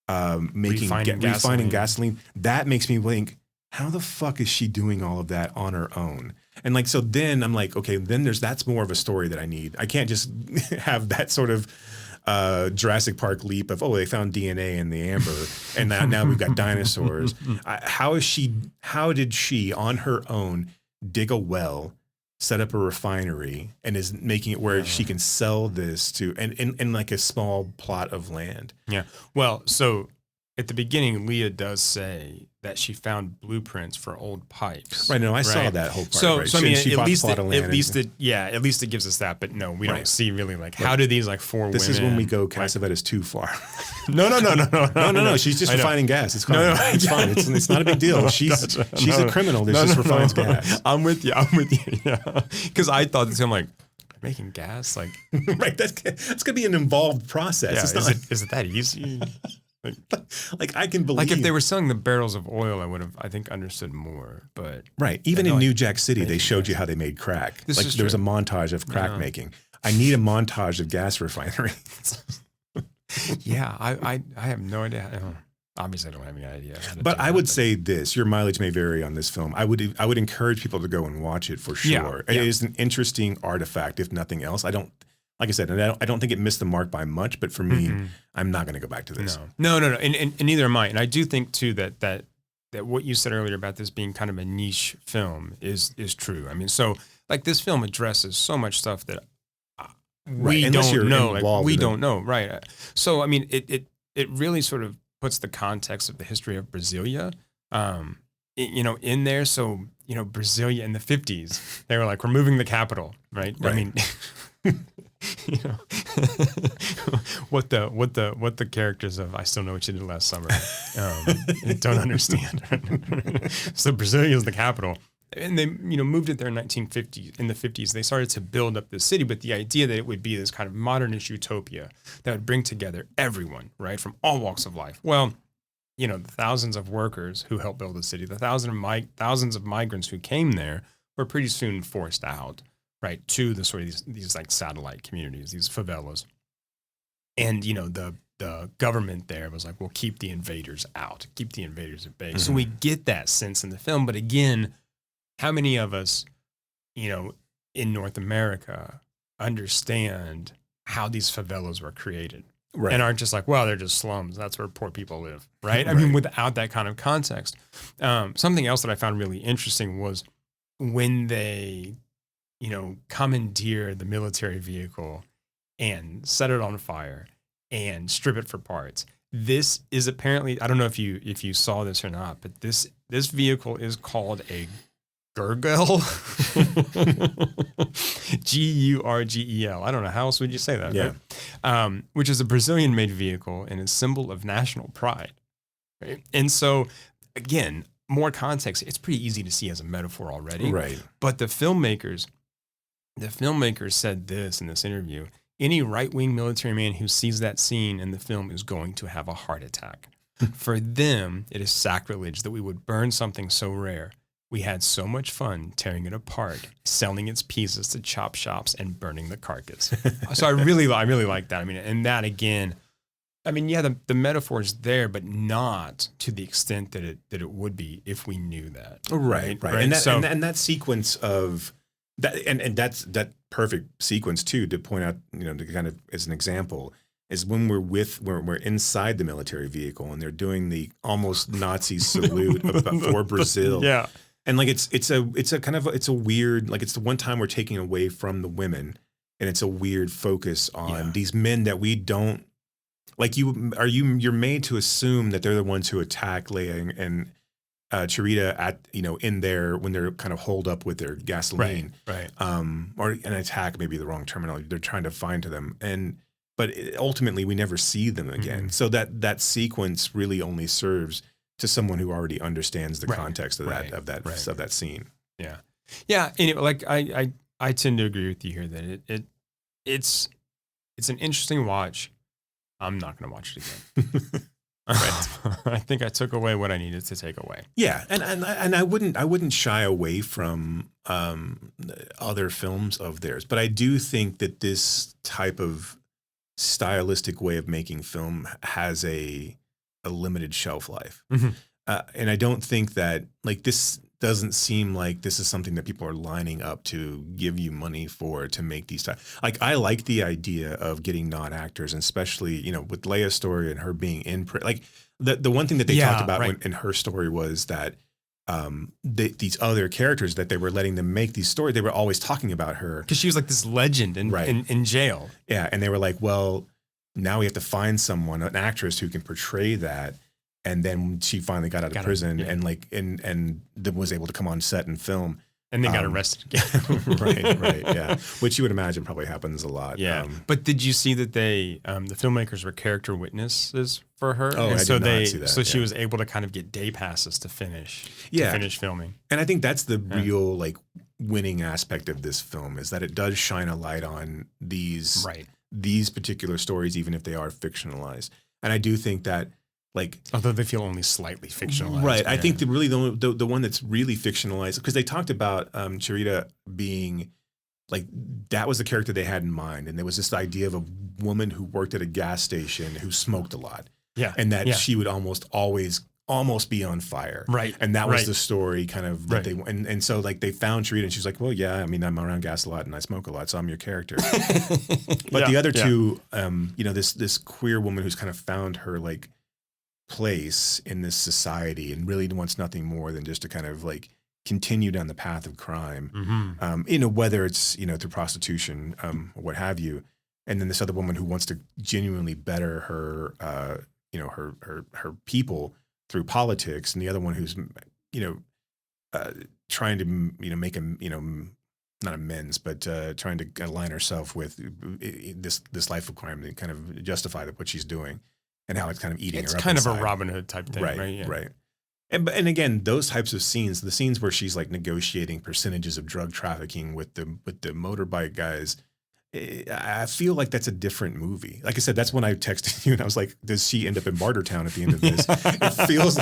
S2: refining gasoline. That makes me think, how the fuck is she doing all of that on her own? And so then I'm like, okay, then that's more of a story that I need. I can't just have that sort of Jurassic Park leap of, they found DNA in the amber and now we've got dinosaurs. How did she on her own dig a well, set up a refinery, and is making it where she can sell this to and like a small plot of land?
S1: Yeah. Well, so at the beginning, Leah does say that she found blueprints for old pipes.
S2: Right. No, I saw that whole part.
S1: So,
S2: right?
S1: So I mean,
S2: she
S1: at least it gives us that. But no, we don't see really how do these four women.
S2: This is when we go Cassavetes too far.
S1: No.
S2: She's just refining gas. It's fine. It's fine. It's not a big deal. She's a criminal that just refines gas.
S1: I'm with you. Yeah. Because I thought I'm like, making gas,
S2: right. That's gonna be an involved process.
S1: Yeah, is it that easy?
S2: I can believe,
S1: if they were selling the barrels of oil, I would have, I think, understood more. But
S2: right, even in New Jack City, they showed you how they made crack. There was a montage of crack making. I need a montage of gas refinery.
S1: Yeah, I have no idea. Obviously, I don't have any idea.
S2: But I would say this: your mileage may vary on this film. I would encourage people to go and watch it for sure.
S1: Yeah.
S2: It is an interesting artifact, if nothing else. I don't like I said, and I don't think it missed the mark by much, but for me, I'm not going to go back to this.
S1: No. And neither am I. And I do think too that what you said earlier about this being kind of a niche film is true. I mean, so like this film addresses so much stuff that we don't know. Like, we don't know. Right. So, I mean, it really sort of puts the context of the history of Brasilia, in there. So, Brasilia in the 50s, they were like, we're moving the capital, right? I mean, what the characters of I Still Know What You Did Last Summer don't understand. So Brasilia is the capital. And they, moved it there in the 50s. They started to build up the city, but the idea that it would be this kind of modernish utopia that would bring together everyone, right, from all walks of life. Well, the thousands of workers who helped build the city, the thousands of migrants who came there were pretty soon forced out, right, to the sort of these like satellite communities, these favelas. And, the government there was like, we'll keep the invaders out, keep the invaders at bay. Mm-hmm. So we get that sense in the film. But again, how many of us, in North America understand how these favelas were created? Right. And aren't just like, well, they're just slums. That's where poor people live, right? I mean, without that kind of context. Something else that I found really interesting was when they, commandeer the military vehicle and set it on fire and strip it for parts. This is apparently, I don't know if you saw this or not, but this vehicle is called a Gurgel. Gurgel. I don't know. How else would you say that?
S2: Yeah.
S1: Right? Which is a Brazilian-made vehicle and a symbol of national pride. Right. And so, again, more context. It's pretty easy to see as a metaphor already.
S2: Right.
S1: But the filmmakers said this in this interview: any right-wing military man who sees that scene in the film is going to have a heart attack. For them, it is sacrilege that we would burn something so rare. We had so much fun tearing it apart, selling its pieces to chop shops and burning the carcass. So I really like that. I mean, and that again, the metaphor is there, but not to the extent that it would be if we knew that.
S2: Right. And that sequence of that, and that's that perfect sequence too, to point out, to kind of as an example, is when we're inside the military vehicle and they're doing the almost Nazi salute for Brazil.
S1: Yeah.
S2: And like it's a weird, like it's the one time we're taking away from the women, and it's a weird focus on these men that we don't like. You're made to assume that they're the ones who attack Leia and Triet at in there when they're kind of holed up with their gasoline,
S1: right.
S2: Or an attack, maybe the wrong terminology. They're trying to find to them, but ultimately we never see them again. Mm-hmm. So that sequence really only serves to someone who already understands the context of that scene.
S1: Yeah. Yeah. And I tend to agree with you here that it's an interesting watch. I'm not going to watch it again. I think I took away what I needed to take away.
S2: Yeah. And I wouldn't shy away from other films of theirs, but I do think that this type of stylistic way of making film has a limited shelf life. Mm-hmm. And I don't think that, like, this doesn't seem like this is something that people are lining up to give you money for, to make these like, I like the idea of getting non-actors, and especially, with Leia's story and her being in like the one thing that they talked about in her story was that these other characters that they were letting them make these stories, they were always talking about her
S1: because she was like this legend in jail.
S2: Yeah. And they were like, well, now we have to find someone, an actress who can portray that. And then she finally got out of prison and was able to come on set and film.
S1: And then got arrested again.
S2: Right, yeah. Which you would imagine probably happens a lot.
S1: Yeah. But did you see that the filmmakers were character witnesses for her?
S2: Oh,
S1: and
S2: I did not see that.
S1: So she was able to kind of get day passes to finish filming.
S2: And I think that's the real winning aspect of this film, is that it does shine a light on these particular stories, even if they are fictionalized. And I do think that,
S1: although they feel only slightly fictionalized.
S2: Right. Yeah. I think the one that's really fictionalized, because they talked about Triet being that was the character they had in mind. And there was this idea of a woman who worked at a gas station who smoked a lot.
S1: Yeah.
S2: And that she would almost always almost be on fire.
S1: Right.
S2: And that was
S1: Right.
S2: the story kind of that
S1: Right.
S2: and so like they found Triet and she's like, well, yeah, I mean, I'm around gas a lot and I smoke a lot, so I'm your character. But
S1: Yeah,
S2: the other
S1: yeah.
S2: two, you know, this queer woman who's kind of found her like place in this society and really wants nothing more than just to kind of like continue down the path of crime,
S1: Mm-hmm.
S2: you know, whether it's, you know, through prostitution, or what have you. And then this other woman who wants to genuinely better her, you know, her people through politics, and the other one who's, you know, trying to, you know, make a, you know, not amends, but trying to align herself with this life of crime and kind of justify what she's doing and how it's kind of eating
S1: It's
S2: her up
S1: kind of a
S2: inside.
S1: Robin Hood type thing, right? Yeah.
S2: Right. And again, those types of scenes, the scenes where she's like negotiating percentages of drug trafficking with the motorbike guys, I feel like that's a different movie. Like I said, that's when I texted you and I was like, does she end up in Bartertown at the end of this? It feels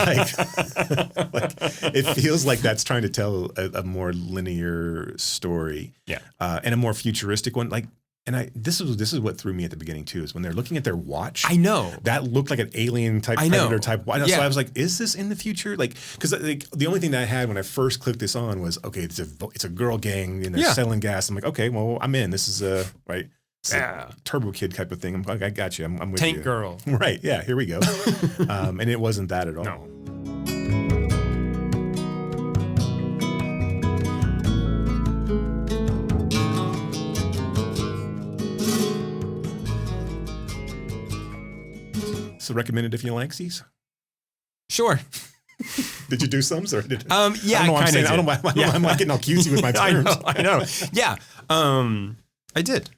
S2: it feels like that's trying to tell a more linear story.
S1: Yeah.
S2: And a more futuristic one. Like, and this is what threw me at the beginning too, is when they're looking at their watch.
S1: I know.
S2: That looked like an alien type
S1: I know.
S2: predator type watch.
S1: Yeah.
S2: So I was like, is this in the future? Like, because like, the only thing that I had when I first clicked this on was, okay, it's a girl gang and they're selling gas. I'm like, okay, well, I'm in. This is right. It's a Turbo Kid type of thing. I'm like, I got you. I'm with you.
S1: Tank Girl.
S2: Right. Yeah. Here we go. And it wasn't that at all.
S1: No.
S2: So recommended if you like these.
S1: Sure.
S2: Did you do some? Or did
S1: Yeah,
S2: I don't know why I'm saying. I don't know why I'm like getting all cutesy with my terms.
S1: I know. Yeah. I did.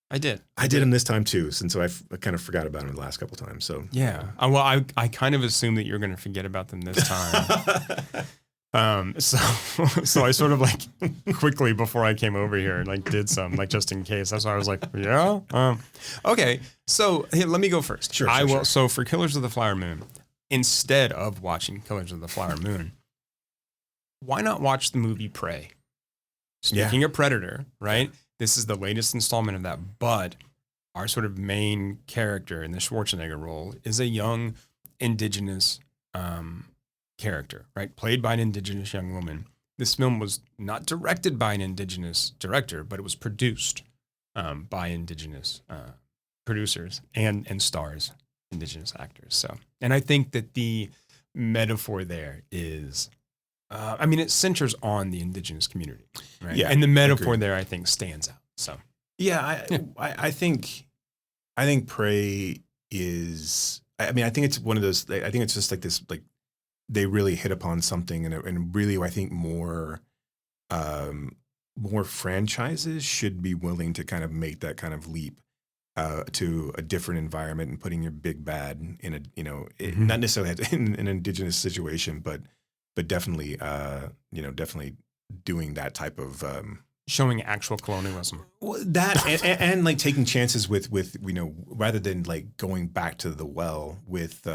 S2: I did them this time too, since I kind of forgot about them the last couple times. So
S1: Yeah. Well, I kind of assumed that you're going to forget about them this time. So I sort of like quickly before I came over here like did some like just in case. That's why I was like, yeah. Okay. So hey, let me go first.
S2: Sure.
S1: I will. So for Killers of the Flower Moon, instead of watching Killers of the Flower Moon, why not watch the movie Prey? Speaking of Predator, right? This is the latest installment of that, but our sort of main character in the Schwarzenegger role is a young indigenous character, right? Played by an indigenous young woman. This film was not directed by an indigenous director, but it was produced by indigenous producers and stars, indigenous actors. So, and I think that the metaphor there is, I mean, it centers on the indigenous community, right?
S2: Yeah,
S1: and the metaphor
S2: agreed.
S1: there, I think, stands out. So,
S2: I think Prey is. I mean, I think it's one of those. I think it's just like this. Like they really hit upon something, and really, I think more franchises should be willing to kind of make that kind of leap to a different environment and putting your big bad in a not necessarily in an indigenous situation, but definitely definitely doing that type of.
S1: Showing actual colonialism.
S2: That and like taking chances with rather than like going back to the well with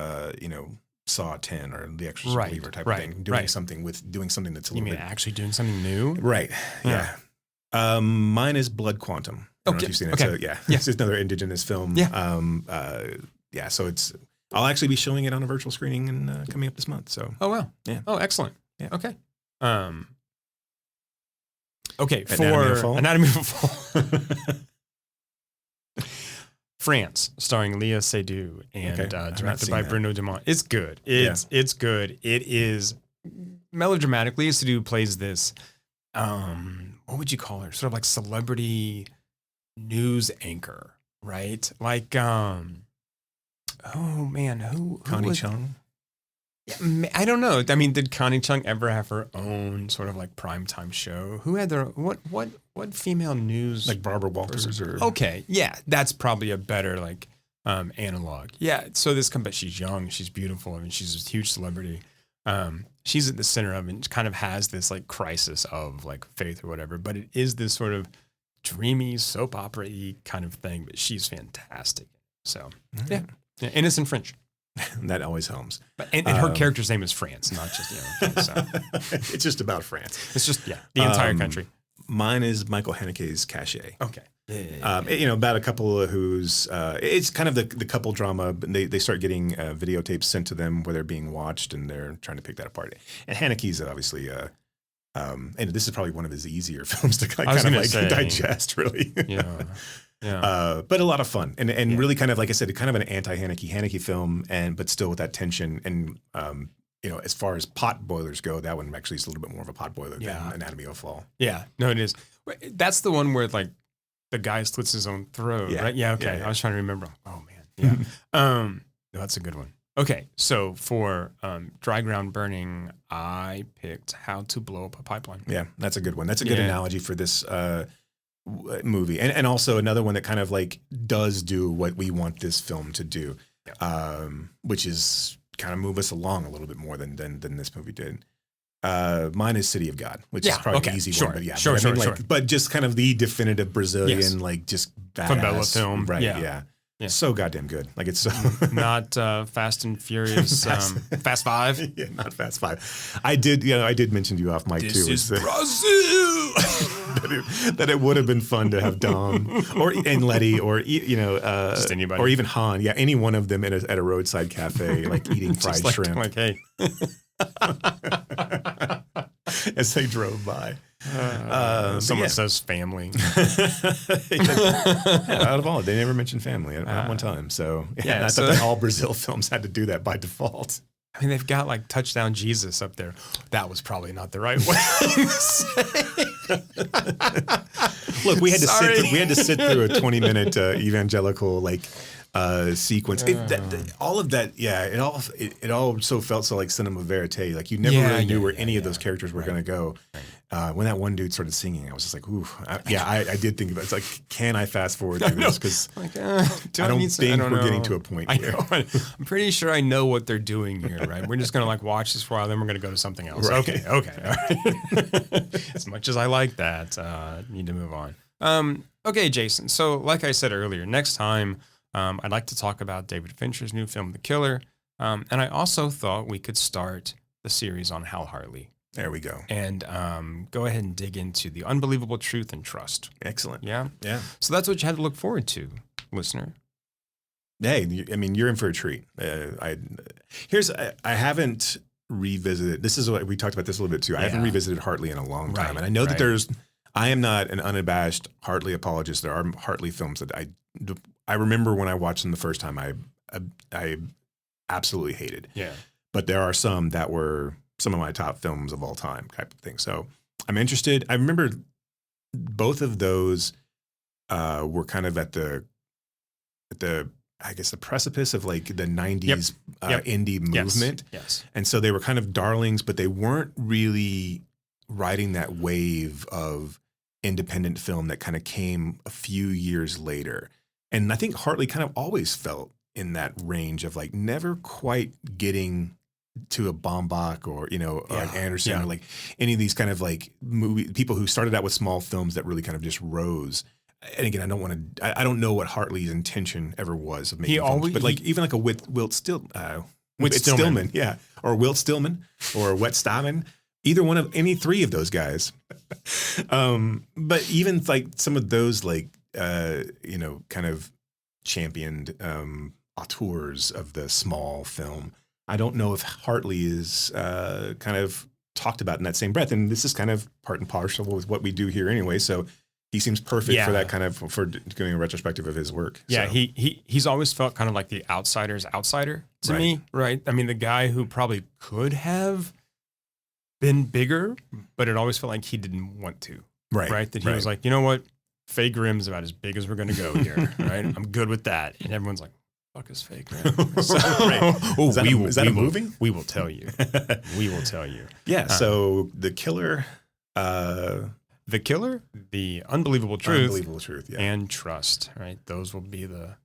S2: Saw 10 or The Exorcist Believer type of thing, doing something that's a little bit
S1: actually doing something new,
S2: right? Yeah. Mine is Blood Quantum. I don't know if you've seen it. So it's just another indigenous film.
S1: Yeah.
S2: So I'll actually be showing it on a virtual screening and coming up this month. So
S1: oh wow,
S2: yeah.
S1: Oh excellent.
S2: Yeah.
S1: Okay. Okay,
S2: Anatomy of
S1: for
S2: Fall?
S1: Anatomy of a Fall. France, starring Léa Seydoux and
S2: Okay. I've not
S1: directed
S2: seen
S1: by
S2: that.
S1: Bruno Dumont. It's good. It's good. It is melodramatic. Léa Seydoux plays this, what would you call her? Sort of like celebrity news anchor, right? Like, oh man, who
S2: Connie
S1: was-
S2: Chung.
S1: I don't know. I mean, did Connie Chung ever have her own sort of like primetime show? Who had their what female news
S2: Like Barbara Walters or
S1: Okay, yeah, that's probably a better like analog. Yeah, so but she's young, she's beautiful. I mean, she's a huge celebrity. She's at the center of it and kind of has this like crisis of like faith or whatever. But it is this sort of dreamy soap opera-y kind of thing. But she's fantastic. So yeah, innocent French.
S2: That always helps.
S1: And her character's name is France, not just, so.
S2: It's just about France.
S1: It's just, the entire country.
S2: Mine is Michael Haneke's Cachet.
S1: Okay.
S2: About a couple who's it's kind of the couple drama. They start getting videotapes sent to them where they're being watched, and they're trying to pick that apart. And Haneke's obviously, and this is probably one of his easier films to kind of like digest, really.
S1: Yeah.
S2: But a lot of fun, and really kind of, like I said, kind of an anti-Haneke film, but still with that tension. And as far as pot boilers go, that one actually is a little bit more of a pot boiler than Anatomy of a Fall.
S1: Yeah, no, it is. That's the one where like the guy slits his own throat, right? Yeah, okay.
S2: Yeah.
S1: I was trying to remember. Oh man, yeah. No, that's a good one. Okay, so for Dry Ground Burning, I picked How to Blow Up a Pipeline.
S2: Yeah, that's a good one. That's a good analogy for this movie, and also another one that kind of like does do what we want this film to do, which is kind of move us along a little bit more than this movie did. Mine is City of God, which is probably an easy one, but sure. But just kind of the definitive Brazilian, like just badass
S1: Favela film,
S2: right? Yeah. So goddamn good. Like it's so
S1: not Fast and Furious, Fast Five.
S2: Yeah, not Fast Five. I did mention to you off mic too.
S1: This is Brazil.
S2: that it would have been fun to have Dom and Letty or
S1: just anybody
S2: or even Han. Yeah, any one of them at a roadside cafe, like eating fried shrimp.
S1: Like, hey.
S2: As they drove by.
S1: Someone says family.
S2: Out of all, they never mentioned family at one time. So I thought that all Brazil films had to do that by default.
S1: I mean, they've got like Touchdown Jesus up there. That was probably not the right way to say.
S2: Look, we had to sit through a 20-minute evangelical sequence. All of that, it all so felt so like cinema verite. Like you never really knew where any of those characters were going to go. When that one dude started singing, I was just like, ooh. I did think about it. It's like, can I fast forward through this? Because I don't think we're getting to a point here.
S1: I'm pretty sure I know what they're doing here, right? We're just going to like watch this for a while, then we're going to go to something else.
S2: Right.
S1: Okay. All right. As much as I like that, need to move on. Okay, Jason. So like I said earlier, next time, I'd like to talk about David Fincher's new film, The Killer. And I also thought we could start the series on Hal Hartley.
S2: There we go.
S1: And go ahead and dig into the unbelievable truth and trust.
S2: Excellent.
S1: Yeah?
S2: Yeah.
S1: So that's what you had to look forward to, listener.
S2: Hey, I mean, you're in for a treat. I haven't revisited. This is what we talked about this a little bit too. I haven't revisited Hartley in a long time. And I know that I am not an unabashed Hartley apologist. There are Hartley films that I remember when I watched them the first time, I absolutely hated.
S1: Yeah.
S2: But there are some that were some of my top films of all time type of thing. So I'm interested. I remember both of those were kind of at the I guess the precipice of like the 90s indie movement.
S1: Yes.
S2: And so they were kind of darlings, but they weren't really riding that wave of independent film that kind of came a few years later. And I think Hartley kind of always felt in that range of like never quite getting to a Baumbach or, like Anderson or like any of these kind of like people who started out with small films that really kind of just rose. And again, I don't know what Hartley's intention ever was of making films, but like even like a Wilt Stillman, yeah, or Wilt Stillman or Wet Stamen, either one of any three of those guys. But even like some of those like, kind of championed auteurs of the small film, I don't know if Hartley is kind of talked about in that same breath. And this is kind of part and parcel with what we do here anyway. So he seems perfect for that kind of, for doing a retrospective of his work.
S1: Yeah,
S2: so.
S1: he's always felt kind of like the outsider's outsider to me, right? I mean, the guy who probably could have been bigger, but it always felt like he didn't want to. Right? That he was like, you know what? Faye Grimm's about as big as we're going to go here, right? I'm good with that. And everyone's like, fuck is Faye Grimm? So,
S2: is that a movie?
S1: We will tell you. We will tell you.
S2: Yeah, so The Killer...
S1: The Killer, The Unbelievable Truth,
S2: yeah.
S1: And Trust, right? Those will be the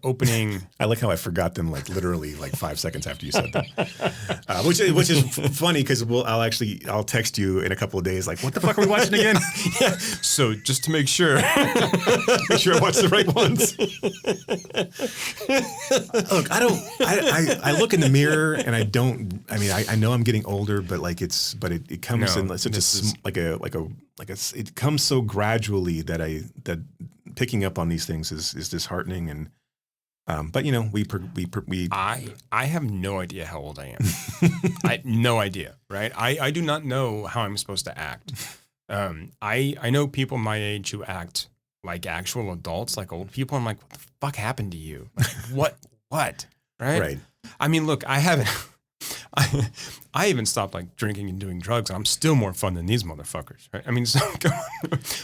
S1: opening.
S2: I like how I forgot them like literally like 5 seconds after you said that, which is funny because I'll text you in a couple of days like, what the fuck are we watching again?
S1: Yeah. So just to make sure,
S2: I watch the right ones. Look, I look in the mirror and I don't. I mean, I know I'm getting older, but like it comes in such a like it comes so gradually that picking up on these things is disheartening. And but you know, we
S1: I have no idea how old I am. I no idea, right? I do not know how I'm supposed to act. I know people my age who act like actual adults, like old people. I'm like, what the fuck happened to you? Like, what? Right? I mean, look, I haven't. I even stopped like drinking and doing drugs, and I'm still more fun than these motherfuckers. Right? I mean, so,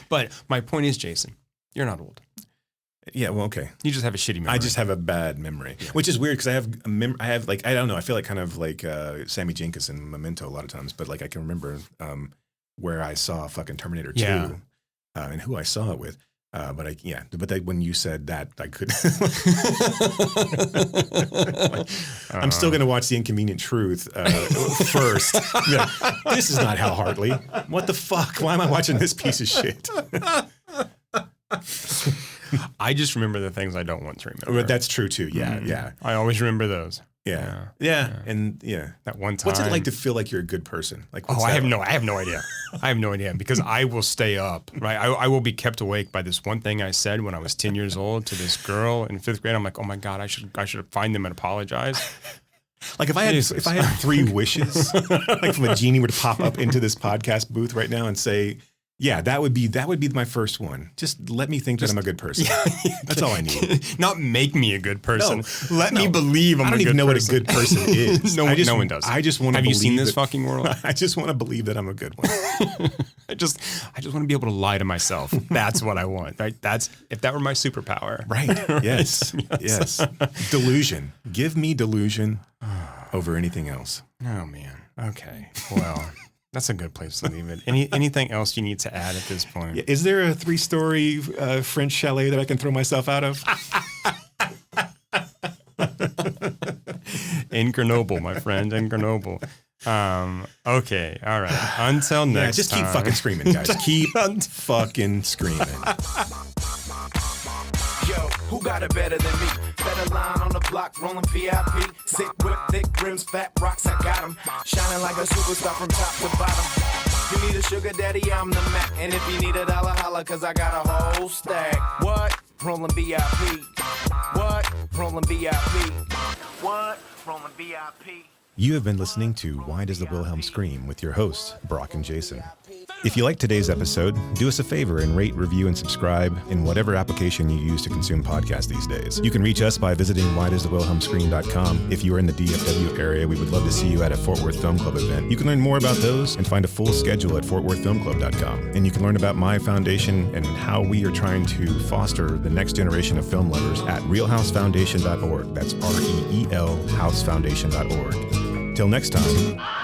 S1: but my point is, Jason, you're not old.
S2: Yeah, well, okay.
S1: You just have a shitty memory.
S2: I just have a bad memory, which is weird because I have like, I don't know. I feel like kind of like Sammy Jenkins in Memento a lot of times, but like I can remember where I saw fucking Terminator 2 and who I saw it with. But when you said that, I could. I'm still going to watch The Inconvenient Truth first. Yeah, this is not Hal Hartley. What the fuck? Why am I watching this piece of shit?
S1: I just remember the things I don't want to remember.
S2: But that's true too. Yeah, yeah.
S1: I always remember those.
S2: Yeah. And that
S1: one time.
S2: What's it like to feel like you're a good person? Like,
S1: I have no idea. I have no idea because I will stay up, right? I will be kept awake by this one thing I said when I was 10 years old to this girl in 5th grade. I'm like, oh my God, I should find them and apologize.
S2: Like if I had 3 wishes, like if a genie were to pop up into this podcast booth right now and say, yeah, that would be my first one. Just let me think that I'm a good person. Yeah. That's all I need.
S1: Not make me a good person. Let me believe I'm a good person.
S2: I don't even know what a good person is.
S1: No one does.
S2: I just want to.
S1: Have you seen this fucking world?
S2: I just want to believe that I'm a good one.
S1: I just want to be able to lie to myself. That's what I want. Right? If that were my superpower.
S2: Right. Yes. Yes. Delusion. Give me delusion over anything else.
S1: Oh man. Okay. Well. That's a good place to leave it. Anything else you need to add at this point?
S2: Is there a 3-story French chalet that I can throw myself out of?
S1: In Grenoble, my friend, in Grenoble. Okay, all right. Until next
S2: just keep
S1: time.
S2: fucking screaming, guys. Keep fucking screaming.
S12: Yo, who got it better than me? Better line on the block, rolling VIP. Sick whip, thick rims, fat rocks, I got them. Shining like a superstar from top to bottom. You need a sugar daddy, I'm the Mac. And if you need $1, holla, cause I got a whole stack. What? Rolling VIP. What? Rolling VIP. What? Rolling VIP.
S2: You have been listening to Why Does the Wilhelm Scream with your hosts, Brock and Jason. If you liked today's episode, do us a favor and rate, review, and subscribe in whatever application you use to consume podcasts these days. You can reach us by visiting whydoesthewilhelmscream.com. If you are in the DFW area, we would love to see you at a Fort Worth Film Club event. You can learn more about those and find a full schedule at fortworthfilmclub.com. And you can learn about my foundation and how we are trying to foster the next generation of film lovers at realhousefoundation.org. That's REEL housefoundation.org. Till next time.